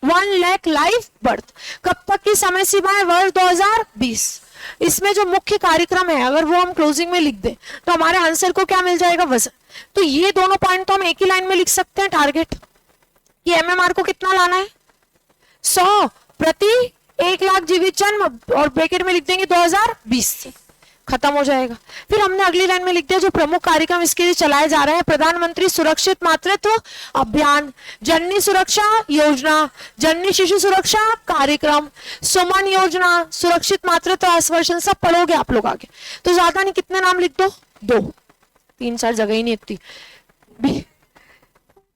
1 लाख लाइफ बर्थ। कब तक की समय सीमा है, वर्ष 2020। इसमें जो मुख्य कार्यक्रम है अगर वो हम क्लोजिंग में लिख दें तो हमारे आंसर को क्या मिल जाएगा, वजन। तो ये दोनों पॉइंट तो हम एक ही लाइन में लिख सकते हैं, टारगेट कि MMR को कितना लाना है, 100 प्रति 1 लाख जीवित जन्म, और ब्रैकेट में लिख देंगे 2020 से, खत्म हो जाएगा। फिर हमने अगली लाइन में लिख दिया जो प्रमुख कार्यक्रम इसके लिए चलाए जा रहे हैं, प्रधानमंत्री सुरक्षित मातृत्व अभियान, जननी सुरक्षा योजना, जननी शिशु सुरक्षा कार्यक्रम, सुमन योजना, सुरक्षित मातृत्व आश्वासन, सब पढ़ोगे आप लोग आगे, तो ज्यादा नहीं, कितने नाम लिख दो, 2 3 4 जगह ही नहीं इतनी।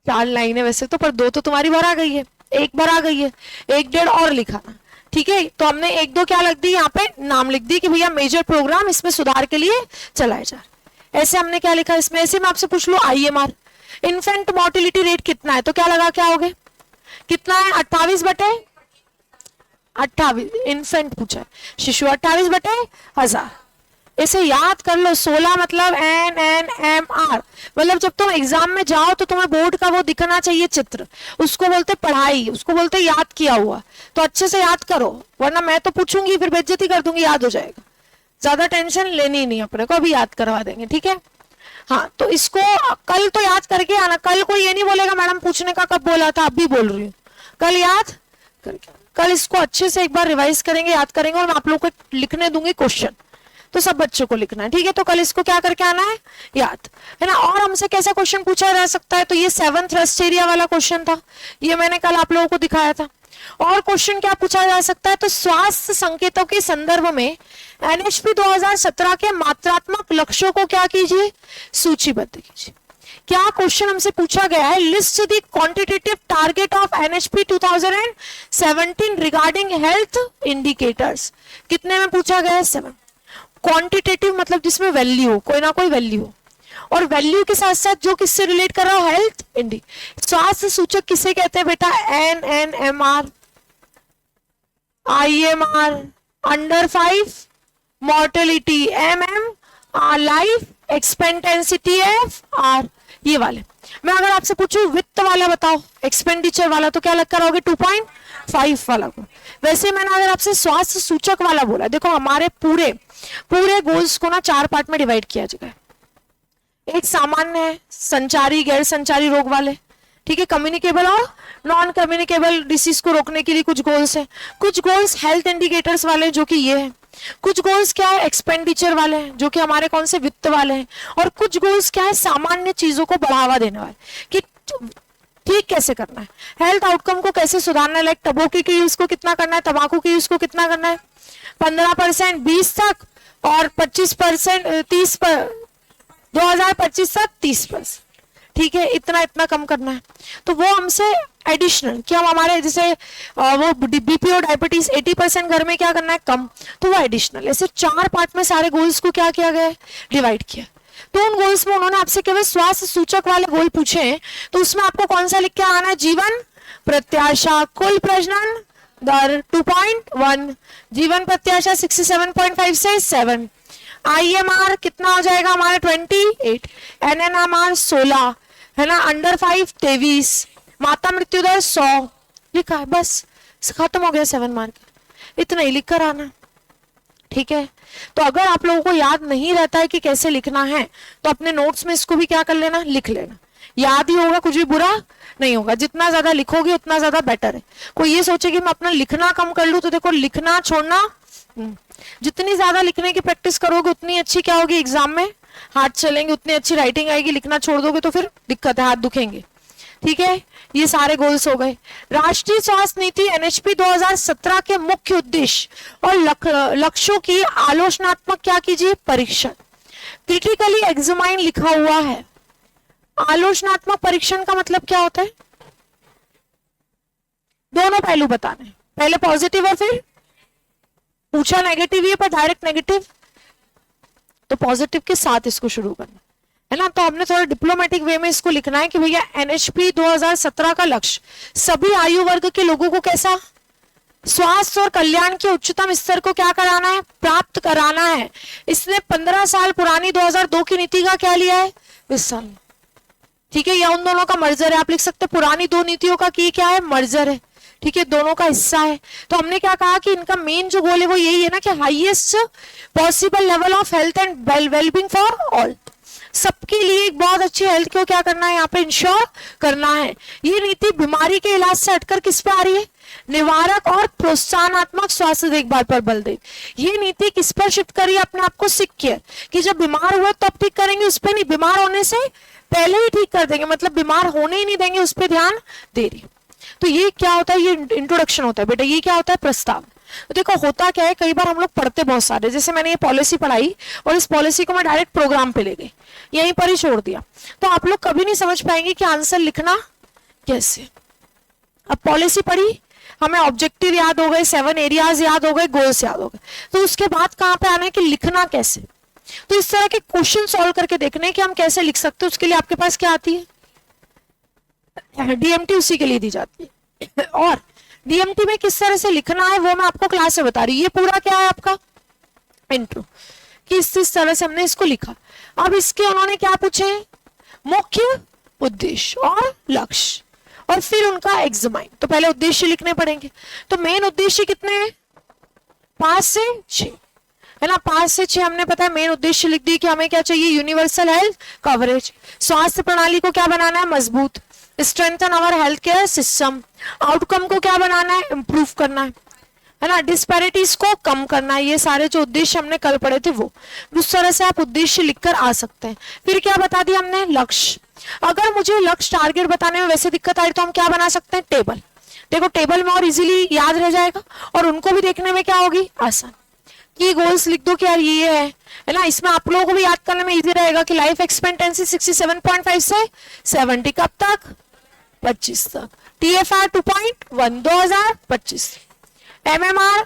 4 लाइन है वैसे तो, पर 2 तो तुम्हारी भर आ गई है, 1 भर आ गई है, 1-1.5 और लिखाना। ठीक है, तो हमने 1-2 क्या लिख दी यहाँ पे, नाम लिख दी कि भैया मेजर प्रोग्राम इसमें सुधार के लिए चलाए जा रहे। ऐसे हमने क्या लिखा इसमें, ऐसे मैं आपसे पूछ लू IMR, इन्फेंट मोर्टिलिटी रेट कितना है, तो क्या लगा क्या हो गए, कितना है 28/28, इन्फेंट पूछा है, शिशु 28/1000। इसे याद कर लो, 16 मतलब NNMR, मतलब जब तुम एग्जाम में जाओ तो तुम्हें बोर्ड का वो दिखना चाहिए चित्र, उसको बोलते पढ़ाई, उसको बोलते याद किया हुआ। तो अच्छे से याद करो, वरना मैं तो पूछूंगी फिर बेइज्जती कर दूंगी, याद हो जाएगा। ज्यादा टेंशन लेनी नहीं अपने को, अभी याद करवा देंगे। ठीक है, हाँ, तो इसको कल तो याद करके आना, कल कोई ये नहीं बोलेगा मैडम पूछने का कब बोला था, अभी बोल रही हूँ, कल याद करके, कल इसको अच्छे से एक बार रिवाइज करेंगे, याद करेंगे, और मैं आप लोगों को लिखने दूंगी क्वेश्चन, तो सब बच्चों को लिखना है। ठीक है, तो कल इसको क्या करके आना है, याद, है ना। और हमसे कैसा क्वेश्चन पूछा जा सकता है, तो ये 7 थ्रस्ट एरिया वाला क्वेश्चन था, ये मैंने कल आप लोगों को दिखाया था। और क्वेश्चन क्या पूछा जा सकता है, तो स्वास्थ्य संकेतों के संदर्भ में NHP 2017 के मात्रात्मक लक्ष्यों को क्या कीजिए, सूचीबद्ध कीजिए। क्या क्वेश्चन हमसे पूछा गया है, list the quantitative target of NHP 2017 regarding health indicators, कितने में पूछा गया है, 7। क्वांटिटेटिव मतलब जिसमें वैल्यू हो, कोई ना कोई वैल्यू हो, और वैल्यू के साथ साथ जो किससे रिलेट कर रहा हो, हेल्थ इंडी। स्वास्थ्य सूचक किसे कहते हैं बेटा, NNMR, IMR, under 5 mortality, MM, life expectancy FR, ये वाले। मैं अगर आपसे पूछूं वित्त वाला बताओ, एक्सपेंडिचर वाला, तो क्या लग कर आओगे, 2.5 वाला को। वैसे मैंने अगर आपसे स्वास्थ्य सूचक वाला बोला, देखो हमारे पूरे गोल्स को ना 4 पार्ट में डिवाइड किया जाएगा। एक सामान्य है, संचारी गैर संचारी रोग वाले, ठीक है, कम्युनिकेबल और नॉन कम्युनिकेबल डिसीज को रोकने के लिए कुछ गोल्स है, कुछ गोल्स हेल्थ इंडिकेटर्स वाले जो कि ये है, कुछ गोल्स क्या है एक्सपेंडिचर वाले हैं जो कि हमारे कौन से वित्त वाले हैं, और कुछ गोल्स क्या है सामान्य चीजों को बढ़ावा देने वाले कि ठीक कैसे करना है, हेल्थ आउटकम को कैसे सुधारना है, लाइक टबोकी के यूज को कितना करना है, तंबाकू के यूज को कितना करना है, 15% 20 तक, और 25% 30 पर 2025 तक 30%। ठीक है, इतना कम करना है। तो वो हमसे एडिशनल कि हम हमारे जैसे वो BPO डायबिटीज 80% घर में क्या करना है, कम, तो वो एडिशनल। ऐसे 4 पार्ट में सारे गोल्स को क्या किया गया है, डिवाइड किया। तो उन गोल्स में उन्होंने आपसे केवल स्वास्थ्य सूचक वाले गोल पूछे हैं, तो उसमें आपको कौन सा लिख के आना है, जीवन प्रत्याशा, कुल प्रजनन दर 2.1, जीवन प्रत्याशा 67.5 से 7, IMR कितना हो जाएगा हमारा 28, NNMR 16, है ना, अंडर 5 23, माता मृत्यु दर 100, लिखा है, बस खत्म हो गया 7 मार्क, इतना ही लिख कर आना। ठीक है, तो अगर आप लोगों को याद नहीं रहता है कि कैसे लिखना है, तो अपने नोट्स में इसको भी क्या कर लेना, लिख लेना, याद ही होगा, कुछ भी बुरा नहीं होगा। जितना ज्यादा लिखोगे उतना ज्यादा बेटर है। कोई ये सोचे कि मैं अपना लिखना कम कर लूं, तो देखो लिखना छोड़ना, जितनी ज्यादा लिखने की प्रैक्टिस करोगे उतनी अच्छी क्या होगी, एग्जाम में हाथ चलेंगे, उतनी अच्छी राइटिंग आएगी। लिखना छोड़ दोगे तो फिर दिक्कत है, हाथ दुखेंगे। ठीक है, ये सारे गोल्स हो गए। राष्ट्रीय स्वास्थ्य नीति NHP 2017 के मुख्य उद्देश्य और लक्ष्यों की आलोचनात्मक क्या कीजिए, परीक्षण, क्रिटिकली एग्जामाइन लिखा हुआ है। आलोचनात्मक परीक्षण का मतलब क्या होता है, दोनों पहलू बताने, पहले पॉजिटिव और फिर पूछा नेगेटिव है पर डायरेक्ट नेगेटिव, तो पॉजिटिव के साथ इसको शुरू करना है ना। तो हमने थोड़ा डिप्लोमेटिक वे में इसको लिखना है कि भैया NHP 2017 का लक्ष्य सभी आयु वर्ग के लोगों को कैसा, स्वास्थ्य और कल्याण के उच्चतम स्तर को क्या कराना है, प्राप्त कराना है। इसने 15 साल पुरानी 2002 की नीति का क्या लिया है, विस्तार। ठीक है, या उन दोनों का मर्जर है, आप लिख सकते परानी 2 नीतियों का की क्या है, मर्जर है। ठीक है, दोनों का हिस्सा है। तो हमने क्या कहा कि इनका मेन जो गोल है वो यही है ना कि highest possible level of health and wellbeing for all, सबके लिए एक बहुत अच्छी हेल्थ को क्या करना है, यहाँ पे इंश्योर करना है। ये नीति बीमारी के इलाज से हटकर किस पे आ रही है, निवारक और प्रोत्साहनात्मक स्वास्थ्य देखभाल पर बल दे। ये नीति किस पर शिफ्ट करिए, अपने आप को सिक केयर, कि जब बीमार हुए तब ठीक करेंगे, उस पर नहीं, बीमार होने से पहले ही ठीक कर देंगे, मतलब बीमार होने ही नहीं देंगे, उस पर ध्यान दे रही। तो ये क्या होता है, ये इंट्रोडक्शन होता है बेटा, ये क्या होता है, प्रस्ताव। तो देखो होता क्या है, कई बार हम लोग पढ़ते बहुत सारे, जैसे मैंने ये पॉलिसी पढ़ाई और इस पॉलिसी को मैं डायरेक्ट प्रोग्राम पे ले गई, यहीं पर ही छोड़ दिया, तो आप लोग कभी नहीं समझ पाएंगे कि आंसर लिखना कैसे। अब पॉलिसी पढ़ी, हमें ऑब्जेक्टिव याद हो गए, 7 एरियाज याद हो गए, गोल्स याद हो गए, तो उसके बाद कहाँ पे आना है कि लिखना कैसे। तो इस तरह के क्वेश्चन सॉल्व करके देखने कि हम कैसे लिख सकते हैं, उसके लिए आपके पास क्या आती है, डीएमटी उसी के लिए दी जाती है। और डीएमटी में किस तरह से लिखना है वो मैं आपको क्लास में बता रही हूँ। ये पूरा क्या है आपका इंट्रो, कि इस तरह से हमने इसको लिखा। अब इसके उन्होंने क्या पूछे, मुख्य उद्देश्य और लक्ष्य, और फिर उनका एग्जामाइन। तो पहले उद्देश्य लिखने पड़ेंगे। तो मेन उद्देश्य कितने हैं, 5 से 6 है ना, 5 से 6 हमने पता है मेन उद्देश्य लिख दी कि हमें क्या चाहिए, यूनिवर्सल हेल्थ कवरेज, स्वास्थ्य प्रणाली को क्या बनाना है, मजबूत, strengthen our health care system, outcome को क्या बनाना है, इंप्रूव करना है ना, डिस्पैरिटीज को कम करना है। ये सारे जो उद्देश्य हमने कल पढ़े थे वो, उस तरह से आप उद्देश्य लिखकर आ सकते हैं। फिर क्या बता दिया हमने, लक्ष्य। अगर मुझे लक्ष्य टारगेट बताने में वैसे दिक्कत आई तो हम क्या बना सकते हैं, टेबल। देखो टेबल में और इजीली याद रह जाएगा, और उनको भी देखने में क्या होगी, आसान। की गोल्स लिख दो कि यार ये है ना, इसमें आप लोगों को भी याद करने में इजी रहेगा कि लाइफ एक्सपेक्टेंसी 67.5 से 70, कब तक, 25 तक। TFR 2.1 2025, MMR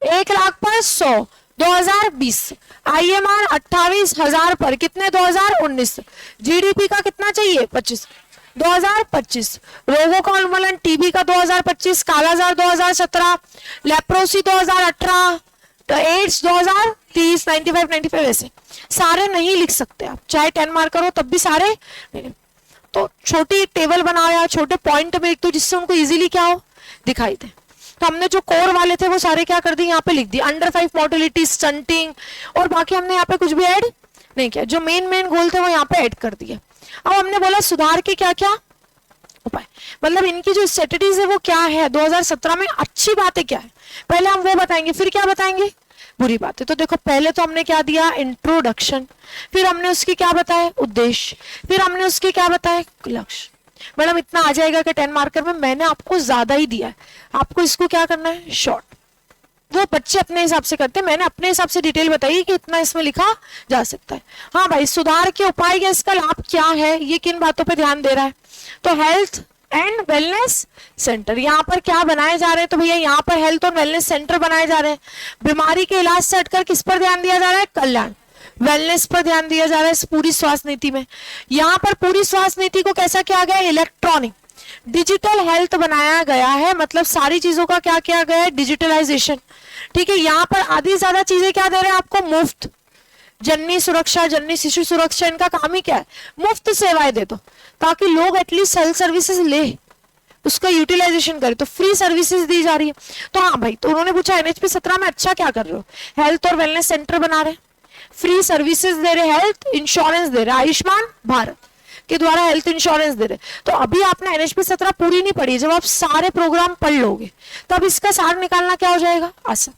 1 लाख पर 100 2020, IMR 28,000 पर कितने 2019, GDP का कितना चाहिए 25 2025, रोगों का उन्मूलन टीबी का 2025, कालाजार 2017, लेप्रोसी 2018, एड्स 2030, 95 ऐसे सारे नहीं लिख सकते आप, चाहे 10 मार्कर हो तब भी सारे नहीं। तो छोटी टेबल बनाओ या छोटे पॉइंट में लिख दो जिससे उनको इजीली क्या हो, दिखाई दे। तो हमने जो कोर वाले थे वो सारे क्या कर दिए, यहाँ पे लिख दिए, अंडर 5 मोर्टेलिटी, स्टंटिंग, और बाकी हमने यहाँ पे कुछ भी ऐड नहीं किया, जो मेन गोल थे वो यहाँ पे ऐड कर दिए। अब हमने बोला सुधार के क्या क्या उपाय, मतलब इनकी जो स्ट्रेटेजीज है वो क्या है, 2017 में अच्छी बातें क्या है पहले हम वो बताएंगे, फिर क्या बताएंगे, बुरी बातें। तो देखो पहले तो हमने क्या दिया, इंट्रोडक्शन, फिर हमने उसकी क्या बताया, उद्देश्य, फिर हमने उसके क्या बताया, लक्ष्य। मैडम इतना आ जाएगा कि 10 मार्कर में, मैंने आपको ज्यादा ही दिया है, आपको इसको क्या करना है, शॉर्ट। वो बच्चे अपने हिसाब से करते हैं, मैंने अपने हिसाब से डिटेल बताई कि इतना इसमें लिखा जा सकता है। हाँ भाई, सुधार के उपाय या इसका लाभ क्या है, ये किन बातों पे ध्यान दे रहा है, तो हेल्थ एंड वेलनेस सेंटर यहाँ पर क्या बनाए जा रहे हैं, तो भैया यहाँ पर हेल्थ और वेलनेस सेंटर बनाए जा रहे हैं। बीमारी के इलाज से हटकर किस पर ध्यान दिया जा रहा है, कल्याण, वेलनेस पर ध्यान दिया जा रहा है इस पूरी स्वास्थ्य नीति में। यहाँ पर पूरी स्वास्थ्य नीति को कैसा किया गया, इलेक्ट्रॉनिक डिजिटल हेल्थ बनाया गया है, मतलब सारी चीजों का क्या किया गया है, डिजिटलाइजेशन। ठीक है, यहाँ पर आधी ज्यादा चीजें क्या दे रहे हैं आपको, मुफ्त, जननी सुरक्षा, जननी शिशु सुरक्षा, इनका काम ही क्या है, मुफ्त सेवाएं दे दो, ताकि लोग एटलीस्ट हेल्थ सर्विसेज ले, उसका यूटिलाइजेशन करे, तो फ्री सर्विसेज दी जा रही है। तो हाँ भाई, तो उन्होंने पूछा NHP 17 में अच्छा क्या कर रहे हो, हेल्थ और वेलनेस सेंटर बना रहे, फ्री सर्विसेज दे रहे, हेल्थ इंश्योरेंस दे रहे, आयुष्मान भारत के द्वारा हेल्थ इंश्योरेंस दे रहे। तो अभी आपने NHP 17 पूरी नहीं पढ़ी, जब आप सारे प्रोग्राम पढ़ लोगे तब इसका सार निकालना क्या हो जाएगा, आसान।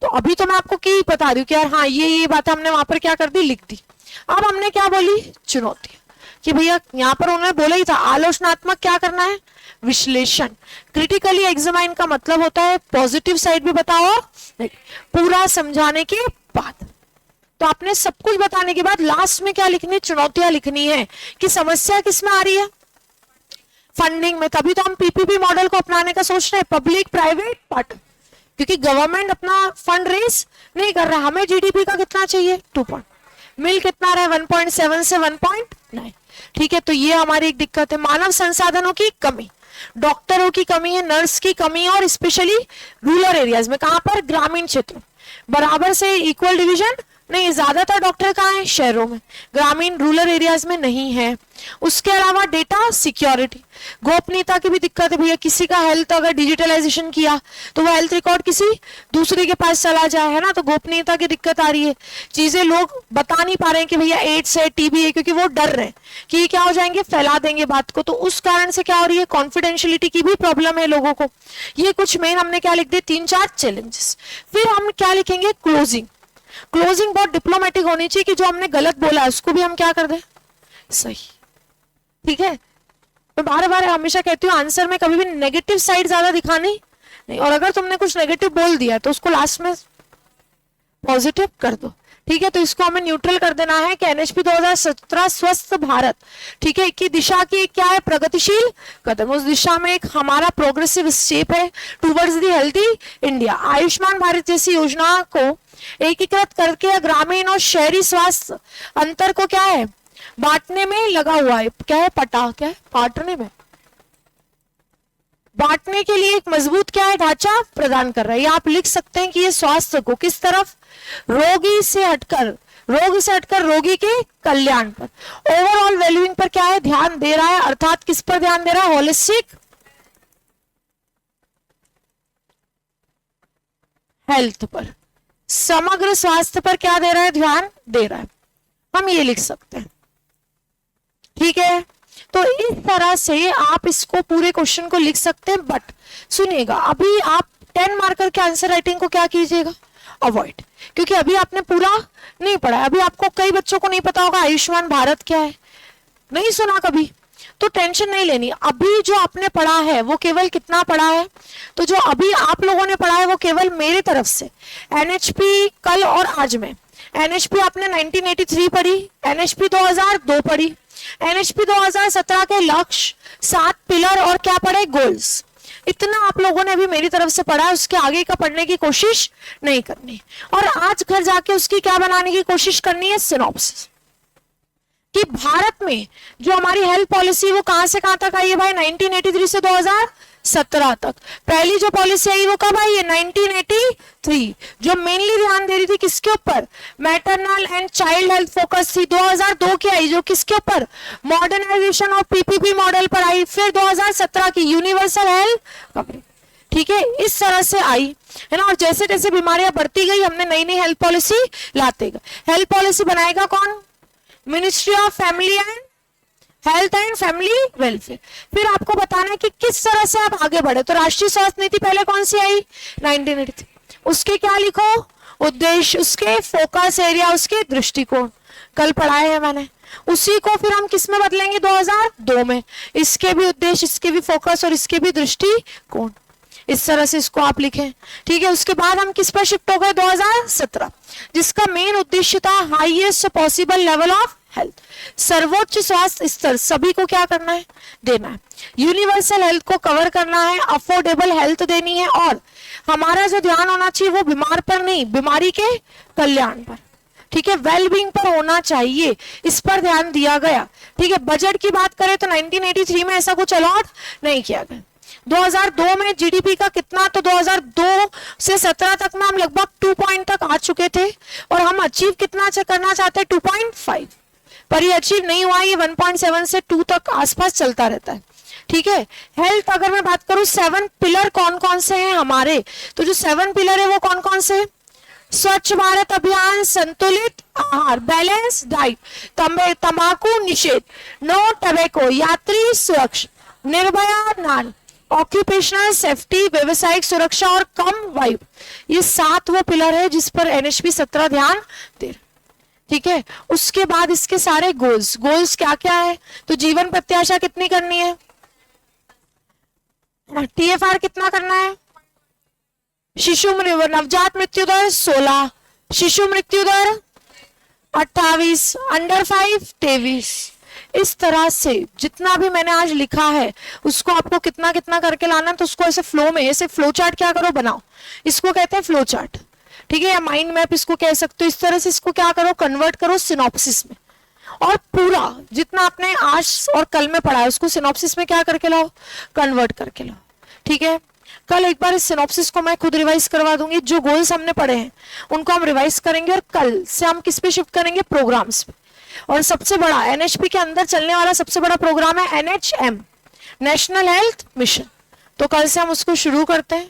तो अभी तो मैं आपको की बता दूं कि यार हाँ ये बात हमने वहां पर क्या कर दी, लिख दी। अब हमने क्या बोली, चुनौती, कि भैया यहाँ पर उन्होंने बोला ही था आलोचनात्मक क्या करना है, विश्लेषण, क्रिटिकली एग्जामाइन का मतलब होता है पॉजिटिव साइड भी बताओ, पूरा समझाने के बाद। तो आपने सब कुछ बताने के बाद लास्ट में क्या लिखनी, चुनौतियां लिखनी है कि समस्या किसमें आ रही है, फंडिंग में। तभी तो हम PPP मॉडल को अपनाने का सोच रहे हैं, पब्लिक प्राइवेट पार्टनर, क्योंकि गवर्नमेंट अपना फंड रेज नहीं कर रहा। हमें GDP का कितना चाहिए, 2 मिल कितना रहा है, 1.7 से 1.9। ठीक है, तो ये हमारी एक दिक्कत है। मानव संसाधनों की कमी, डॉक्टरों की कमी है, नर्स की कमी है, और स्पेशली रूरल एरियाज में, कहां पर, ग्रामीण क्षेत्र, बराबर से इक्वल डिवीजन नहीं, ज्यादातर डॉक्टर कहाँ है, शहरों में, ग्रामीण रूरल एरियाज में नहीं है। उसके अलावा डेटा सिक्योरिटी, गोपनीयता की भी दिक्कत है भैया, किसी का हेल्थ अगर डिजिटलाइजेशन किया तो वो हेल्थ रिकॉर्ड किसी दूसरे के पास चला जाए, है ना, तो गोपनीयता की दिक्कत आ रही है। चीजें लोग बता नहीं पा रहे हैं कि भैया एड्स है, TB है, क्योंकि वो डर रहे हैं कि ये क्या हो जाएंगे, फैला देंगे बात को, तो उस कारण से क्या हो रही है, कॉन्फिडेंशियलिटी की भी प्रॉब्लम है लोगों को। ये कुछ मेन हमने क्या लिख दिए, 3-4 चैलेंजेस। फिर हम क्या लिखेंगे, क्लोजिंग। क्लोजिंग बहुत डिप्लोमेटिक होनी चाहिए कि जो हमने गलत बोला है उसको भी हम क्या कर दें, सही। ठीक है, मैं बार बार हमेशा कहती हूँ आंसर में कभी भी नेगेटिव साइड ज्यादा दिखानी नहीं। और अगर तुमने कुछ नेगेटिव बोल दिया तो उसको लास्ट में पॉजिटिव कर दो, ठीक है। तो इसको हमें न्यूट्रल कर देना है कि एनएचपी 2017 स्वस्थ भारत, ठीक है, की दिशा की क्या है, प्रगतिशील कदम, उस दिशा में एक हमारा प्रोग्रेसिव स्टेप है towards the healthy India. Ayushman Bharat जैसी योजना को एकीकृत करके ग्रामीण और शहरी स्वास्थ्य अंतर को क्या है, बांटने में लगा हुआ है, क्या है, क्या है, बांटने में, बांटने के लिए एक मजबूत क्या है, ढांचा प्रदान कर रहा है। आप लिख सकते हैं कि ये स्वास्थ्य को किस तरफ, रोग से हटकर रोगी के कल्याण पर, ओवरऑल वेल्यूइंग पर क्या है, ध्यान दे रहा है। अर्थात किस पर ध्यान दे रहा है, होलिस्टिक हेल्थ पर, समग्र स्वास्थ्य पर क्या दे रहा है, ध्यान दे रहा है। हम ये लिख सकते हैं, ठीक है। तो इस तरह से आप इसको पूरे क्वेश्चन को लिख सकते हैं। बट सुनिएगा, अभी आप 10 मार्कर के आंसर राइटिंग को क्या कीजिएगा, अवॉइड, क्योंकि अभी आपने पूरा नहीं पढ़ा है। अभी आपको कई बच्चों को नहीं पता होगा आयुष्मान भारत क्या है, नहीं सुना कभी, तो टेंशन नहीं लेनी। अभी जो आपने पढ़ा है वो केवल कितना पढ़ा है, तो जो अभी आप लोगों ने पढ़ा है वो केवल मेरी तरफ से एनएचपी कल और आज में, एनएचपी आपने 1983 पढ़ी, एनएचपी 2002 पढ़ी, एनएचपी 2017 के लक्ष्य, 7 पिलर और क्या पढ़े, गोल्स, इतना आप लोगों ने अभी मेरी तरफ से पढ़ा है। उसके आगे का पढ़ने की कोशिश नहीं करनी, और आज घर जाके उसकी क्या बनाने की कोशिश करनी है, सिनॉप्सिस, कि भारत में जो हमारी हेल्थ पॉलिसी वो कहां से कहां तक आई है भाई, 1983 से 2017 तक। पहली जो पॉलिसी आई वो कब आई है, 1983, जो मेनली ध्यान दे रही थी किसके ऊपर, maternal and child health focus थी। 2002 की आई जो किसके ऊपर, मॉडर्नाइजेशन ऑफ पीपीपी मॉडल पर आई। फिर 2017 की यूनिवर्सल हेल्थ कवरेज, ठीक है, इस तरह से आई है ना। और जैसे जैसे बीमारियां बढ़ती गई हमने नई नई हेल्थ पॉलिसी लाते गए। हेल्थ पॉलिसी बनाएगा कौन, ministry of family and health and family welfare. फिर आपको बताना है कि किस तरह से आप आगे बढ़े। तो राष्ट्रीय स्वास्थ्य नीति पहले कौन सी आई, 1983, उसके क्या लिखो, उद्देश्य, उसके फोकस एरिया, उसके दृष्टिकोण, कल पढ़ाए हैं मैंने। उसी को फिर हम किस में बदलेंगे, 2002 में, इसके भी उद्देश्य, इसके भी फोकस और इसके भी दृष्टिकोण, इस तरह से इसको आप लिखें, ठीक है। उसके बाद हम किस पर शिफ्ट हो गए, 2017, जिसका मेन उद्देश्य था highest possible level of health, सर्वोच्च स्वास्थ्य स्तर सभी को क्या करना है, देना है। यूनिवर्सल हेल्थ को कवर करना है, अफोर्डेबल हेल्थ देनी है, और हमारा जो ध्यान होना चाहिए वो बीमार पर नहीं, बीमारी के कल्याण पर, ठीक है, वेलबींग पर होना चाहिए, इस पर ध्यान दिया गया, ठीक है। बजट की बात करें तो 1983 में ऐसा कुछ अलॉट नहीं किया गया। 2002 में जीडीपी का कितना, तो 2002 से 17 तक में हम लगभग 2 पॉइंट तक आ चुके थे, और हम अचीव कितना करना चाहते हैं, 2.5, पर ये अचीव नहीं हुआ। ये 1.7 से 2 तक आसपास चलता रहता है, ठीक है। हेल्थ अगर मैं बात करूं, 7 पिलर कौन कौन से हैं हमारे, तो जो 7 पिलर है वो कौन कौन से, स्वच्छ भारत अभियान, संतुलित आहार, बैलेंस डाइट, तंबाकू निषेध, नो टबैको, यात्री सुरक्षा, निर्भया नान, ऑक्यूपेशनल सेफ्टी, व्यवसायिक सुरक्षा और कम वायु, ये 7 वो पिलर है जिस पर एनएचपी 17 ध्यान दे रहा, ठीक है। उसके बाद इसके सारे गोल्स, गोल्स क्या क्या है, तो जीवन प्रत्याशा कितनी करनी है, टीएफआर कितना करना है, शिशु नवजात मृत्यु दर 16, शिशु मृत्यु दर 28, अंडर 5 23। इस तरह से जितना भी मैंने आज लिखा है उसको आपको कितना कितना करके लाना, तो उसको ऐसे फ्लो में, ऐसे फ्लो चार्ट क्या करो, बनाओ, इसको कहते हैं फ्लो चार्ट, ठीक है, या माइंड मैप इसको कह सकते हो। इस तरह से इसको क्या करो, कन्वर्ट करो सिनॉप्सिस में, और पूरा जितना आपने आज और कल में पढ़ा है उसको सिनॉप्सिस में क्या करके लाओ, कन्वर्ट करके लाओ, ठीक है। कल एक बार इस सिनॉप्सिस को मैं खुद रिवाइज करवा दूंगी, जो गोल्स हमने पढ़े हैं उनको हम रिवाइज करेंगे, और कल से हम किस पे शिफ्ट करेंगे, प्रोग्राम्स पे। और सबसे बड़ा एनएचपी के अंदर चलने वाला सबसे बड़ा प्रोग्राम है एनएचएम, नेशनल हेल्थ मिशन, तो कल से हम उसको शुरू करते हैं।